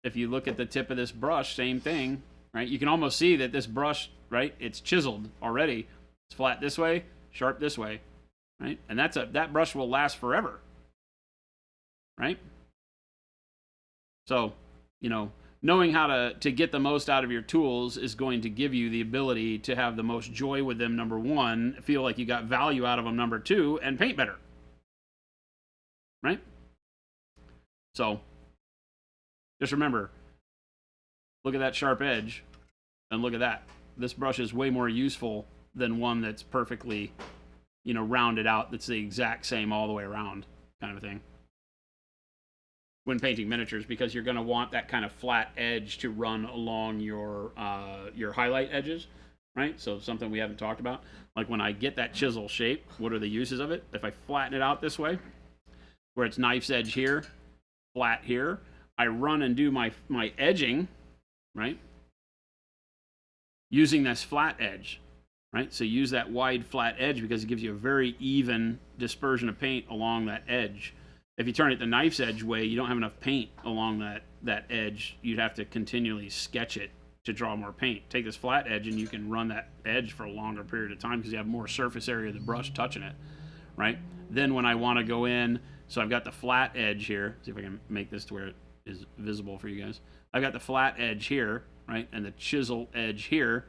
if you look at the tip of this brush, same thing, right? You can almost see that this brush, right? It's chiseled already. It's flat this way, sharp this way. Right? And that brush will last forever. Right? So, you know, knowing how to get the most out of your tools is going to give you the ability to have the most joy with them, number one, feel like you got value out of them, number two, and paint better. Right? So, just remember, look at that sharp edge, and look at that. This brush is way more useful than one that's perfectly, you know, rounded out, that's the exact same all the way around kind of a thing when painting miniatures, because you're going to want that kind of flat edge to run along your highlight edges, right? So something we haven't talked about, like when I get that chisel shape, what are the uses of it? If I flatten it out this way, where it's knife's edge here, flat here, I run and do my edging, right, using this flat edge. Right, so use that wide flat edge because it gives you a very even dispersion of paint along that edge. If you turn it the knife's edge way, you don't have enough paint along that edge. You'd have to continually sketch it to draw more paint. Take this flat edge and you can run that edge for a longer period of time because you have more surface area of the brush touching it, right? Then when I want to go in, so I've got the flat edge here. See if I can make this to where it is visible for you guys. I've got the flat edge here, right, and the chisel edge here.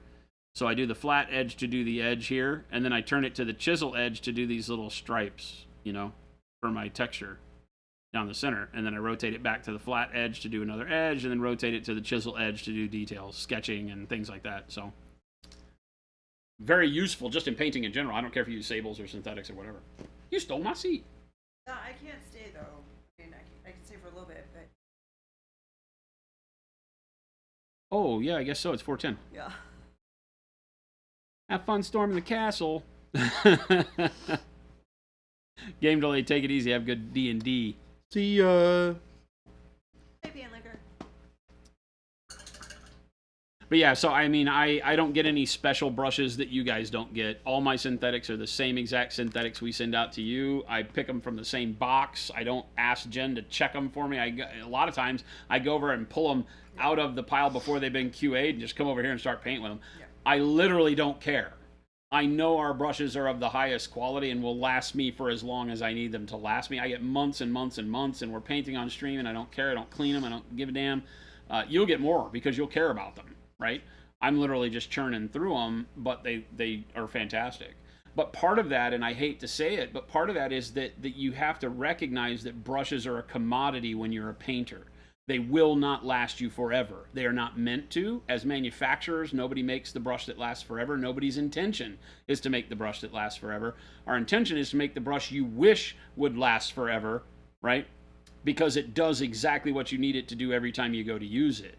So I do the flat edge to do the edge here, and then I turn it to the chisel edge to do these little stripes, you know, for my texture down the center. And then I rotate it back to the flat edge to do another edge, and then rotate it to the chisel edge to do details, sketching, and things like that. So very useful just in painting in general. I don't care if you use sables or synthetics or whatever. You stole my seat. No, I can't stay, though. I mean, I can stay for a little bit, but... Oh, yeah, I guess so. It's 4:10. Yeah. Have fun storming the castle. Game delay. Take it easy. Have good D&D. See ya. Maybe in liquor. But yeah, so I mean, I don't get any special brushes that you guys don't get. All my synthetics are the same exact synthetics we send out to you. I pick them from the same box. I don't ask Jen to check them for me. A lot of times I go over and pull them out of the pile before they've been QA'd and just come over here and start painting with them. Yeah. I literally don't care. I know our brushes are of the highest quality and will last me for as long as I need them to last me. I get months and months and months, and we're painting on stream, and I don't care. I don't clean them. I don't give a damn. You'll get more because you'll care about them, right? I'm literally just churning through them, but they are fantastic. But part of that, and I hate to say it, but part of that is that you have to recognize that brushes are a commodity when you're a painter. They will not last you forever. They are not meant to. As manufacturers, nobody makes the brush that lasts forever. Nobody's intention is to make the brush that lasts forever. Our intention is to make the brush you wish would last forever, right? Because it does exactly what you need it to do every time you go to use it.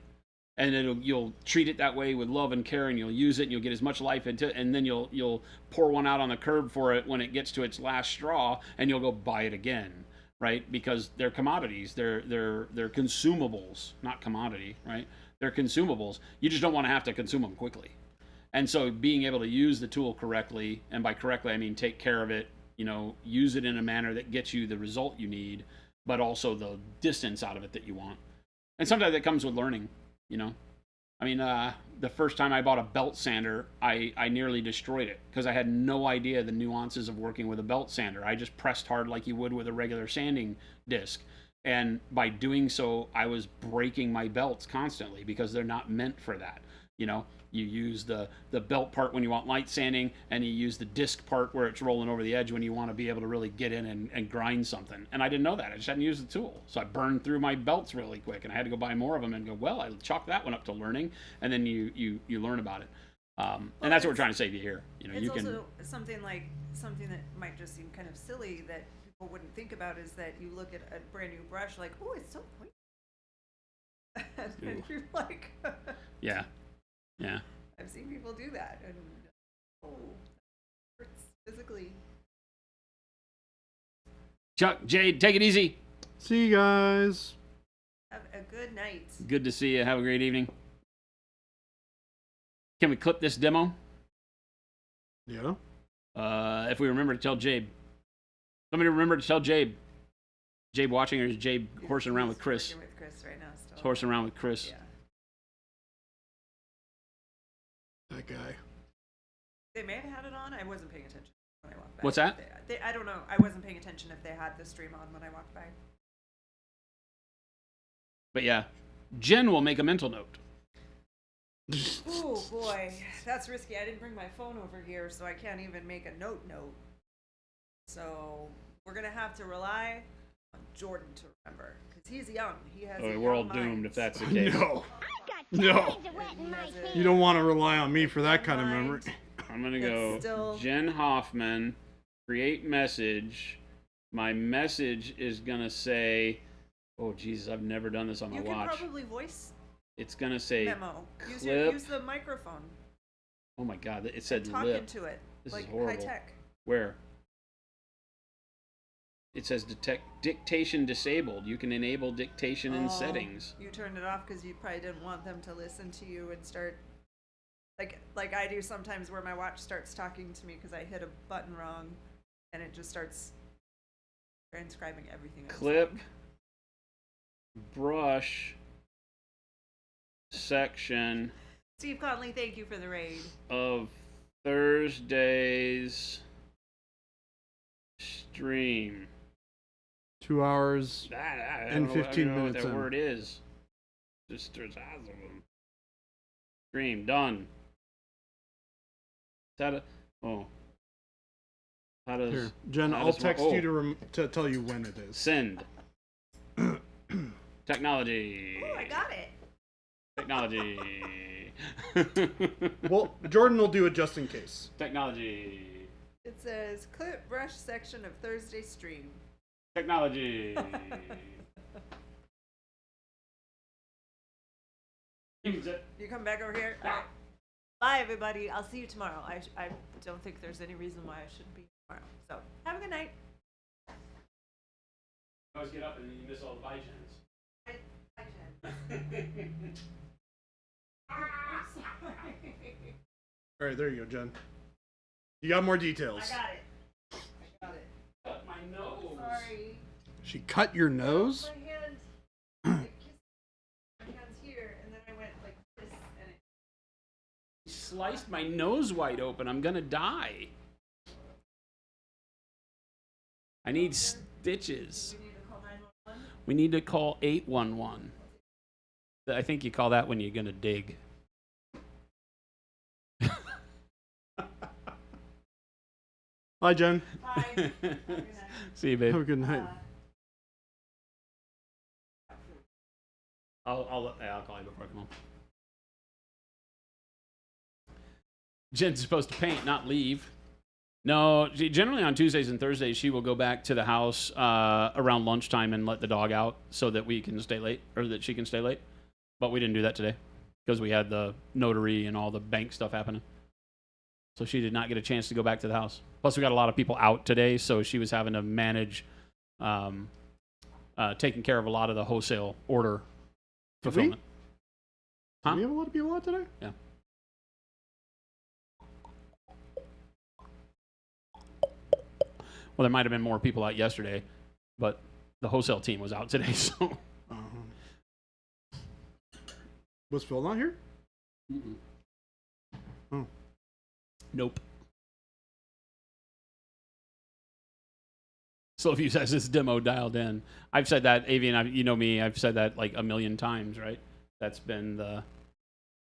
And you'll treat it that way with love and care, and you'll use it, and you'll get as much life into it, and then you'll pour one out on the curb for it when it gets to its last straw, and you'll go buy it again. Right? Because they're commodities. They're consumables, not commodity, right? They're consumables. You just don't want to have to consume them quickly. And so being able to use the tool correctly, and by correctly I mean take care of it, use it in a manner that gets you the result you need, but also the distance out of it that you want. And sometimes that comes with learning, I mean, the first time I bought a belt sander, I nearly destroyed it because I had no idea the nuances of working with a belt sander. I just pressed hard like you would with a regular sanding disc. And by doing so, I was breaking my belts constantly because they're not meant for that. You use the belt part when you want light sanding, and you use the disc part where it's rolling over the edge when you want to be able to really get in and grind something. And I didn't know that. I just hadn't used the tool. So I burned through my belts really quick, and I had to go buy more of them and go, well, I chalked that one up to learning, and then you learn about it. And that's what we're trying to say to you here. It's also something that might just seem kind of silly that people wouldn't think about is that you look at a brand new brush like, oh, it's so pointy. And you're like... Yeah. I've seen people do that, and it hurts physically. Chuck, Jade, take it easy. See you guys. Have a good night. Good to see you. Have a great evening. Can we clip this demo? Yeah. If we remember to tell Jabe. Somebody remember to tell Jabe. Jabe watching, or is Jabe horsing around with Chris? Working with Chris right now still. He's horsing around with Chris. Yeah. That guy. They may have had it on. I wasn't paying attention when I walked by. What's that? I don't know. I wasn't paying attention if they had the stream on when I walked by. But yeah, Jen will make a mental note. Oh boy, that's risky. I didn't bring my phone over here, so I can't even make a note. So we're gonna have to rely on Jordan to remember, because he's young. He has. We're all doomed if that's the case. No. I got No. tons of wet in my feet. You don't want to rely on me for that kind of memory. I'm gonna go still- Jen Hoffman, create message. My message is gonna say, oh Jesus, I've never done this on my You can watch. probably voice It's gonna say memo. clip. Use the microphone. Oh my God, it said Talk lip. into it. This like is horrible. high tech. Where? It says dictation disabled. You can enable dictation in settings. You turned it off because you probably didn't want them to listen to you and start like I do sometimes, where my watch starts talking to me because I hit a button wrong, and it just starts transcribing everything. I'm Clip saying. brush section Steve Conley, thank you for the raid. of Thursday's stream. 2 hours. I And don't know- 15 I don't know minutes what that in. word is. Just there's eyes of them. Stream done. Is that a, oh. How does Here, Jen, how I'll does text oh, you to tell you when it is. send? Technology. Oh, I got it. Technology. Well, Jordan will do it just in case. Technology. It says clip brush section of Thursday stream. Technology. Use it. You come back over here. Okay. Bye, everybody. I'll see you tomorrow. I don't think there's any reason why I shouldn't be tomorrow. So have a good night. You always get up and you miss all the bye chants. Bye, Jen. All right, there you go, Jen. You got more I details. got it. I got it. Cut my nose. Sorry. She cut your nose? My hand. It kissed my hands here, and then I went like this, and it. Sliced my nose wide open. I'm gonna die. I need stitches. We need to call 911. We need to call 811. I think you call that when you're gonna dig. Bye, Jen. Bye. Have a good night. See you, babe. Have a good night. I'll call you before I come home. Jen's supposed to paint, not leave. No, generally on Tuesdays and Thursdays, she will go back to the house around lunchtime and let the dog out so that we can stay late, or that she can stay late. But we didn't do that today because we had the notary and all the bank stuff happening. So she did not get a chance to go back to the house. Plus, we got a lot of people out today, so she was having to manage taking care of a lot of the wholesale order fulfillment. Do we have a lot of people out today? Yeah. Well, there might have been more people out yesterday, but the wholesale team was out today, so. Was Phil not here? Mm-mm. Oh. Nope. Sylvie says this demo dialed in. I've said that, Avian, you know me, I've said that like a million times, right? That's been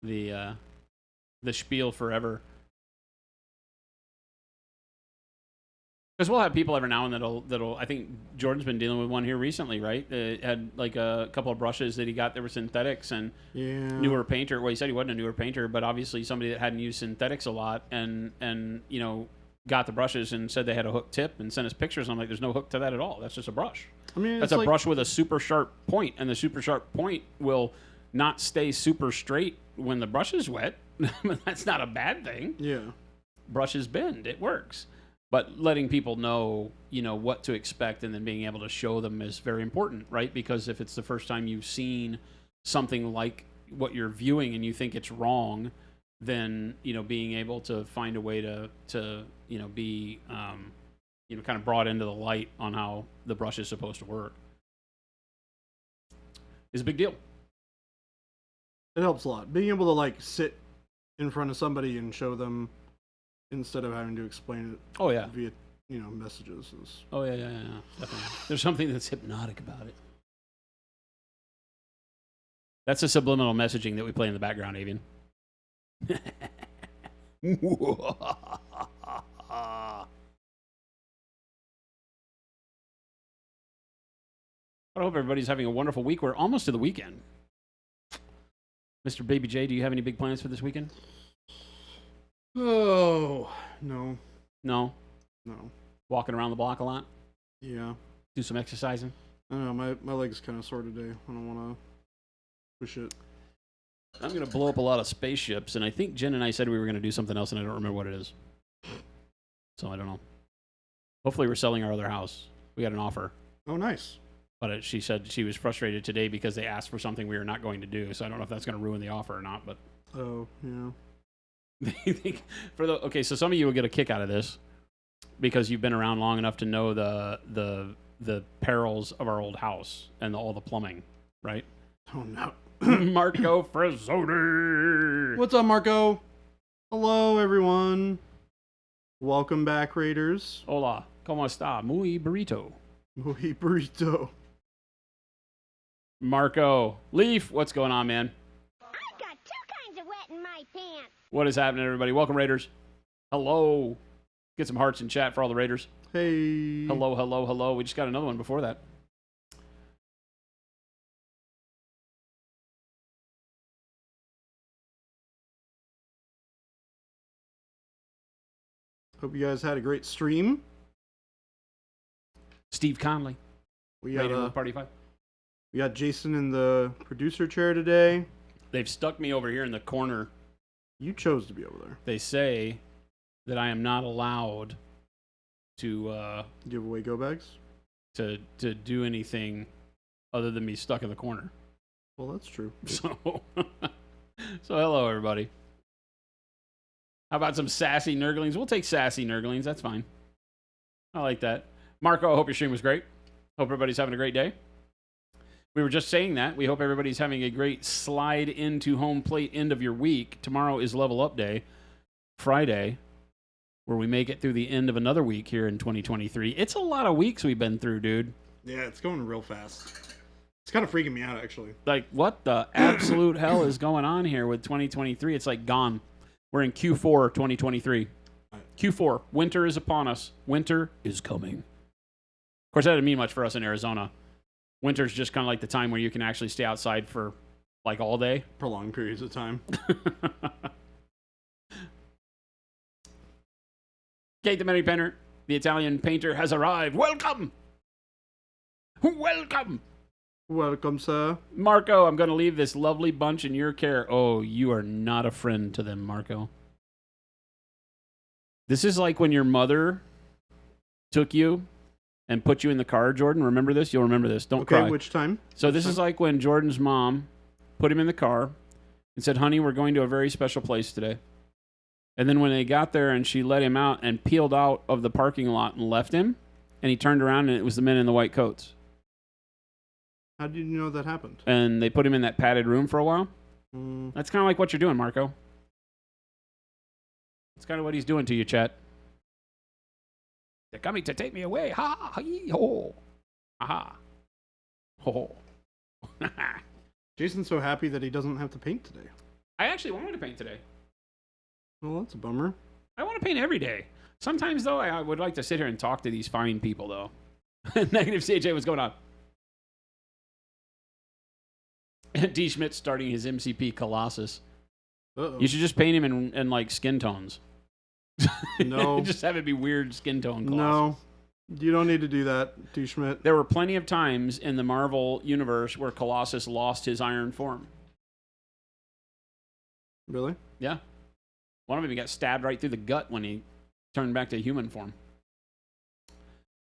the spiel forever. Because we'll have people every now and then that'll. I think Jordan's been dealing with one here recently, right? Had like a couple of brushes that he got that were synthetics and newer painter. Well, he said he wasn't a newer painter, but obviously somebody that hadn't used synthetics a lot and you know got the brushes and said they had a hook tip and sent us pictures. And I'm like, there's no hook to that at all. That's just a brush. I mean, that's a brush with a super sharp point, and the super sharp point will not stay super straight when the brush is wet. That's not a bad thing. Yeah. Brushes bend. It works. But letting people know, you know, what to expect and then being able to show them is very important, right? Because if it's the first time you've seen something like what you're viewing and you think it's wrong, then, you know, being able to find a way to you know, be, you know, kind of brought into the light on how the brush is supposed to work is a big deal. It helps a lot. Being able to, like, sit in front of somebody and show them instead of having to explain it Oh, yeah. via, you know, messages. Is... Oh, yeah, definitely. There's something that's hypnotic about it. That's a subliminal messaging that we play in the background, Avian. I hope everybody's having a wonderful week. We're almost to the weekend. Mr. Baby J, do you have any big plans for this weekend? Oh, no. No? No. Walking around the block a lot? Yeah. Do some exercising? I don't know. My leg's kind of sore today. I don't want to push it. I'm going to blow up a lot of spaceships, and I think Jen and I said we were going to do something else, and I don't remember what it is. So I don't know. Hopefully we're selling our other house. We got an offer. Oh, nice. But she said she was frustrated today because they asked for something we were not going to do, so I don't know if that's going to ruin the offer or not. But Oh, yeah. Okay, so some of you will get a kick out of this because you've been around long enough to know the perils of our old house and all the plumbing, right? Oh, no. Marco Frazzoni. What's up, Marco? Hello, everyone. Welcome back, Raiders. Hola, ¿cómo está? Muy burrito. Muy burrito. Marco. Leaf, what's going on, man? I've got two kinds of wet in my pants. What is happening, everybody? Welcome, Raiders. Hello. Get some hearts in chat for all the Raiders. Hey. Hello, hello, hello. We just got another one before that. Hope you guys had a great stream. Steve Conley. We Radio got Party 5. We got Jason in the producer chair today. They've stuck me over here in the corner. You chose to be over there. They say that I am not allowed to Give away go bags? to do anything other than be stuck in the corner. Well, that's true. So, hello, everybody. How about some sassy nurglings? We'll take sassy nurglings. That's fine. I like that. Marco, I hope your stream was great. Hope everybody's having a great day. We were just saying that. We hope everybody's having a great slide into home plate end of your week. Tomorrow is level up day. Friday, where we make it through the end of another week here in 2023. It's a lot of weeks we've been through, dude. Yeah, it's going real fast. It's kind of freaking me out, actually. Like, what the absolute hell is going on here with 2023? It's like gone. We're in Q4 2023. Q4. Winter is upon us. Winter is coming. Of course, that doesn't mean much for us in Arizona. Winter's just kind of like the time where you can actually stay outside for like all day. Prolonged periods of time. Kate the Many Painter, the Italian painter, has arrived. Welcome! Welcome! Welcome, sir. Marco, I'm going to leave this lovely bunch in your care. Oh, you are not a friend to them, Marco. This is like when your mother took you and put you in the car, Jordan. Remember this? You'll remember this. Don't cry. Okay, which time? So this is like when Jordan's mom put him in the car and said, honey, we're going to a very special place today. And then when they got there and she let him out and peeled out of the parking lot and left him, and he turned around and it was the men in the white coats. How did you know that happened? And they put him in that padded room for a while. That's kind of like what you're doing, Marco. That's kind of what he's doing to you, chat. They're coming to take me away. Ha, hee, ho. Aha. Ho, ho. Jason's so happy that he doesn't have to paint today. I actually wanted to paint today. Well, that's a bummer. I want to paint every day. Sometimes, though, I would like to sit here and talk to these fine people, though. Negative CJ, what's going on? D. Schmidt starting his MCP Colossus. Uh-oh. You should just paint him in like skin tones. No. Just have it be weird skin tone Colossus. No. You don't need to do that, D. Schmidt. There were plenty of times in the Marvel universe where Colossus lost his iron form. Really? Yeah. One of them got stabbed right through the gut when he turned back to human form.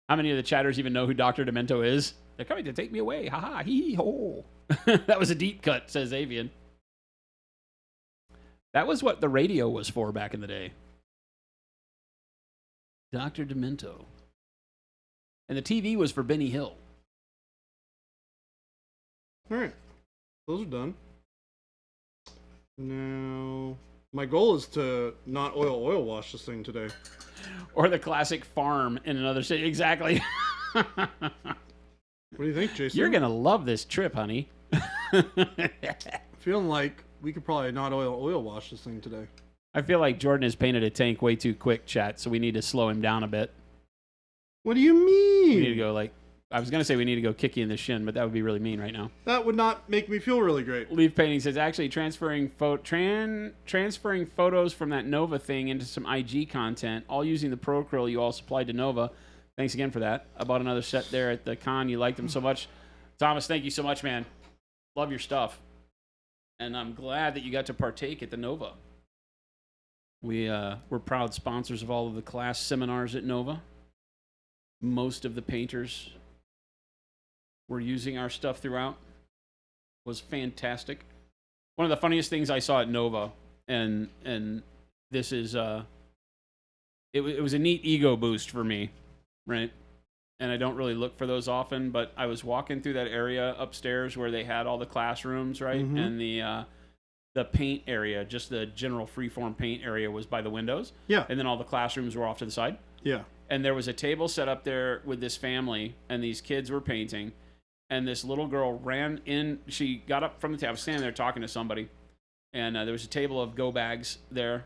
How many of the chatters even know who Dr. Demento is? They're coming to take me away. Ha ha, hee ho. That was a deep cut, says Avian. That was what the radio was for back in the day. Dr. Demento. And the TV was for Benny Hill. All right. Those are done. Now, my goal is to not oil wash this thing today. Or the classic farm in another city. Exactly. What do you think, Jason? You're going to love this trip, honey. Feeling like we could probably not oil wash this thing today. I feel like Jordan has painted a tank way too quick, chat, so we need to slow him down a bit. What do you mean? We need to go like, I was going to say we need to go kick you in the shin, but that would be really mean right now. That would not make me feel really great. Leaf Painting says, actually transferring photos from that Nova thing into some IG content, all using the Pro Acryl you all supplied to Nova. Thanks again for that. I bought another set there at the con. You liked them so much. Thomas, thank you so much, man. Love your stuff. And I'm glad that you got to partake at the Nova. We're proud sponsors of all of the class seminars at Nova. Most of the painters were using our stuff throughout. It was fantastic. One of the funniest things I saw at Nova, and this is it was a neat ego boost for me, right? And I don't really look for those often, but I was walking through that area upstairs where they had all the classrooms, right? Mm-hmm. And the paint area, just the general freeform paint area, was by the windows. Yeah. And then all the classrooms were off to the side. Yeah. And there was a table set up there with this family, and these kids were painting. And this little girl ran in. She got up from the table. I was standing there talking to somebody. And there was a table of go bags there.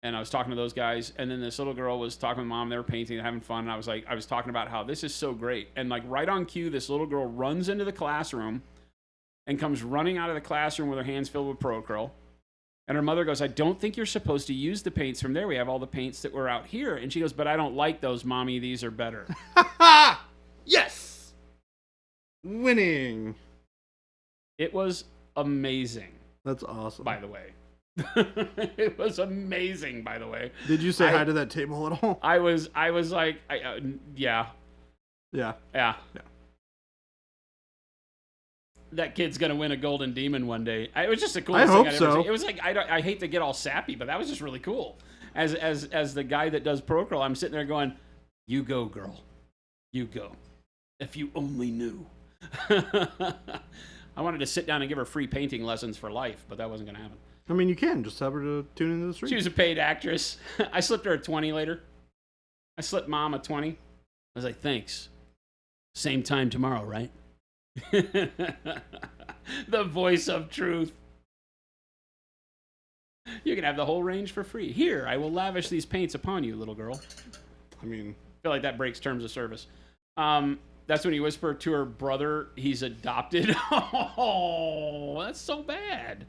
And I was talking to those guys. And then this little girl was talking to mom. They were painting and having fun. And I was talking about how this is so great. And like right on cue, this little girl runs into the classroom and comes running out of the classroom with her hands filled with Pro Acryl. And her mother goes, I don't think you're supposed to use the paints from there. We have all the paints that were out here. And she goes, but I don't like those, Mommy. These are better. Yes! Winning. It was amazing, That's awesome. by the way. It was amazing, by the way. Did you say hi to that table at all? I was like, yeah. Yeah. Yeah. That kid's gonna win a golden demon one day. It was just the coolest I thing hope I'd ever so. seen. It was like I hate to get all sappy, but that was just really cool. As the guy that does Pro Acryl, I'm sitting there going, "You go, girl, you go. If you only knew." I wanted to sit down and give her free painting lessons for life, but that wasn't gonna happen. I mean, you can just have her to tune into the stream. She was a paid actress. I slipped her a 20 later. I slipped Mom a 20. I was like, thanks. Same time tomorrow, right? The voice of truth. You can have the whole range for free. Here, I will lavish these paints upon you, little girl. I mean, I feel like that breaks terms of service. That's when you whisper to her brother he's adopted. Oh, that's so bad.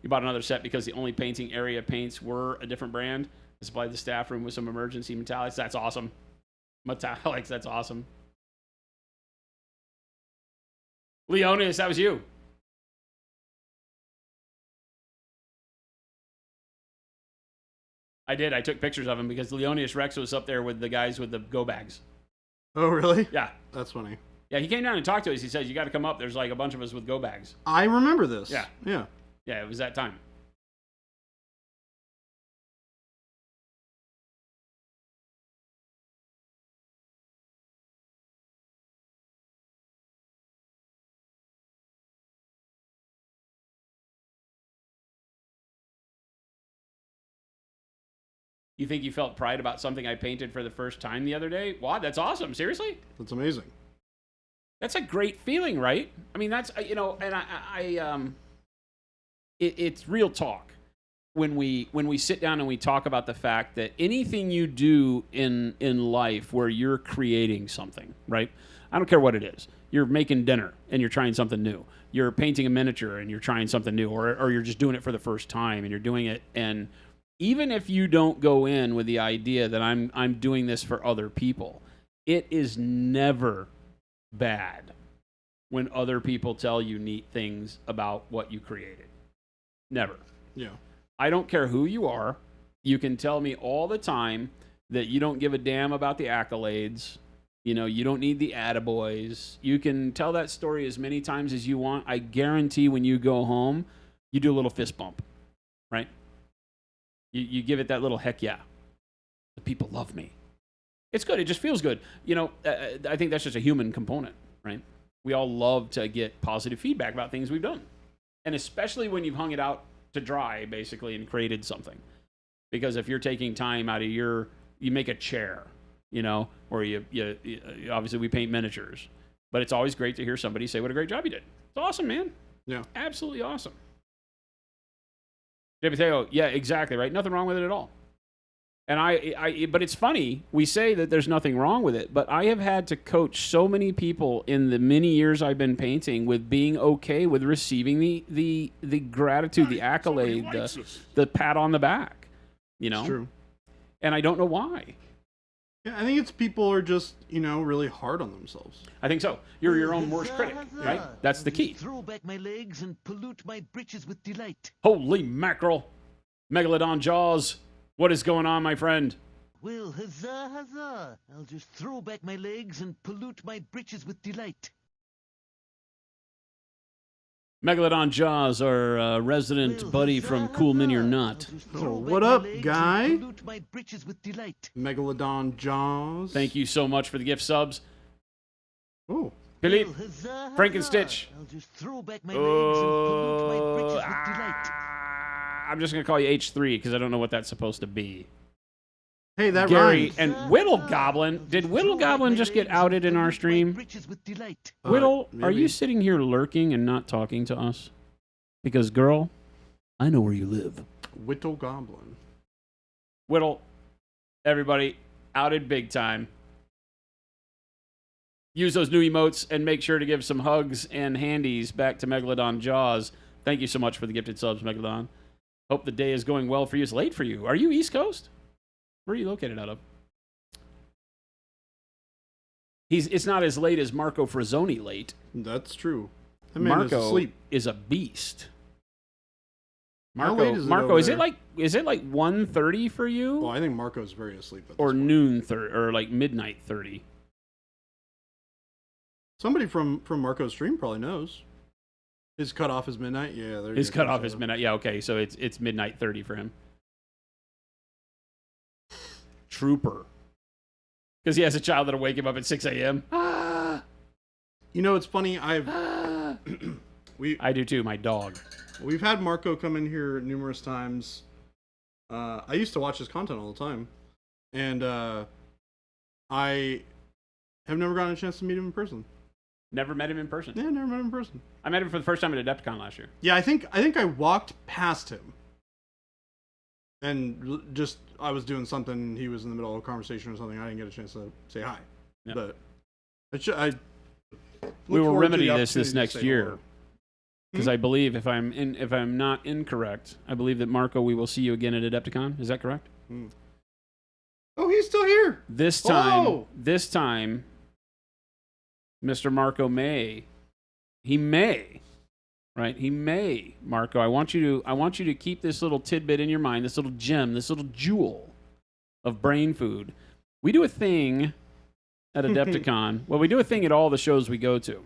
You bought another set because the only painting area paints were a different brand. Supplied the staff room with some emergency metallics. That's awesome. Metallics, that's awesome. Leonis, that was you. I did. I took pictures of him because Leonidas Rex was up there with the guys with the go bags. oh really? Yeah. That's funny. Yeah, he came down and talked to us. He says, you got to come up. There's like a bunch of us with go bags. I remember this. Yeah. Yeah. Yeah, it was that time. You think you felt pride about something I painted for the first time the other day? What? That's awesome. Seriously? That's amazing. That's a great feeling, right? I mean, that's, you know, and it's real talk when we sit down and we talk about the fact that anything you do in life where you're creating something, right? I don't care what it is. You're making dinner and you're trying something new. You're painting a miniature and you're trying something new, or you're just doing it for the first time and you're doing it. And even if you don't go in with the idea that I'm doing this for other people, it is never bad when other people tell you neat things about what you created. Never. Yeah. I don't care who you are. You can tell me all the time that you don't give a damn about the accolades. You know, you don't need the attaboys. You can tell that story as many times as you want. I guarantee when you go home, you do a little fist bump, right? You give it that little heck yeah. The people love me. It's good. It just feels good. You know, I think that's just a human component, right? We all love to get positive feedback about things we've done. And especially when you've hung it out to dry, basically, and created something. Because if you're taking time out of you make a chair, you know, or you obviously we paint miniatures. But it's always great to hear somebody say what a great job you did. It's awesome, man. Yeah. Absolutely awesome. Mateo, yeah, exactly, right? Nothing wrong with it at all. And but it's funny, we say that there's nothing wrong with it, but I have had to coach so many people in the many years I've been painting with being okay with receiving the gratitude, the accolade, the pat on the back, you know? It's true. And I don't know why. Yeah, I think it's people are just, you know, really hard on themselves. I think so. You're your own worst critic, right? That's the key. Throw back my legs and pollute my britches with delight. Holy mackerel. Megalodon Jaws. What is going on, my friend? Well, huzzah, huzzah. I'll just throw back my legs and pollute my britches with delight. Megalodon Jaws, our resident Well, buddy huzzah, from Cool Mini or huzzah. Not. I'll just Oh, throw what back my up, legs guy? and pollute my britches with delight. Megalodon Jaws. Thank you so much for the gift subs. Oh. Philippe, Well, huzzah, Frankenstitch. huzzah. I'll just throw back my legs and pollute my britches with delight. I'm just going to call you H3 because I don't know what that's supposed to be. Hey, that Gary rhymes. and Whittle Goblin. Did Whittle Goblin just get outed in our stream? Whittle, are you maybe. sitting here lurking and not talking to us? Because, girl, I know where you live. Whittle Goblin. Whittle, everybody, outed big time. Use those new emotes and make sure to give some hugs and handies back to Megalodon Jaws. Thank you so much for the gifted subs, Megalodon. Hope the day is going well for you. It's late for you. Are you East Coast? Where are you located out of? It's not as late as Marco Frazzoni late. That's true. That man Marco is asleep. is a beast. How late is it Marco, over is there? it like 1:30 for you? Well, I think Marco's very asleep at this Or point. noon 30 or like midnight 30? Somebody from Marco's stream probably knows. His cutoff is midnight. Yeah, there. His cutoff is midnight. Yeah, okay, so it's midnight 30 for him. Trooper. Because he has a child that'll wake him up at 6 a.m. You know, it's funny. I do too, my dog. We've had Marco come in here numerous times. I used to watch his content all the time, and I have never gotten a chance to meet him in person. Never met him in person. Yeah, never met him in person. I met him for the first time at Adepticon last year. Yeah, I think I walked past him just I was doing something. He was in the middle of a conversation or something. I didn't get a chance to say hi. Yeah. But We will look forward to remedy the this opportunity to next say year. hello. Because I believe, if I'm not incorrect, I believe that Marco, we will see you again at Adepticon. Is that correct? Oh, he's still here. This time, Mr. Marco may, right? He may, Marco. I want you to keep this little tidbit in your mind, this little gem, this little jewel of brain food. We do a thing at Adepticon. Well, we do a thing at all the shows we go to.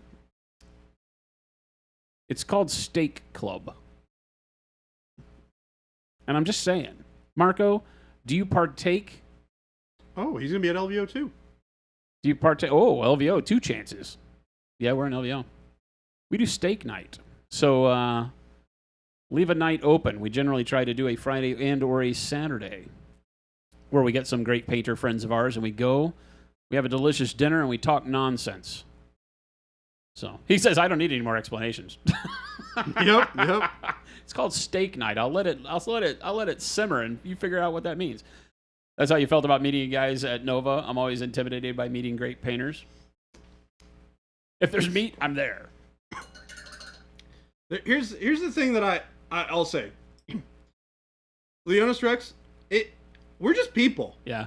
It's called Steak Club. And I'm just saying, Marco, do you partake? Oh, he's gonna be at LVO too. Do you partake? Oh, LVO, 2 chances. Yeah, we're in LVO. We do steak night. So leave a night open. We generally try to do a Friday and or a Saturday where we get some great painter friends of ours and we go, we have a delicious dinner and we talk nonsense. So he says, I don't need any more explanations. Yep. It's called steak night. I'll let it simmer and you figure out what that means. That's how you felt about meeting you guys at Nova. I'm always intimidated by meeting great painters. If there's meat, I'm there. Here's the thing that I'll say. Leonis Rex, we're just people. Yeah.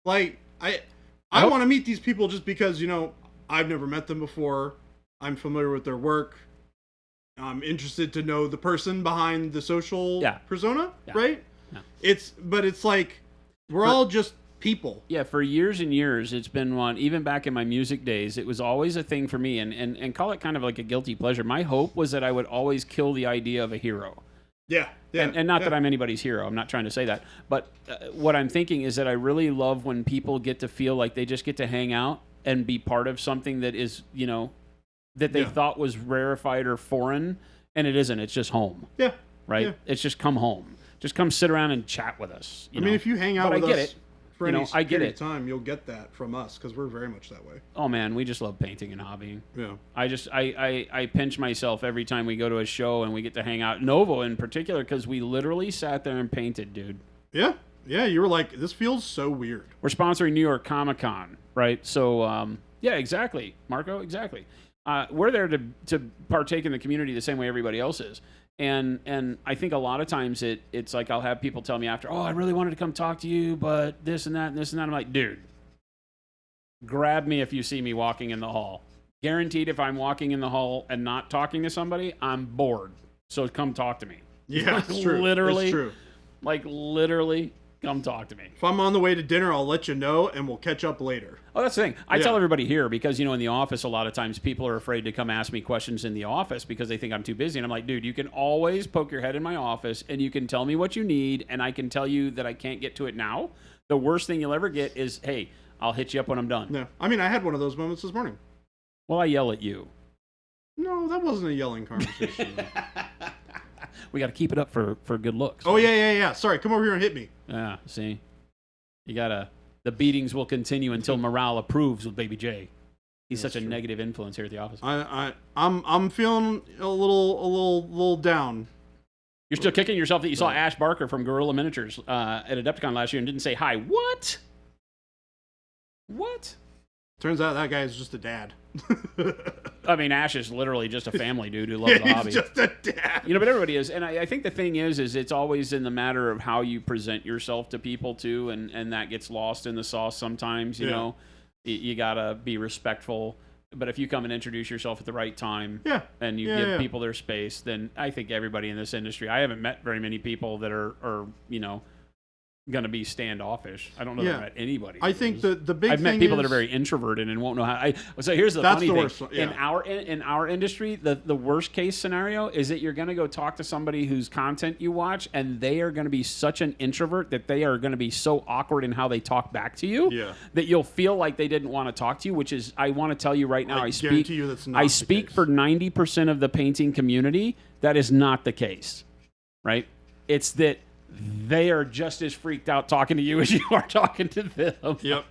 Like I want to meet these people just because, I've never met them before. I'm familiar with their work. I'm interested to know the person behind the social persona, right? Yeah. It's like we're all just people. Yeah, for years and years, it's been one. Even back in my music days, it was always a thing for me, and call it kind of like a guilty pleasure. My hope was that I would always kill the idea of a hero. Yeah. And not that I'm anybody's hero. I'm not trying to say that. But what I'm thinking is that I really love when people get to feel like they just get to hang out and be part of something that is, that they thought was rarefied or foreign, and it isn't. It's just home. Yeah. Right? Yeah. It's just come home. Just come sit around and chat with us. I mean, if you hang out with us for any I get period it. of time, you'll get that from us because we're very much that way. Oh man, we just love painting and hobbying. Yeah. I pinch myself every time we go to a show and we get to hang out. Novo in particular, because we literally sat there and painted, dude. Yeah. Yeah. You were like, this feels so weird. We're sponsoring New York Comic Con, right? So yeah, exactly, Marco, exactly. We're there to partake in the community the same way everybody else is. And I think a lot of times it's like I'll have people tell me after, oh, I really wanted to come talk to you, but this and that and this and that. I'm like, dude, grab me if you see me walking in the hall. Guaranteed, if I'm walking in the hall and not talking to somebody, I'm bored. So come talk to me. Yeah, it's true. Literally, it's true. Like literally, come talk to me. If I'm on the way to dinner, I'll let you know, and we'll catch up later. Oh, that's the thing. I tell everybody here because, in the office, a lot of times people are afraid to come ask me questions in the office because they think I'm too busy. And I'm like, dude, you can always poke your head in my office and you can tell me what you need, and I can tell you that I can't get to it now. The worst thing you'll ever get is, hey, I'll hit you up when I'm done. Yeah. I mean, I had one of those moments this morning. Well, I yell at you. No, that wasn't a yelling conversation. We got to keep it up for good looks. Oh, yeah. Sorry, come over here and hit me. Yeah, see? You got to... The beatings will continue until morale approves with Baby J. He's such a negative influence here at the office. I'm feeling a little down. You're still kicking yourself that you saw Ash Barker from Gorilla Miniatures at Adepticon last year and didn't say hi. What? What? Turns out that guy is just a dad. I mean, Ash is literally just a family dude who loves the hobby. He's just a dad. But everybody is. And I think the thing is it's always in the matter of how you present yourself to people, too, and that gets lost in the sauce sometimes, you know. You got to be respectful. But if you come and introduce yourself at the right time and you give people their space, then I think everybody in this industry, I haven't met very many people that are going to be standoffish. I don't know that I've met anybody. I think the big thing I've met people that are very introverted and won't know how. So here's the funny thing. Worst, in our industry, the worst case scenario is that you're going to go talk to somebody whose content you watch, and they are going to be such an introvert that they are going to be so awkward in how they talk back to you that you'll feel like they didn't want to talk to you. Which is, I want to tell you right now, I speak for 90% of the painting community. That is not the case, right? It's that they are just as freaked out talking to you as you are talking to them. Yep.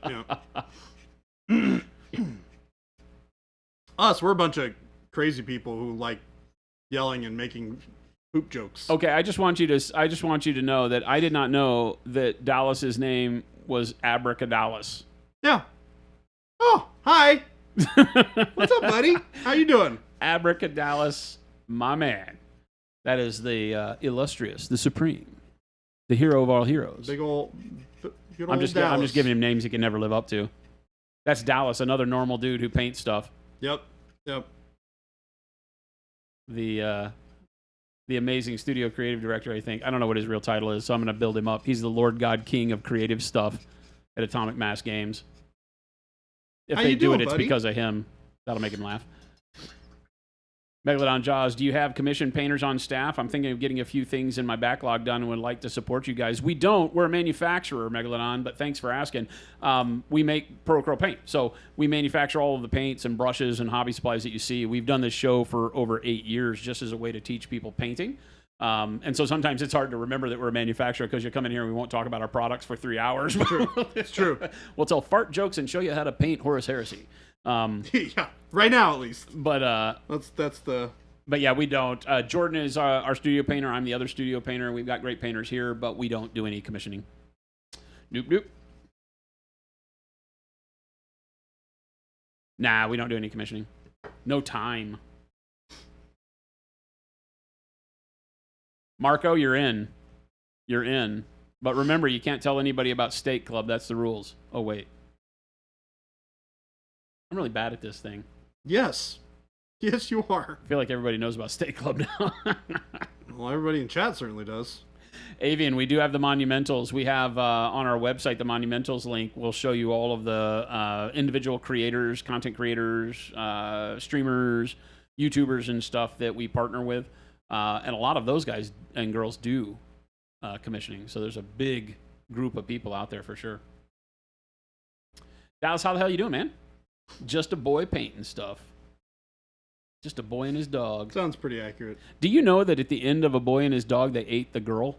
Us, we're a bunch of crazy people who like yelling and making poop jokes. Okay, I just want you to know that I did not know that Dallas's name was Abracadallas. Yeah. Oh, hi. What's up, buddy? How you doing? Abracadallas, my man. That is the illustrious, the supreme, the hero of all heroes. Big old, good old I'm just Dallas. giving him names he can never live up to. That's Dallas, another normal dude who paints stuff. Yep. The amazing studio creative director, I think. I don't know what his real title is, so I'm going to build him up. He's the Lord God King of creative stuff at Atomic Mass Games. If How they you do doing, it, it's buddy? because of him. That'll make him laugh. Megalodon Jaws, do you have commissioned painters on staff? I'm thinking of getting a few things in my backlog done and would like to support you guys. We don't. We're a manufacturer, Megalodon, but thanks for asking. We make Pro Acryl paint. So we manufacture all of the paints and brushes and hobby supplies that you see. We've done this show for over 8 years just as a way to teach people painting. And so sometimes it's hard to remember that we're a manufacturer because you come in here and we won't talk about our products for 3 hours. It's true. We'll tell fart jokes and show you how to paint Horus Heresy. Yeah, right now at least. But That's the. But yeah, we don't. Jordan is our studio painter. I'm the other studio painter. We've got great painters here, but we don't do any commissioning. Nope. Nah, we don't do any commissioning. No time. Marco, you're in. You're in. But remember, you can't tell anybody about Steak Club. That's the rules. Oh, wait. I'm really bad at this thing. Yes, you are. I feel like everybody knows about Steak Club now. Well, everybody in chat certainly does. Avian, we do have the Monumentals. We have on our website the Monumentals link. We'll show you all of the individual creators, content creators, streamers, YouTubers, and stuff that we partner with. And a lot of those guys and girls do commissioning. So there's a big group of people out there for sure. Dallas, how the hell you doing, man? Just a boy painting stuff. Just a boy and his dog. Sounds pretty accurate. Do you know that at the end of A Boy and His Dog, they ate the girl?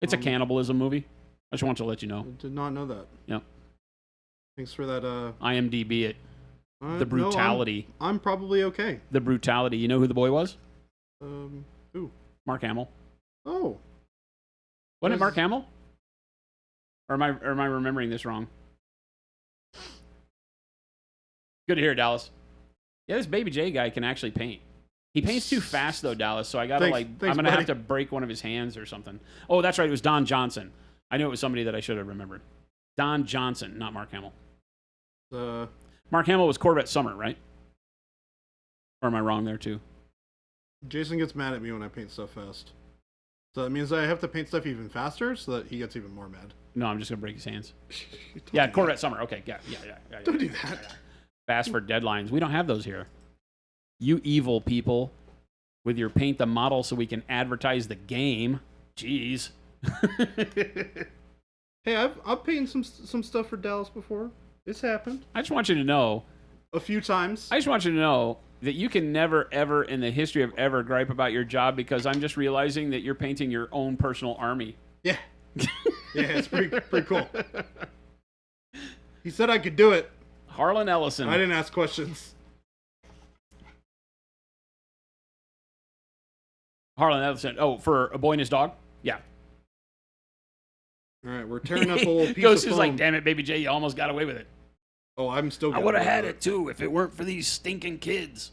It's a cannibalism movie. I just want to let you know. I did not know that. Yep. Thanks for that. IMDb it. The No, brutality. I'm probably okay. The brutality. You know who the boy was? Who? Mark Hamill. Oh. Wasn't it Yes. Mark Hamill? Or am I remembering this wrong? Good to hear, Dallas. Yeah, this Baby J guy can actually paint. He paints too fast though, Dallas. So I gotta Thanks, I'm gonna buddy. have to break one of his hands or something. Oh, that's right. It was Don Johnson. I knew it was somebody that I should have remembered. Don Johnson, not Mark Hamill. Mark Hamill was Corvette Summer, right? Or am I wrong there too? Jason gets mad at me when I paint stuff fast. So that means I have to paint stuff even faster so that he gets even more mad. No, I'm just gonna break his hands. Don't Yeah, do Corvette Summer. Okay, yeah. Don't do that. Fast for deadlines. We don't have those here. You evil people with your paint the model so we can advertise the game. Jeez. Hey, I've painted some stuff for Dallas before. It's happened I just want you to know. a few times. I just want you to know that you can never, ever in the history of ever gripe about your job because I'm just realizing that you're painting your own personal army. Yeah. Yeah, it's pretty cool. He said I could do it. Harlan Ellison. I didn't ask questions. Harlan Ellison. Oh, for A Boy and His Dog? Yeah. All right, we're tearing up a little piece Ghost of is foam. like, damn it, Baby J, you almost got away with it. Oh, I'm still. I would have had it too if it weren't for these stinking kids.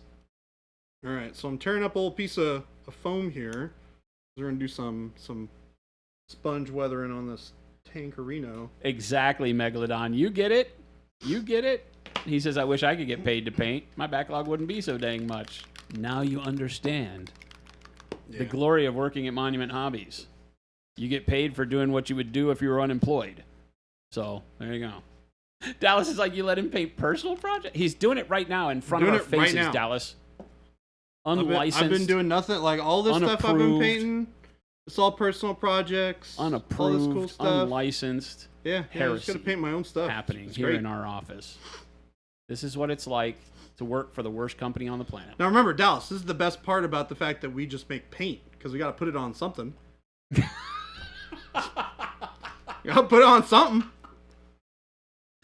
All right, so I'm tearing up a little piece of foam here. We're gonna do some sponge weathering on this Tankerino. Exactly, Megalodon. You get it. You get it. He says, I wish I could get paid to paint. My backlog wouldn't be so dang much. Now you understand the glory of working at Monument Hobbies. You get paid for doing what you would do if you were unemployed. So, there you go. Dallas is like, you let him paint personal projects? He's doing it right now in front of our Doing it right faces, now. Dallas. Unlicensed. I've been doing nothing. Like all this stuff I've been unapproved, painting, it's all personal projects. unapproved, all this cool stuff. unlicensed Yeah, I just gotta heresy paint my own stuff. happening It's here great. in our office. This is what it's like to work for the worst company on the planet. Now remember, Dallas, this is the best part about the fact that we just make paint because we gotta put it on something. You gotta put it on something.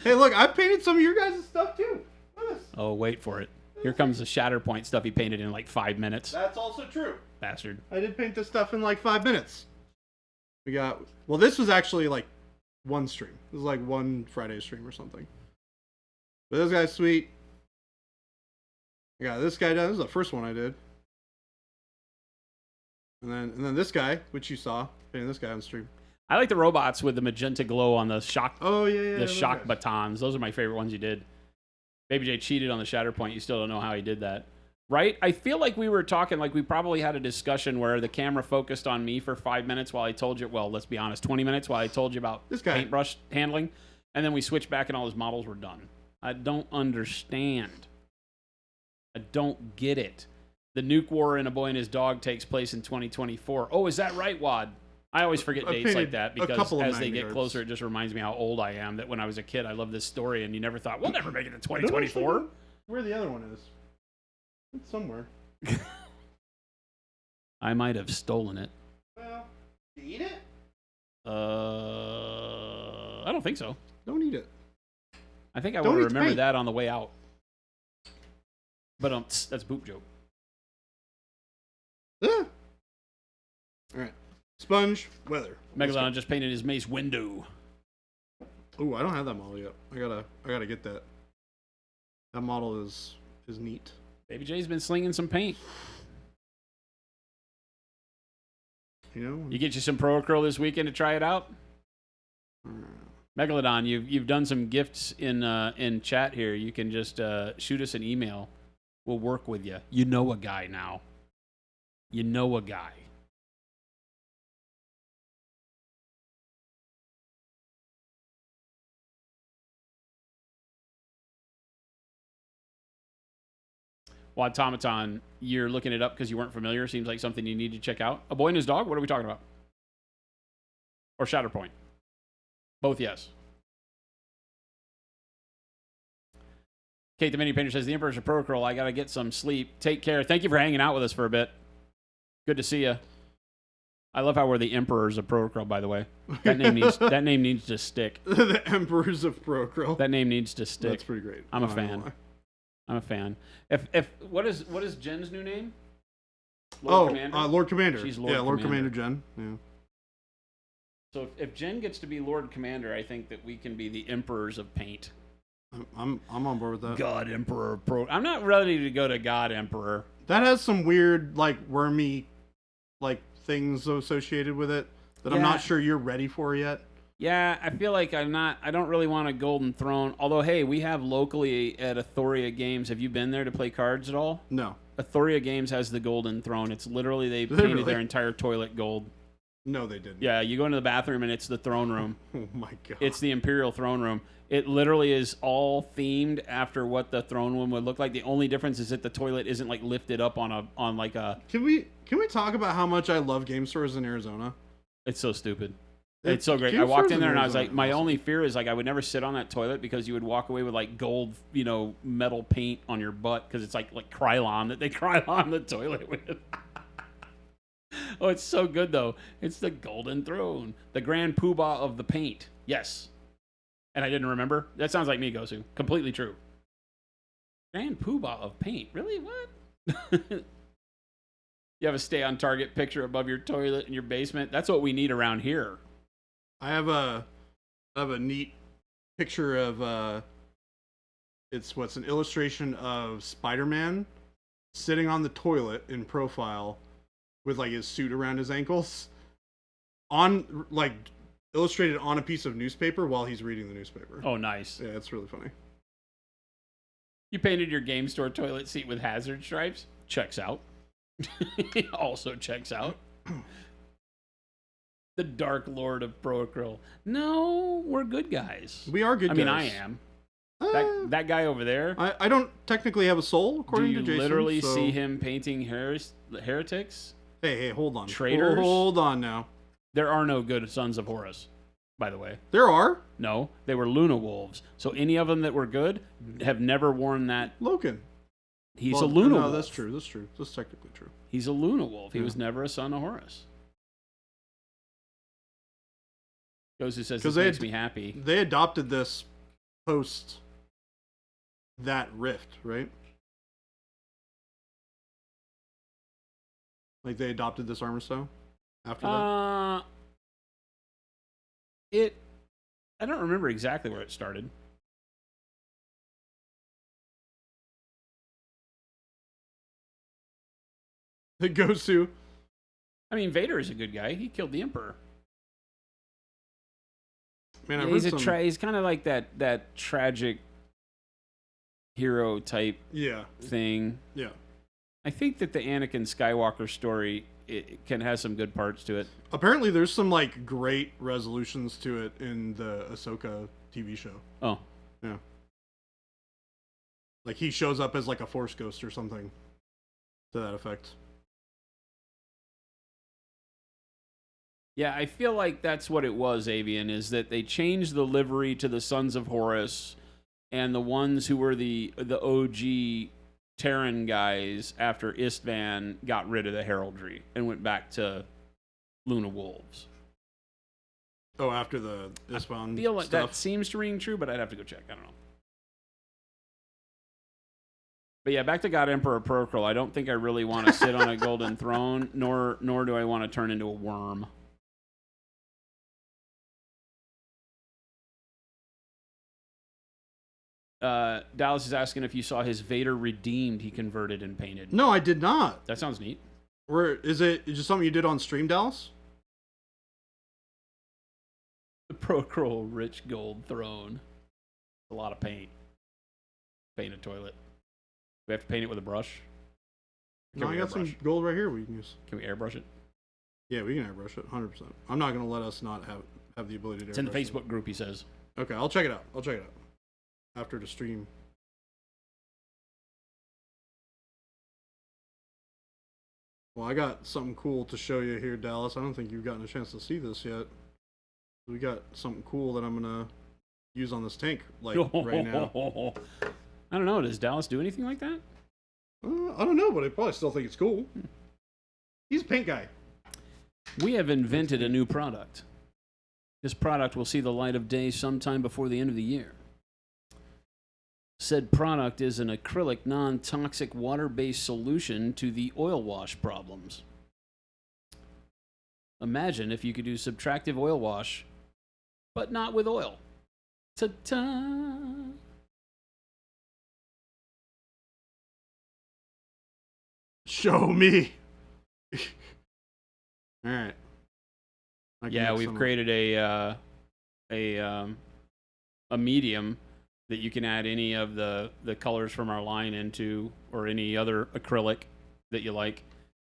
Hey, look, I painted some of your guys' stuff too. Look at this. Oh, wait for it. Here comes the Shatterpoint stuff he painted in like 5 minutes. That's also true. bastard. I did paint this stuff in like 5 minutes. Well, this was actually like one stream. This was like one Friday stream or something. But this guy's sweet. I got this guy done. This is the first one I did. And then this guy, which you saw, painting this guy on stream. I like the robots with the magenta glow on the shock. Oh yeah. The shock batons. Those are my favorite ones you did. Baby J cheated on the Shatterpoint. You still don't know how he did that. Right? I feel like we were talking, like we probably had a discussion where the camera focused on me for 5 minutes while I told you, well, let's be honest, 20 minutes while I told you about this guy. Paintbrush handling. And then we switched back and all his models were done. I don't understand. I don't get it. The nuke war in A Boy and His Dog takes place in 2024. Oh, is that right, Wad? I always forget dates like that because as they get closer, it just reminds me how old I am. That when I was a kid, I loved this story, and you never thought, we'll never make it to 2024. Where the other one is. It's somewhere. I might have stolen it. Well, you eat it? I don't think so. Don't eat it. I think I would remember that on the way out. But that's boop joke. All right. Sponge weather. Megalon just painted his mace window. Ooh, I don't have that model yet. I gotta get that. That model is neat. Baby J's been slinging some paint. You know. You get you some Pro Acryl this weekend to try it out. Megalodon, you've done some gifts in chat here. You can just shoot us an email. We'll work with you. You know a guy now. You know a guy. Wadtomaton, you're looking it up because you weren't familiar. Seems like something you need to check out. A Boy and His Dog? What are we talking about? Or Shatterpoint? Both, yes. Kate the Mini Painter says, the Emperor's a Pro Acryl. I got to get some sleep. Take care. Thank you for hanging out with us for a bit. Good to see you. I love how we're the Emperors of Pro Acryl, by the way. That name needs to stick. The Emperors of Pro Acryl. That name needs to stick. That's pretty great. I'm a fan. I'm a fan. If what is Jen's new name? Lord Commander? Lord Commander. She's Lord Commander. Lord Commander Jen. Yeah. So if Jen gets to be Lord Commander, I think that we can be the Emperors of Paint. I'm on board with that. God Emperor Pro. I'm not ready to go to God Emperor. That has some weird, like, wormy, like, things associated with it that I'm not sure you're ready for yet. Yeah, I feel like I don't really want a Golden Throne. Although, hey, we have locally at Athoria Games. Have you been there to play cards at all? No. Athoria Games has the Golden Throne. It's literally, they painted their entire toilet gold. No, they didn't. Yeah, you go into the bathroom and it's the throne room. Oh my god. It's the Imperial throne room. It literally is all themed after what the throne room would look like. The only difference is that the toilet isn't like lifted up on like a. Can we talk about how much I love game stores in Arizona? It's so stupid. It's so great. I walked in there and I was like, my only fear is like I would never sit on that toilet because you would walk away with like gold, metal paint on your butt because it's like Krylon that they Krylon the toilet with. Oh, it's so good though. It's the Golden Throne, the Grand Poobah of the paint. Yes. And I didn't remember. That sounds like me, Gosu. Completely true. Grand Poobah of paint. Really? What? You have a stay on target picture above your toilet in your basement. That's what we need around here. I have a neat picture of it's an illustration of Spider-Man sitting on the toilet in profile with like his suit around his ankles on like illustrated on a piece of newspaper while he's reading the newspaper. Oh, nice. Yeah, it's really funny. You painted your game store toilet seat with hazard stripes? Checks out. Also checks out. The Dark Lord of Pro Acryl. No, we're good guys. We are good guys. I mean, I am. That guy over there. I don't technically have a soul, according to Jason. Do you literally see him painting heretics? Hey, hold on. Traitors? Hold on now. There are no good sons of Horus, by the way. There are? No, they were Luna Wolves. So any of them that were good have never worn that. Loken. He's a Luna Wolf. No, that's true. That's true. That's technically true. He's a Luna Wolf. He was never a son of Horus. Gozu says this makes me happy. They adopted this post that rift, right? Like they adopted this armor style after that? I don't remember exactly where it started. It goes to... I mean, Vader is a good guy. He killed the Emperor. Man, Yeah, I've heard some... he's kind of like that tragic hero type thing. Yeah. I think that the Anakin Skywalker story has some good parts to it. Apparently, there's some like great resolutions to it in the Ahsoka TV show. Oh, yeah. Like he shows up as like a Force ghost or something to that effect. Yeah, I feel like that's what it was, Avian, is that they changed the livery to the Sons of Horus, and the ones who were the OG Terran guys after Istvan got rid of the heraldry and went back to Luna Wolves. Oh, after the Istvan I feel like stuff? that seems to ring true, but I'd have to go check. I don't know. But yeah, back to God Emperor Pro Acryl. I don't think I really want to sit on a golden throne, nor do I want to turn into a worm. Dallas is asking if you saw his Vader redeemed he converted and painted. No, I did not. That sounds neat. Where is it? Just something you did on stream, Dallas? The Pro Acryl rich gold throne. A lot of paint. Paint a toilet. We have to paint it with a brush. No, I got some gold right here we can use. Can we airbrush it? Yeah, we can airbrush it, 100%. I'm not going to let us not have the ability to It's in the airbrush Facebook group, he says. Okay, I'll check it out. After the stream. Well, I got something cool to show you here, Dallas. I don't think you've gotten a chance to see this yet. We got something cool that I'm going to use on this tank, like, right now. I don't know. Does Dallas do anything like that? I don't know, but I probably still think it's cool. He's a paint guy. We have invented a new product. This product will see the light of day sometime before the end of the year. Said product is an acrylic, non-toxic, water-based solution to the oil wash problems. Imagine if you could do subtractive oil wash, but not with oil. Ta-ta! Show me. All right. Yeah, we've created a medium that you can add any of the colors from our line into, or any other acrylic that you like.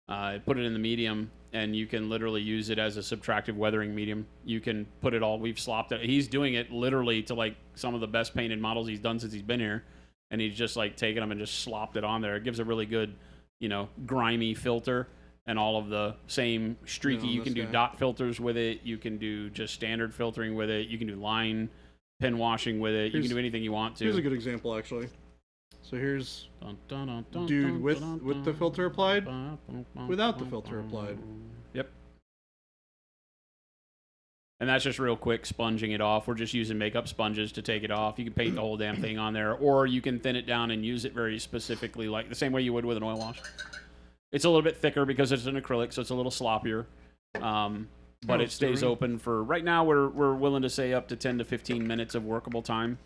Put it in the medium, and you can literally use it as a subtractive weathering medium. You can put it all. We've slopped it. He's doing it literally to like some of the best painted models he's done since he's been here, and he's just like taken them and just slopped it on there. It gives a really good, grimy filter. And all of the same streaky, you can do dot filters with it. You can do just standard filtering with it. You can do line pen washing with it. You can do anything you want to. Here's a good example, actually. So here's dude with the filter applied, without the filter applied. Yep. And that's just real quick sponging it off. We're just using makeup sponges to take it off. You can paint the whole damn thing on there, or you can thin it down and use it very specifically, like the same way you would with an oil wash. It's a little bit thicker because it's an acrylic, so it's a little sloppier. But it stays open for, right now, we're willing to say up to 10 to 15 minutes of workable time.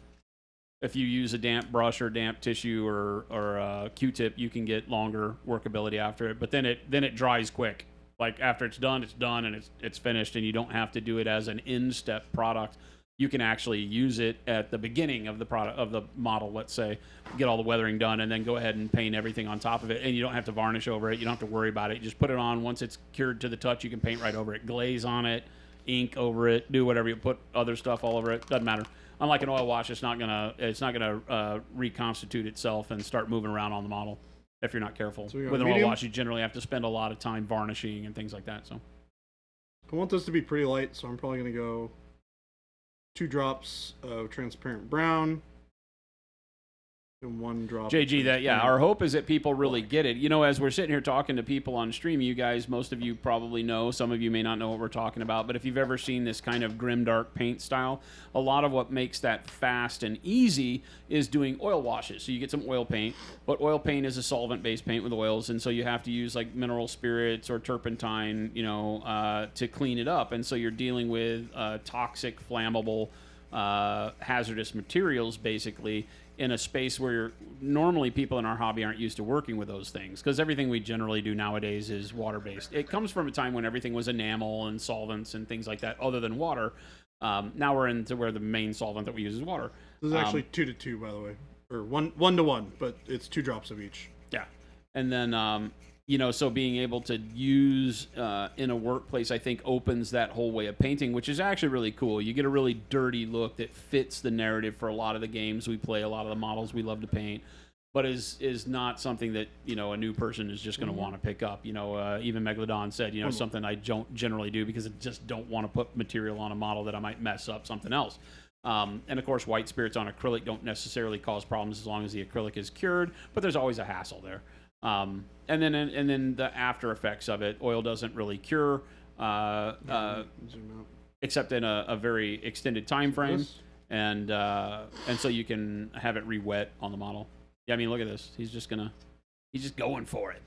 If you use a damp brush or damp tissue or a Q-tip, you can get longer workability after it. But then it dries quick. Like after it's done and it's finished, and you don't have to do it as an in-step product. You can actually use it at the beginning of the product of the model, let's say, get all the weathering done, and then go ahead and paint everything on top of it. And you don't have to varnish over it. You don't have to worry about it. You just put it on. Once it's cured to the touch, you can paint right over it, glaze on it, ink over it, do whatever you put other stuff all over it. Doesn't matter. Unlike an oil wash, it's not gonna reconstitute itself and start moving around on the model if you're not careful. So with an oil wash, you generally have to spend a lot of time varnishing and things like that. So I want this to be pretty light, so I'm probably gonna go 2 drops of transparent brown, In one drop. JG, that our hope is that people really get it. You know, as we're sitting here talking to people on stream, you guys, most of you probably know, some of you may not know what we're talking about, but if you've ever seen this kind of grimdark paint style, a lot of what makes that fast and easy is doing oil washes. So you get some oil paint, but oil paint is a solvent-based paint with oils, and so you have to use like mineral spirits or turpentine, to clean it up. And so you're dealing with toxic, flammable, hazardous materials, basically, in a space where normally people in our hobby aren't used to working with those things, because everything we generally do nowadays is water-based. It comes from a time when everything was enamel and solvents and things like that other than water. Now we're into where the main solvent that we use is water. This is actually 2 to 2, by the way. Or 1 to 1, but it's 2 drops of each. Yeah. And then, so being able to use in a workplace, I think, opens that whole way of painting, which is actually really cool. You get a really dirty look that fits the narrative for a lot of the games we play, a lot of the models we love to paint, but is not something that, a new person is just going to want to pick up. Even Megalodon said, something I don't generally do because I just don't want to put material on a model that I might mess up something else. And of course, white spirits on acrylic don't necessarily cause problems as long as the acrylic is cured, but there's always a hassle there. And then the after effects of it, oil doesn't really cure, except in a very extended time frame, and so you can have it re-wet on the model. Yeah, I mean, look at this. He's just going for it.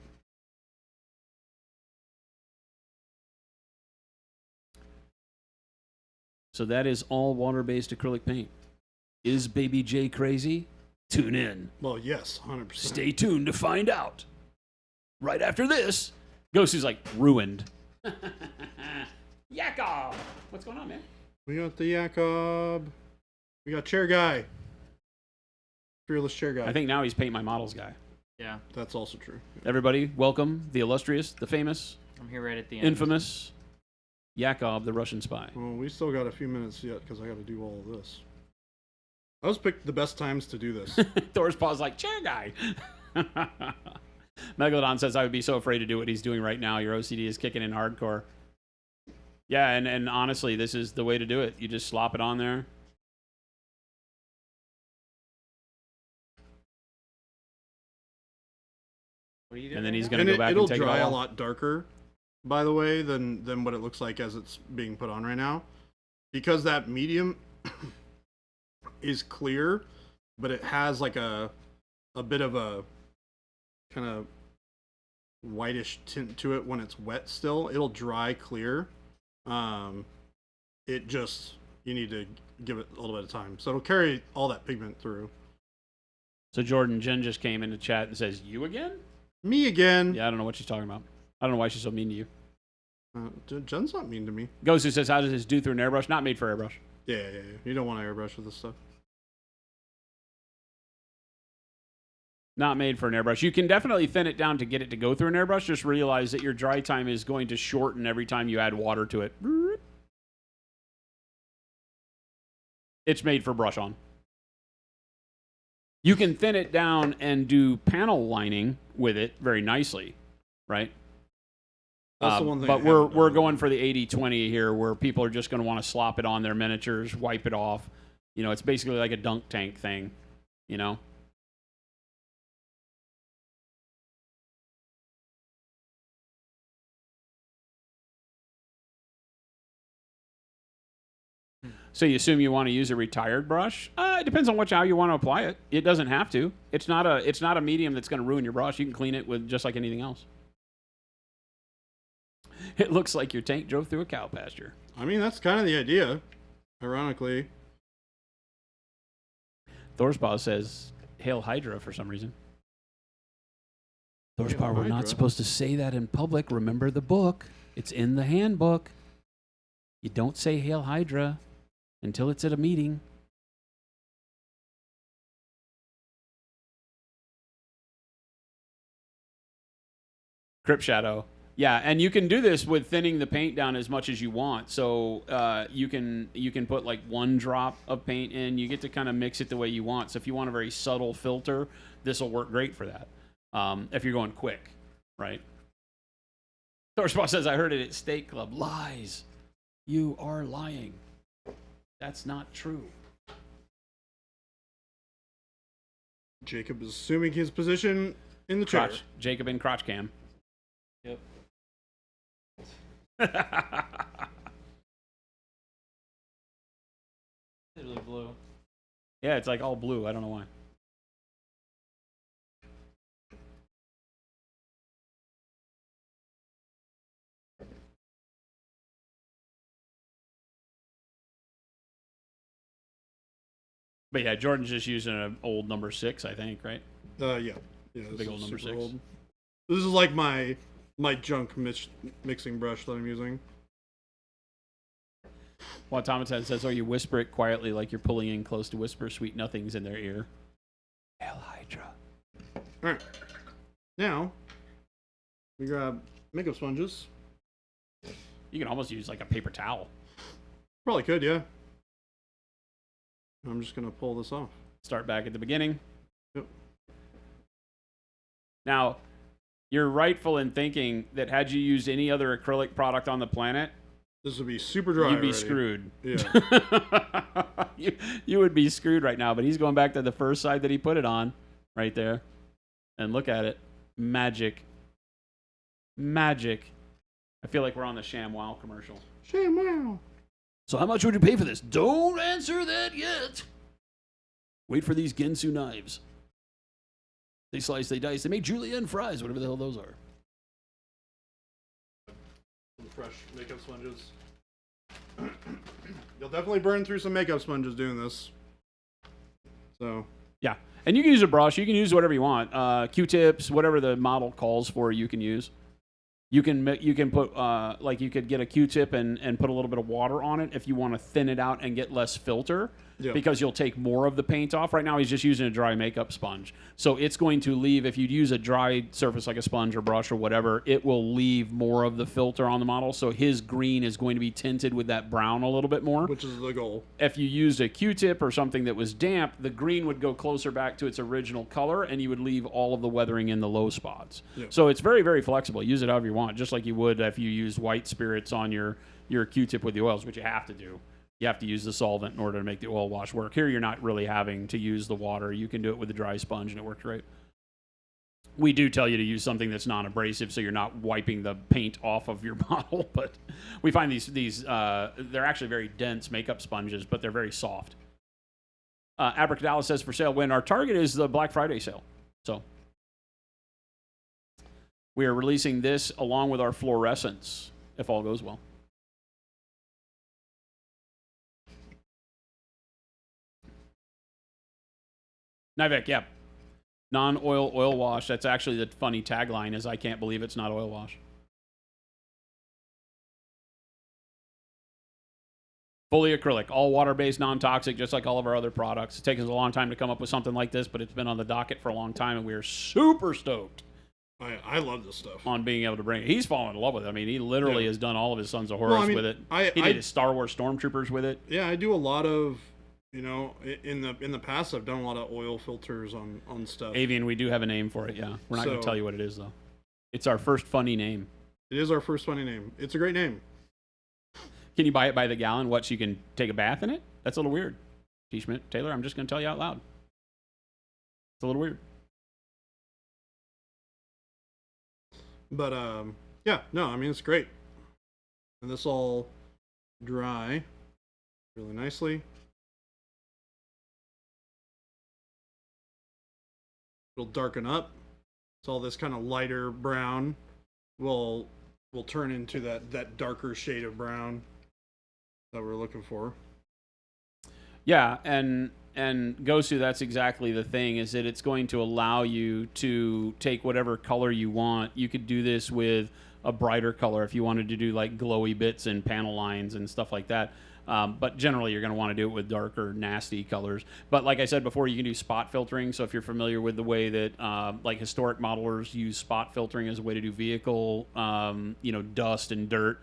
So that is all water-based acrylic paint. Is Baby J crazy? Tune in. Well, yes, 100%. Stay tuned to find out. Right after this, Ghosty's like ruined. Yakov! What's going on, man? We got the Jakob. We got Chair Guy. Fearless Chair Guy. I think now he's Paint My Models guy. Yeah, that's also true. Everybody, welcome the illustrious, the famous, I'm here right at the end. infamous Yakov, the Russian spy. Well, we still got a few minutes yet because I got to do all of this. I was picked the best times to do this. Thor's paw's like, Chair Guy! Megalodon says, I would be so afraid to do what he's doing right now. Your OCD is kicking in hardcore. Yeah, and honestly, this is the way to do it. You just slop it on there. And then he's going to go back and take it all It'll dry a off. lot darker, by the way, than what it looks like as it's being put on right now. Because that medium is clear, but it has like a bit of a kind of whitish tint to it when it's wet still. It'll dry clear. It just, you need to give it a little bit of time. So it'll carry all that pigment through. So Jordan, Jen just came into chat and says, you again? Me again. Yeah, I don't know what she's talking about. I don't know why she's so mean to you. Jen's not mean to me. Ghost who says, how does this do through an airbrush? Not made for airbrush. Yeah. You don't want to airbrush with this stuff. Not made for an airbrush. You can definitely thin it down to get it to go through an airbrush. Just realize that your dry time is going to shorten every time you add water to it. It's made for brush on. You can thin it down and do panel lining with it very nicely, right? That's the one thing but I we're haven't done. going for the 80-20 here, where people are just going to want to slop it on their miniatures, wipe it off. It's basically like a dunk tank thing, So you assume you want to use a retired brush? It depends on how you want to apply it. It doesn't have to. It's not a medium that's going to ruin your brush. You can clean it with just like anything else. It looks like your tank drove through a cow pasture. I mean, that's kind of the idea, ironically. Thorspaw says, Hail Hydra for some reason. Thorspaw, we're not Hydra. supposed to say that in public. Remember the book. It's in the handbook. You don't say Hail Hydra until it's at a meeting. Crypt Shadow. Yeah, and you can do this with thinning the paint down as much as you want. So you can put like 1 drop of paint in. You get to kind of mix it the way you want. So if you want a very subtle filter, this will work great for that. If you're going quick, right? Thorspaw says, I heard it at Steak Club. Lies. You are lying. That's not true. Jacob is assuming his position in the chair. Crotch, Jacob in crotch cam. Yep. It's really blue. Yeah, it's like all blue. I don't know why. But yeah, Jordan's just using an old number 6, I think, right? Yeah. This Big is old number super 6. old. This is like my junk mixing brush that I'm using. Well, Automaton says, "Or you whisper it quietly like you're pulling in close to whisper sweet nothings in their ear." Hail Hydra. All right. Now we grab makeup sponges. You can almost use like a paper towel. Probably could, yeah. I'm just gonna pull this off. Start back at the beginning. Yep. Now, you're rightful in thinking that had you used any other acrylic product on the planet, This would be super dry. you'd be already. screwed. Yeah. you would be screwed right now. But he's going back to the first side that he put it on, right there, and look at it, magic, magic. I feel like we're on the ShamWow commercial. ShamWow. So how much would you pay for this? Don't answer that yet. Wait for these Ginsu knives. They slice, they dice, they make julienne fries, whatever the hell those are. Some fresh makeup sponges. You'll definitely burn through some makeup sponges doing this. So. Yeah, and you can use a brush. You can use whatever you want. Q-tips, whatever the model calls for, you can use. You can put like you could get a Q-tip and put a little bit of water on it if you want to thin it out and get less filter. Yeah. Because you'll take more of the paint off. Right now he's just using a dry makeup sponge. So it's going to leave, if you use a dry surface like a sponge or brush or whatever, it will leave more of the filter on the model. So his green is going to be tinted with that brown a little bit more. Which is the goal. If you used a Q-tip or something that was damp, the green would go closer back to its original color and you would leave all of the weathering in the low spots. Yeah. So it's very, very flexible. Use it however you want, just like you would if you used white spirits on your Q-tip with the oils, which you have to do. You have to use the solvent in order to make the oil wash work. Here, you're not really having to use the water. You can do it with a dry sponge, and it works great. We do tell you to use something that's non-abrasive, so you're not wiping the paint off of your bottle. But we find these they're actually very dense makeup sponges, but they're very soft. Abracadabra says for sale when our target is the Black Friday sale. So we are releasing this along with our fluorescents, if all goes well. Nivek, yeah. Non-oil oil wash. That's actually the funny tagline is I can't believe it's not oil wash. Fully acrylic, all water-based, non-toxic, just like all of our other products. It's taken us a long time to come up with something like this, but it's been on the docket for a long time, and we are super stoked I love this stuff. on being able to bring it. He's fallen in love with it. I mean, he literally has done all of his Sons of Horus Well, I mean, with it. I He did his Star Wars Stormtroopers with it. Yeah, I do a lot of, in the past I've done a lot of oil filters on stuff. Avian, we do have a name for it, yeah. We're not going to So- tell you what it is, though. It's our first funny name. It is our first funny name. It's a great name. Can you buy it by the gallon? What, so you can take a bath in it? That's a little weird. T. Schmidt, Taylor, I'm just going to tell you out loud. It's a little weird. But yeah, no, I mean it's great. And this all dry really nicely. It'll darken up. So all this kind of lighter brown will turn into that darker shade of brown that we're looking for. Yeah, and Gosu, that's exactly the thing, is that it's going to allow you to take whatever color you want. You could do this with a brighter color if you wanted to do like glowy bits and panel lines and stuff like that. But generally, you're going to want to do it with darker, nasty colors. But like I said before, you can do spot filtering. So if you're familiar with the way that like historic modelers use spot filtering as a way to do vehicle, dust and dirt,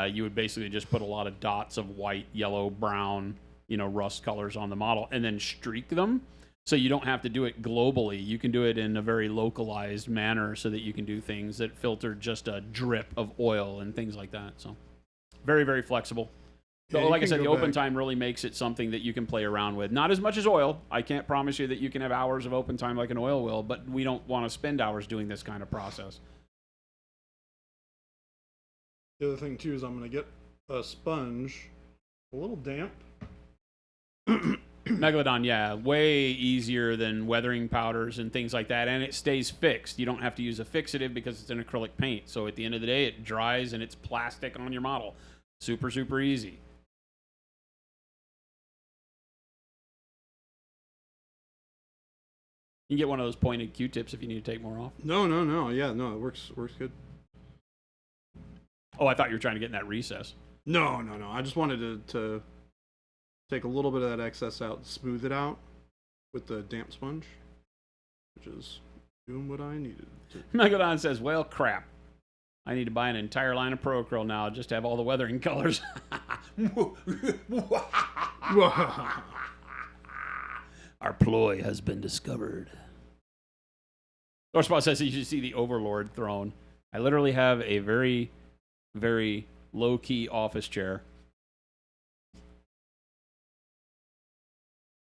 you would basically just put a lot of dots of white, yellow, brown, rust colors on the model and then streak them. So you don't have to do it globally. You can do it in a very localized manner so that you can do things that filter just a drip of oil and things like that. So very, very flexible. So, Yeah, you like I can said, the go open back. time really makes it something that you can play around with. Not as much as oil. I can't promise you that you can have hours of open time like an oil will, but we don't want to spend hours doing this kind of process. The other thing too is I'm gonna get a sponge, a little damp. Megalodon, yeah, way easier than weathering powders and things like that, and it stays fixed. You don't have to use a fixative because it's an acrylic paint. So at the end of the day, it dries and it's plastic on your model. Super, super easy. You can get one of those pointed Q-tips if you need to take more off. No. Yeah, no, it works good. Oh, I thought you were trying to get in that recess. No. I just wanted to take a little bit of that excess out, smooth it out with the damp sponge, which is doing what I needed to. Megalodon says, well, crap. I need to buy an entire line of Pro Acryl now just to have all the weathering colors. Our ploy has been discovered. Dorspaw says you should see the Overlord throne. I literally have a very, very low-key office chair.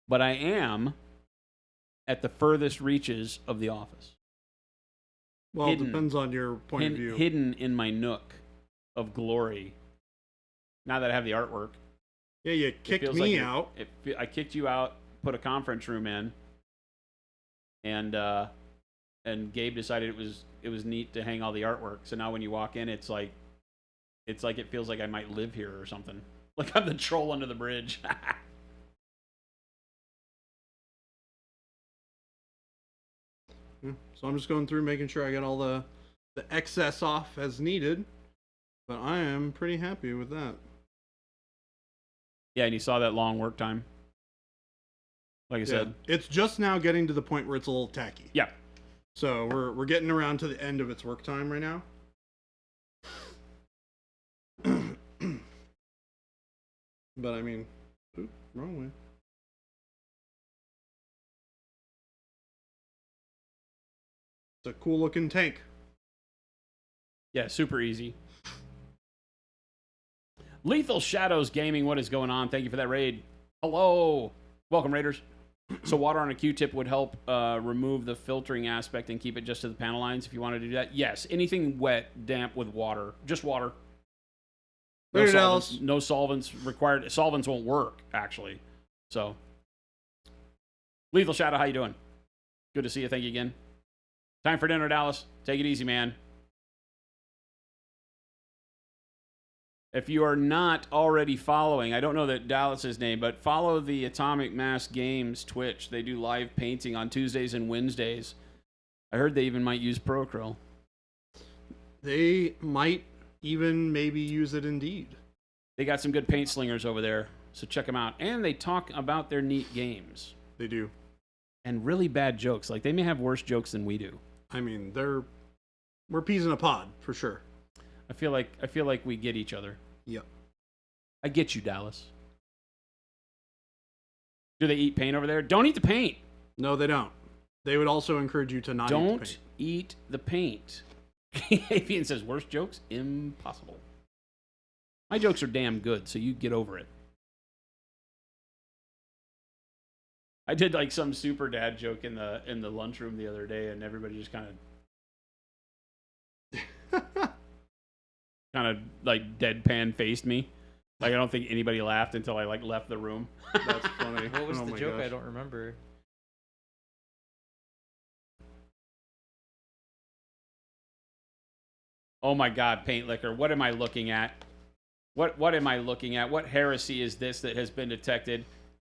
But I am at the furthest reaches of the office. Well, Hidden. it depends on your point of view. Hidden in my nook of glory. Now that I have the artwork. Yeah, you It kicked feels me like out. I kicked you out, put a conference room in, and Gabe decided it was neat to hang all the artwork. So now when you walk in, it's like it feels like I might live here or something. Like I'm the troll under the bridge. Yeah, so I'm just going through making sure I get all the excess off as needed. But I am pretty happy with that. Yeah, and you saw that long work time. Like I said. It's just now getting to the point where it's a little tacky. Yeah. So we're getting around to the end of its work time right now. But I mean, oops, wrong way. It's a cool looking tank. Yeah, super easy. Lethal Shadows Gaming, what is going on? Thank you for that raid. Hello. Welcome, Raiders. So water on a Q-tip would help remove the filtering aspect and keep it just to the panel lines if you want to do that. Yes, anything wet, damp with water. Just water. No solvents, no solvents required. Solvents won't work, actually. So, Lethal Shadow, how you doing? Good to see you. Thank you again. Time for dinner, Dallas. Take it easy, man. If you are not already following, I don't know that Dallas's name, but follow the Atomic Mass Games Twitch. They do live painting on Tuesdays and Wednesdays. I heard they even might use Pro Acryl. They might even maybe use it indeed. They got some good paint slingers over there, so check them out. And they talk about their neat games. They do. And really bad jokes. Like, they may have worse jokes than we do. I mean, we're peas in a pod, for sure. I feel like we get each other. Yep. I get you, Dallas. Do they eat paint over there? Don't eat the paint. No, they don't. They would also encourage you to not Don't eat the paint. Avian says, worst jokes? Impossible. My jokes are damn good, so you get over it. I did like some super dad joke in the lunchroom the other day, and everybody just kind of like deadpan faced me. Like I don't think anybody laughed until I like left the room. That's funny. What was Oh the my joke? gosh. I don't remember. Oh my God, paint liquor. What am I looking at? What am I looking at? What heresy is this that has been detected?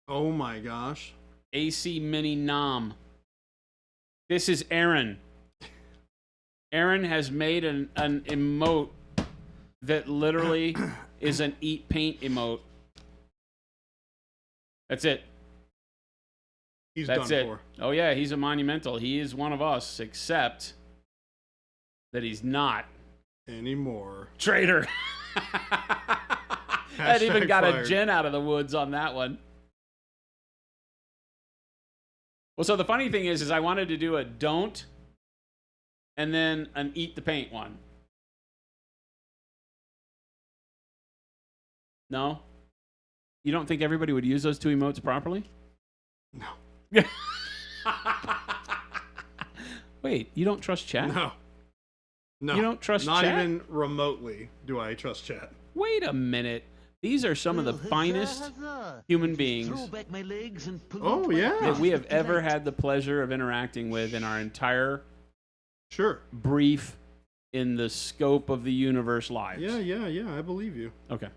Oh my gosh. AC Mini Nom. This is Aaron. Aaron has made an emote that literally is an eat paint emote. That's it. That's That's done it. for. Oh yeah, he's a monumental. He is one of us, except that he's not. Anymore. Traitor. That even Hashtag got fired. a gen out of the woods on that one. Well, so the funny thing is I wanted to do a don't and then an eat the paint one. No? You don't think everybody would use those two emotes properly? No. Wait, you don't trust chat? No. No. You don't trust Not chat? even remotely do I trust chat. Wait a minute. These are some of the Well, huzzah, finest huzzah. human I'll just beings throw back my legs and pollute Oh, my yeah. that breeches we have with ever delight. had the pleasure of interacting with in our entire Sure. brief in the scope of the universe lives. Yeah. I believe you. Okay.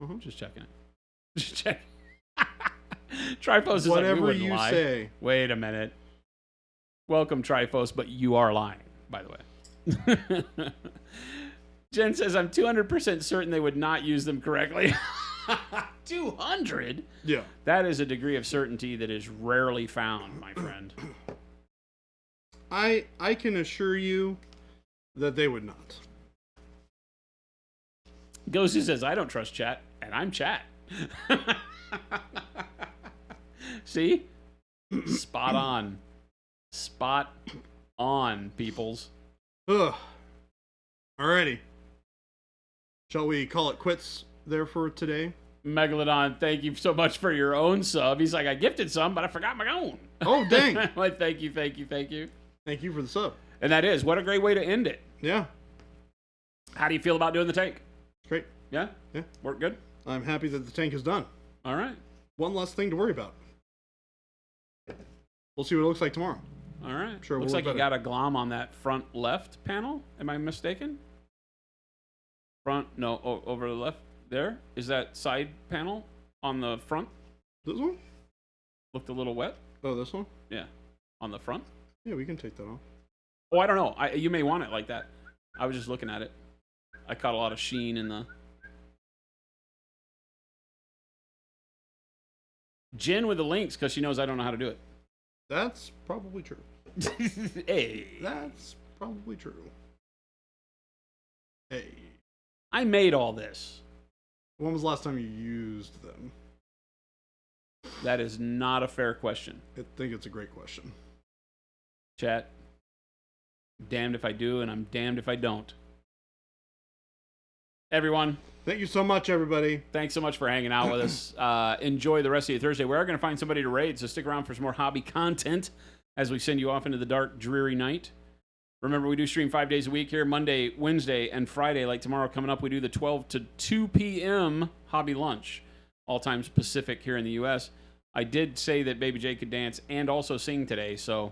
Uh-huh. Just checking it. Just checking. Trifos is like, we Whatever wouldn't you lie. say. Wait a minute. Welcome, Trifos, but you are lying, by the way. Jen says, I'm 200% certain they would not use them correctly. 200? Yeah. That is a degree of certainty that is rarely found, my friend. I can assure you that they would not. Ghosty says, I don't trust chat, and I'm chat. See? Spot on. Spot on, peoples. Ugh. Alrighty. Shall we call it quits there for today? Megalodon, thank you so much for your own sub. He's like, I gifted some, but I forgot my own. Oh, dang. Like, thank you. Thank you for the sub. And that is, what a great way to end it. Yeah. How do you feel about doing the take? Great. Yeah? Yeah. Work good? I'm happy that the tank is done. All right. One less thing to worry about. We'll see what it looks like tomorrow. All right. Sure, Looks we'll like you look got a glom on that front left panel. Am I mistaken? Front, no, over the left there. Is that side panel on the front? This one? Looked a little wet. Oh, this one? Yeah. On the front? Yeah, we can take that off. Oh, I don't know. You may want it like that. I was just looking at it. I caught a lot of sheen in the... Jen with the links because she knows I don't know how to do it. That's probably true. Hey. That's probably true. Hey. I made all this. When was the last time you used them? That is not a fair question. I think it's a great question. Chat. Damned if I do, and I'm damned if I don't. Everyone, Thank you so much, everybody. thanks so much for hanging out with us. Enjoy the rest of your Thursday. We are going to find somebody to raid, so stick around for some more hobby content as we send you off into the dark, dreary night. Remember, we do stream 5 days a week here, Monday, Wednesday, and Friday. Like tomorrow coming up, we do the 12 to 2 p.m. hobby lunch, all times Pacific here in the U.S. I did say that Baby J could dance and also sing today, so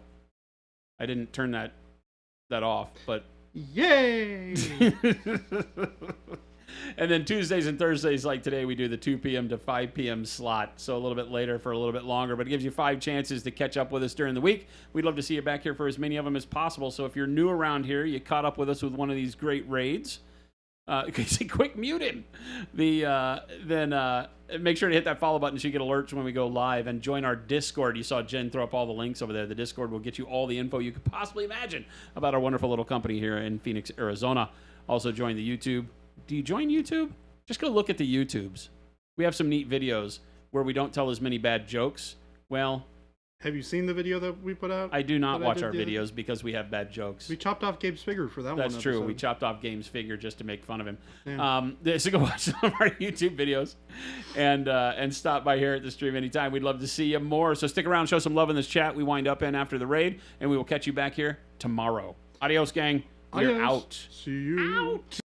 I didn't turn that off, but... Yay! And then Tuesdays and Thursdays, like today, we do the 2 p.m. to 5 p.m. slot. So a little bit later for a little bit longer, but it gives you 5 chances to catch up with us during the week. We'd love to see you back here for as many of them as possible. So if you're new around here, you caught up with us with one of these great raids, quick mute him. Then make sure to hit that follow button so you get alerts when we go live, and join our Discord. You saw Jen throw up all the links over there. The Discord will get you all the info you could possibly imagine about our wonderful little company here in Phoenix, Arizona. Also join the YouTube. Do you join YouTube? Just go look at the YouTubes. We have some neat videos where we don't tell as many bad jokes. Well, Have you seen the video that we put out? I do not That I watch did our the other- videos because we have bad jokes. We chopped off Gabe's figure for that one. That's true. episode. We chopped off Game's figure just to make fun of him. Yeah. So go watch some of our YouTube videos and stop by here at the stream anytime. We'd love to see you more. So stick around, show some love in this chat we wind up in after the raid, and we will catch you back here tomorrow. Adios, gang. We're Adios. out. See you Out.